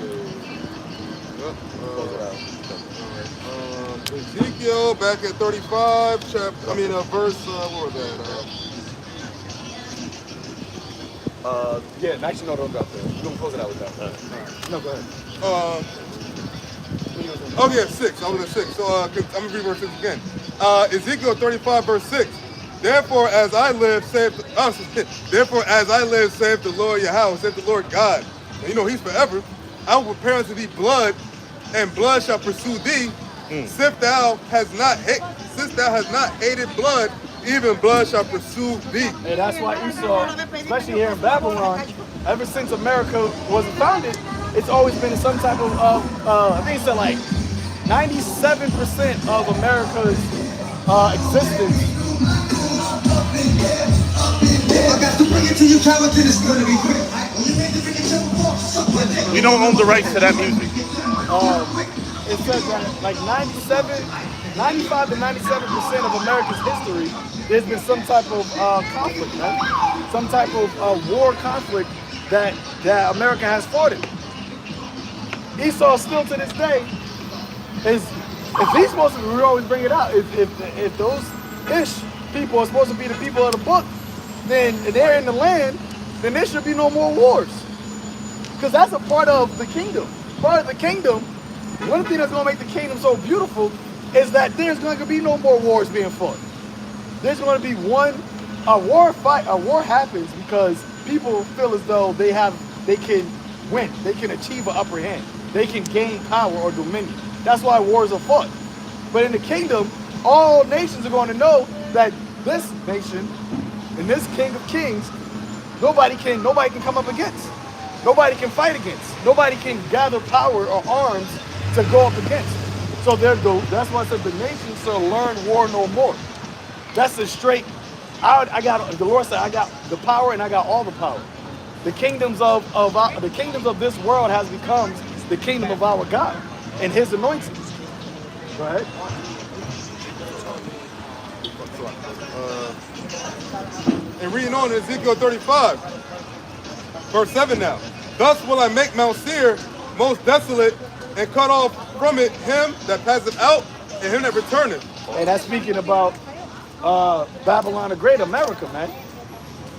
Ezekiel back at 35, verse. What was that? Actually, no, don't drop there. We're gonna close it out with that. No, go ahead. Oh yeah, 6. I was at 6. So I'm gonna read verse 6 again. Ezekiel 35, verse 6. Therefore, as I live, saith the Lord Yahawah, saith the Lord God. And he's forever. I will prepare unto thee blood, and blood shall pursue thee. Since thou hast not hated blood, even blood shall pursue thee. And that's why Esau, especially here in Babylon, ever since America was founded, it's always been some type of, I think it's like 97% of America's existence. We don't own the rights to that music. It says that like 95 to 97% of America's history, there's been some type of conflict, man. Some type of war conflict that America has fought in. Esau still to this day is, if he's supposed to, we always bring it out, if those Ish people are supposed to be the people of the book, then they're in the land, then there should be no more wars. Because that's a part of the kingdom. Part of the kingdom, one thing that's going to make the kingdom so beautiful is that there's going to be no more wars being fought. There's going to be a war happens because people feel as though they can win, they can achieve an upper hand, they can gain power or dominion. That's why wars are fought. But in the kingdom, all nations are going to know that this nation and this King of Kings, nobody can come up against. Nobody can fight against. Nobody can gather power or arms to go up against. So that's why I said the nations shall learn war no more. That's the straight. The Lord said, I got the power and I got all the power. The kingdoms of this world has become the kingdom of our God and His anointing. Go ahead. And reading on in Ezekiel 35, verse 7 now. Thus will I make Mount Seir most desolate, and cut off from it him that passeth out, and him that returneth. And that's speaking about Babylon the Great, America, man.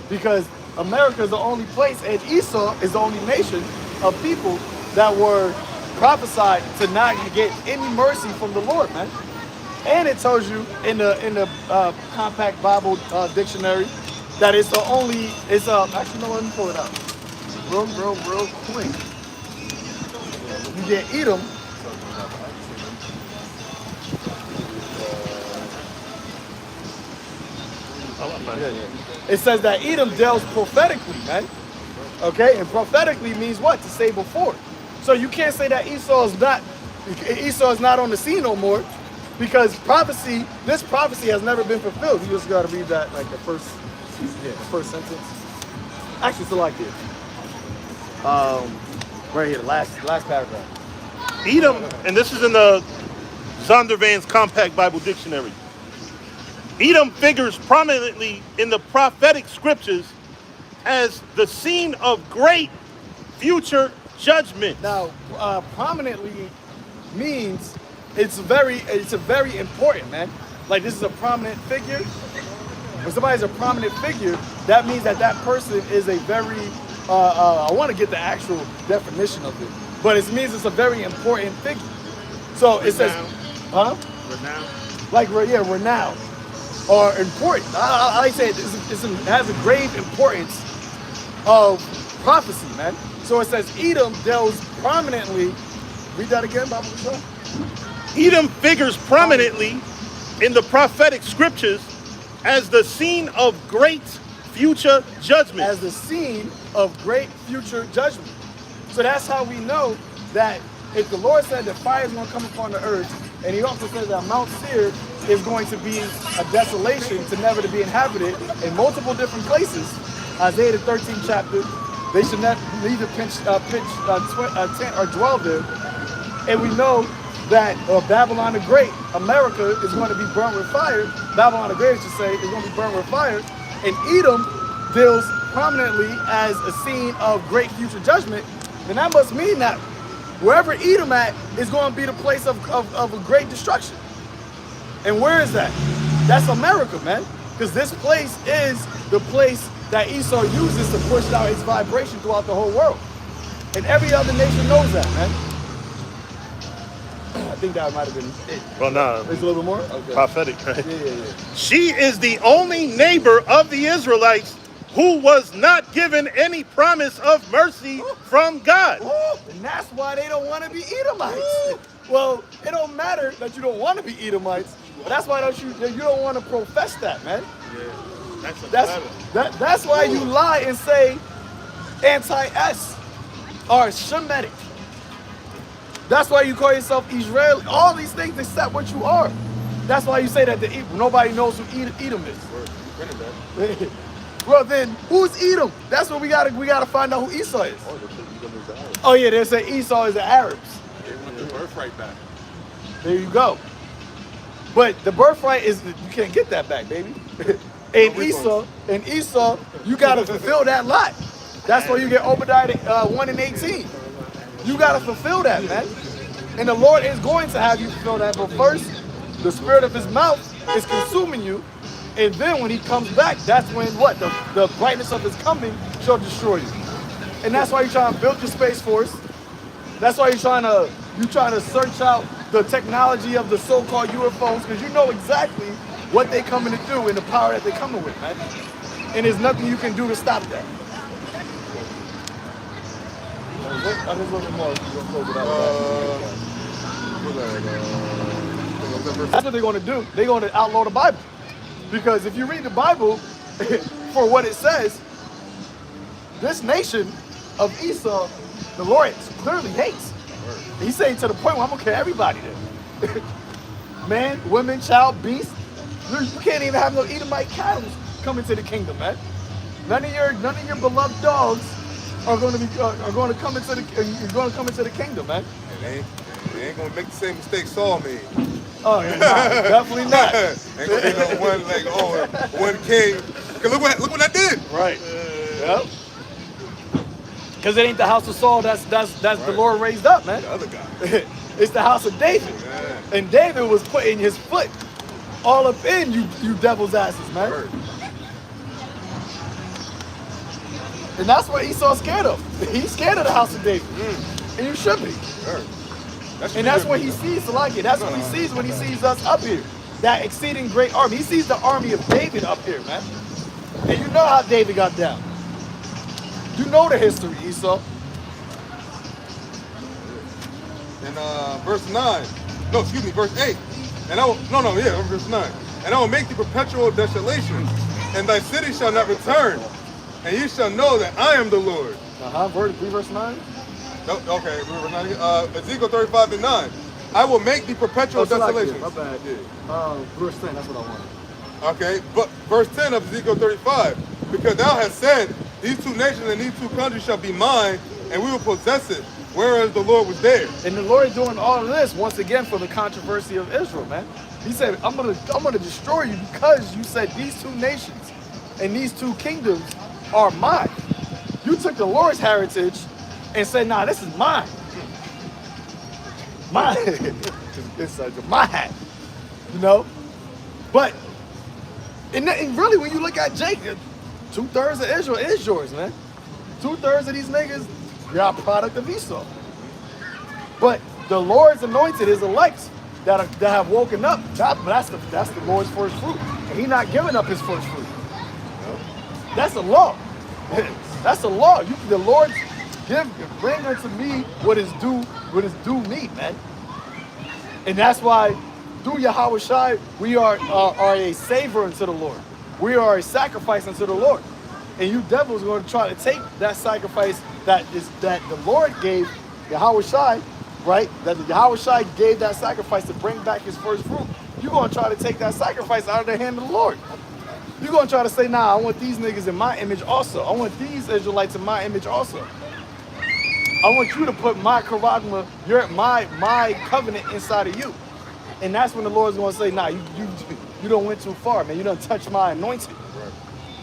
Because America is the only place, and Esau is the only nation of people that were prophesied to not get any mercy from the Lord, man. And it tells you in the Compact Bible Dictionary that actually no, let me pull it out real quick. You get Edom. It says that Edom deals prophetically, man. Okay, and prophetically means what? To say before. So you can't say that Esau is not on the scene no more, because this prophecy has never been fulfilled. You just gotta read that like the first sentence. Actually, it's like it. Right here, the last paragraph. Edom, and this is in the Zondervan's Compact Bible Dictionary. Edom figures prominently in the prophetic scriptures as the scene of great future judgment. Now, prominently means it's very important, man. Like, this is a prominent figure. When somebody's a prominent figure, that means that person is a very, I want to get the actual definition of it, but it means it's a very important figure. So it says, huh? Renown. Like, yeah, renowned or important. I say it has a grave importance of prophecy, man. So it says Edom deals prominently. Read that again, Bible Show. Edom figures prominently in the prophetic scriptures as the scene of great future judgment. As the scene of great future judgment. So that's how we know that if the Lord said that fire is going to come upon the earth, and he also said that Mount Seir is going to be a desolation to never to be inhabited in multiple different places, Isaiah the 13th chapter, they should neither pitch a tent or dwell there. And we know that Babylon the Great, America, is going to be burnt with fire. Babylon the Great, I should say, is going to be burnt with fire. And Edom deals prominently as a scene of great future judgment. Then that must mean that wherever Edom at is going to be the place of a great destruction. And where is that? That's America, man. Because this place is the place that Esau uses to push out its vibration throughout the whole world. And every other nation knows that, man. I think that might have been it. Well, no. It's a little bit more? Okay. Prophetic, right? Yeah. She is the only neighbor of the Israelites who was not given any promise of mercy from God. And that's why they don't want to be Edomites. Well, it don't matter that you don't want to be Edomites, but that's why you don't want to profess that, man. Yeah, that's why you lie and say anti-S or Shemitic. That's why you call yourself Israeli. All these things except what you are. That's why you say that nobody knows who Edom is. Well, then who's Edom? That's what we gotta find out who Esau is. Oh yeah, they say Esau is the Arabs. They want the birthright back. There you go. But the birthright is, you can't get that back, baby. And Esau, you gotta fulfill that lot. That's why you get Obadiah 1:18. You gotta fulfill that, man. And the Lord is going to have you fulfill that. But first, the spirit of his mouth is consuming you. And then when he comes back, that's when what? The brightness of his coming shall destroy you. And that's why you're trying to build your Space Force. That's why you're trying to search out the technology of the so-called UFOs, because you know exactly what they're coming to do and the power that they're coming with, man. And there's nothing you can do to stop that. I'm just looking more. That's what they're going to do. They're going to outlaw the Bible. Because if you read the Bible, for what it says, this nation of Esau, the Lord clearly hates. He's saying to the point where I'm going to kill everybody there. Man, women, child, beast. You can't even have no Edomite cattle coming to the kingdom, man. None of your beloved dogs are going to come into the kingdom, man. And they ain't gonna make the same mistake Saul made. Oh, yeah, definitely not. Ain't gonna be no one king. Cause look what that did. Right. Yep. Because it ain't the house of Saul that's the Lord raised up, man. The other guy. It's the house of David. Yeah. And David was putting his foot all up in you devil's asses, man. Word. And that's what Esau's scared of. He's scared of the house of David. And you should be. Word. And that's what he sees, like it. That's what he sees when he sees us up here. That exceeding great army. He sees the army of David up here, man. And you know how David got down. You know the history, Esau. And verse 9. No, excuse me, verse 8. And verse 9. And I will make the perpetual desolation and thy city shall not return, and ye shall know that I am the Lord. Verse 9. Okay, Ezekiel 35 and 9. I will make the perpetual desolation. My bad. Verse 10, that's what I wanted. Okay, but verse 10 of Ezekiel 35, because thou hast said, these two nations and these two countries shall be mine, and we will possess it, whereas the Lord was there. And the Lord is doing all of this once again for the controversy of Israel, man. He said, I'm gonna destroy you because you said these two nations and these two kingdoms are mine. You took the Lord's heritage and said, nah, this is mine. Mine. It's mine. You know? But and really, when you look at Jacob, 2/3 of Israel is yours, man. 2/3 of these niggas, you're a product of Esau. But the Lord's anointed, his elect, that have woken up, that's the Lord's first fruit. And he not giving up his first fruit. That's the law. That's the law. The Lord bring unto me what is due me, man. And that's why through YAHAWASHI, we are a savor unto the Lord. We are a sacrifice unto the Lord. And you devils are going to try to take that sacrifice that the Lord gave YAHAWASHI, right? That the YAHAWASHI gave that sacrifice to bring back his first fruit. You're going to try to take that sacrifice out of the hand of the Lord. You're going to try to say, nah, I want these niggas in my image also. I want these Israelites in my image also. I want you to put my charagma, my covenant inside of you. And that's when the Lord's going to say, nah, you don't went too far, man. You done touched my anointed. Right.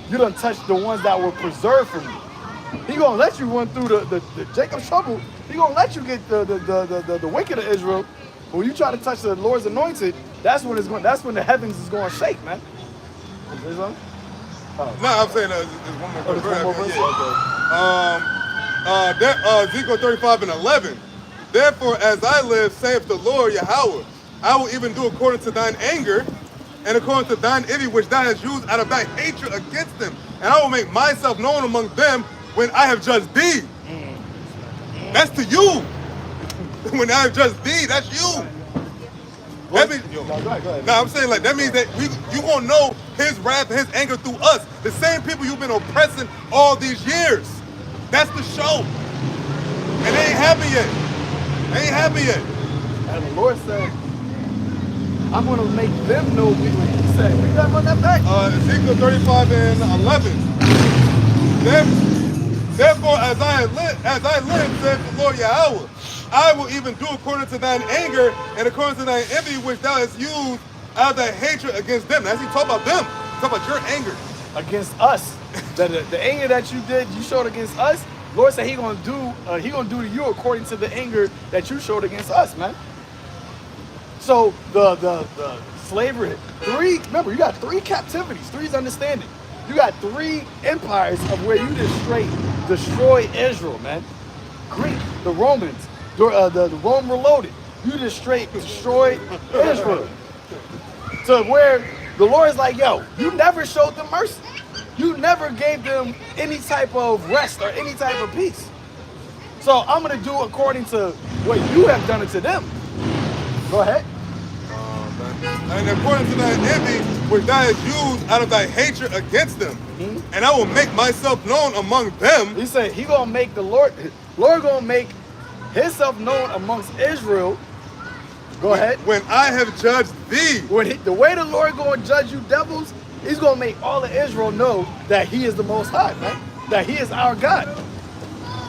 You done touched the ones that were preserved for me. He going to let you run through the Jacob's trouble. He going to let you get the wicked of Israel. But when you try to touch the Lord's anointed, that's when the heavens is going to shake, man. Is no, I'm saying there's one more verse. Ezekiel 35 and 11. Therefore, as I live, saith the Lord Yahweh, I will even do according to thine anger and according to thine envy which thou hast used out of thy hatred against them. And I will make myself known among them when I have judged thee. That's to you. When I have judged thee, that's you. That means, I'm saying like that means that you gonna know his wrath and his anger through us. The same people you've been oppressing all these years. That's the show. And they ain't happy yet. They ain't happy yet. And the Lord said, I'm gonna make them know me. He said, we gotta run that back. Ezekiel 35 and 11. Therefore, as I live, saith the Lord Yahweh, I will even do according to thine anger and according to thine envy which thou hast used out of thy hatred against them. That's he talk about them. He talk about your anger. Against us. the anger that you showed against us, Lord said he gonna do to you according to the anger that you showed against us, man. So the slavery, remember you got 3 captivities, 3 is understanding. You got 3 empires of where you just straight destroy Israel, man. Greek, the Romans, the Rome Reloaded. You just straight destroyed Israel. To where the Lord is like, yo, you never showed them mercy. You never gave them any type of rest or any type of peace. So I'm going to do according to what you have done it to them. Go ahead. And according to thy envy, which thou hast used out of thy hatred against them, and I will make myself known among them. He said he gonna make the Lord gonna make himself known amongst Israel. Go ahead. When I have judged thee. The way the Lord gonna judge you devils, he's gonna make all of Israel know that he is the Most High, man. That he is our God.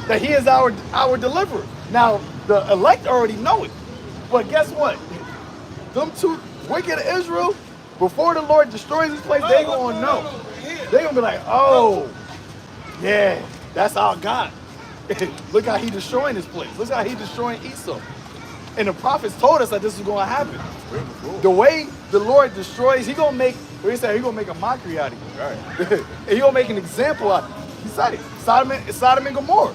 That he is our deliverer. Now the elect already know it, but guess what? Them 2 wicked Israel, before the Lord destroys this place, they gonna know. They gonna be like, oh, yeah, that's our God. Look how he destroying this place. Look how he destroying Esau. And the prophets told us that this was gonna happen. The way the Lord destroys, he gonna make, he said he gonna make a mockery out of you. Right. And he gonna make an example out of you. He said it. Sodom and Gomorrah.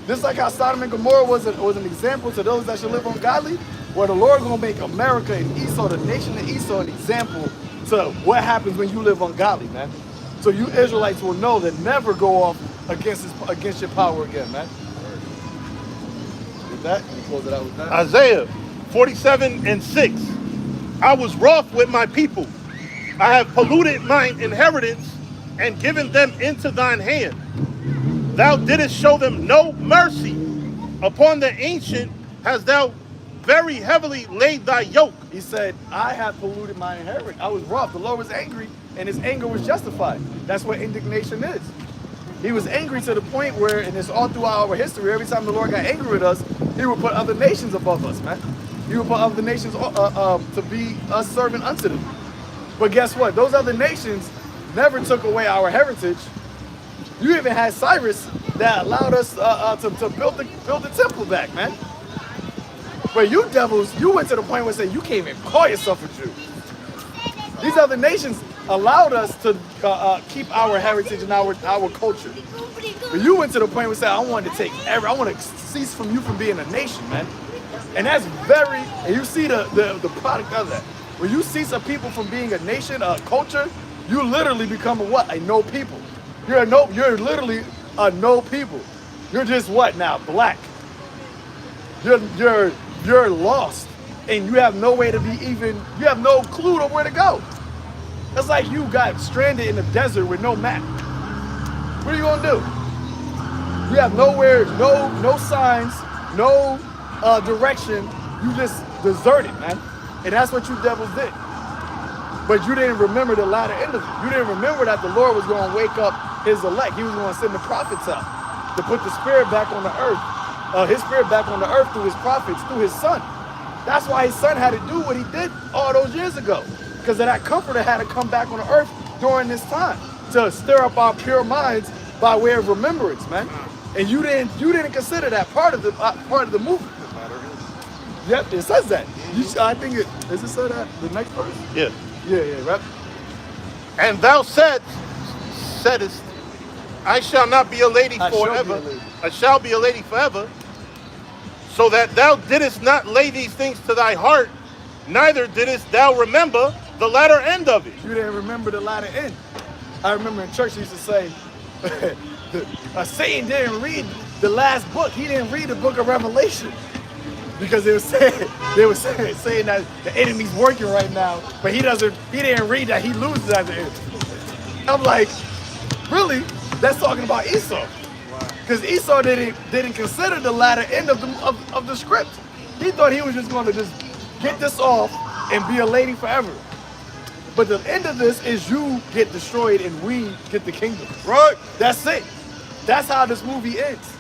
Just like how Sodom and Gomorrah was an example to those that should live ungodly, where the Lord gonna make America and Esau, the nation of Esau, an example to what happens when you live ungodly, man. So you Israelites will know that never go off against your power again, man. With that, let me close it out with that. Isaiah 47 and 6. I was wroth with my people. I have polluted mine inheritance and given them into thine hand. Thou didst show them no mercy. Upon the ancient hast thou very heavily laid thy yoke. He said, I have polluted my inheritance. I was rough. The Lord was angry, and his anger was justified. That's what indignation is. He was angry to the point where, and it's all throughout our history, every time the Lord got angry with us, he would put other nations above us, man. He would put other nations to be us serving unto them. But guess what? Those other nations never took away our heritage. You even had Cyrus that allowed us to build the temple back, man. But you devils, you went to the point where say you can't even call yourself a Jew. These other nations allowed us to keep our heritage and our culture. But you went to the point where say I want to I want to cease from you from being a nation, man. And that's and you see the product of that. When you cease a people from being a nation, a culture, you literally become a what? A no people. You're literally a no people. You're just what now? Black. You're lost, and you have no way to be you have no clue to where to go. It's like you got stranded in the desert with no map. What are you gonna do? You have nowhere, no signs, no direction. You just deserted, man. And that's what you devils did. But you didn't remember the latter end of it. You didn't remember that the Lord was going to wake up his elect. He was going to send the prophets out to put the spirit back on the earth. His spirit back on the earth through his prophets, through his son. That's why his son had to do what he did all those years ago. Because of that comforter had to come back on the earth during this time to stir up our pure minds by way of remembrance, man. And you didn't consider that part of the movement. Yep, it says that. I think does it say that the next verse? Yeah. Yeah, right. And thou saidst, I shall not be a lady forever. I shall be a lady forever. So that thou didst not lay these things to thy heart, neither didst thou remember the latter end of it. You didn't remember the latter end. I remember in church they used to say, Satan didn't read the last book. He didn't read the book of Revelation. Because they were saying that the enemy's working right now, but he didn't read that he loses at the end. I'm like, really? That's talking about Esau. Because Esau didn't consider the latter end of the script. He thought he was just going to just get this off and be a lady forever. But the end of this is you get destroyed and we get the kingdom. Right. That's it. That's how this movie ends.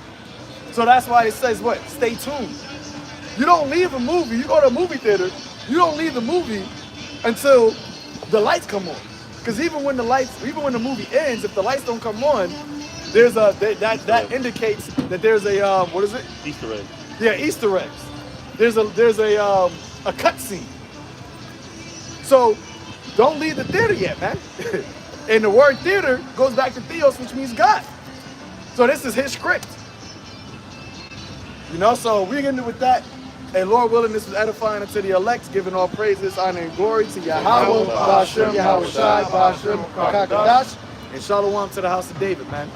So that's why it says what? Stay tuned. You don't leave a movie, you go to a movie theater, you don't leave the movie until the lights come on. Because even when the movie ends, if the lights don't come on, there's that indicates that there's a what is it? Easter egg. Yeah, Easter eggs. There's a cut scene. So don't leave the theater yet, man. And the word theater goes back to theos, which means God. So this is his script. You know, so we're gonna do with that. And Lord willing, this was edifying unto the elect, giving all praises, honor, and glory to Yahawah, Ba'ashem, Yahawashai, Ba'ashem, Kakadash, and Shalom to the house of David, man.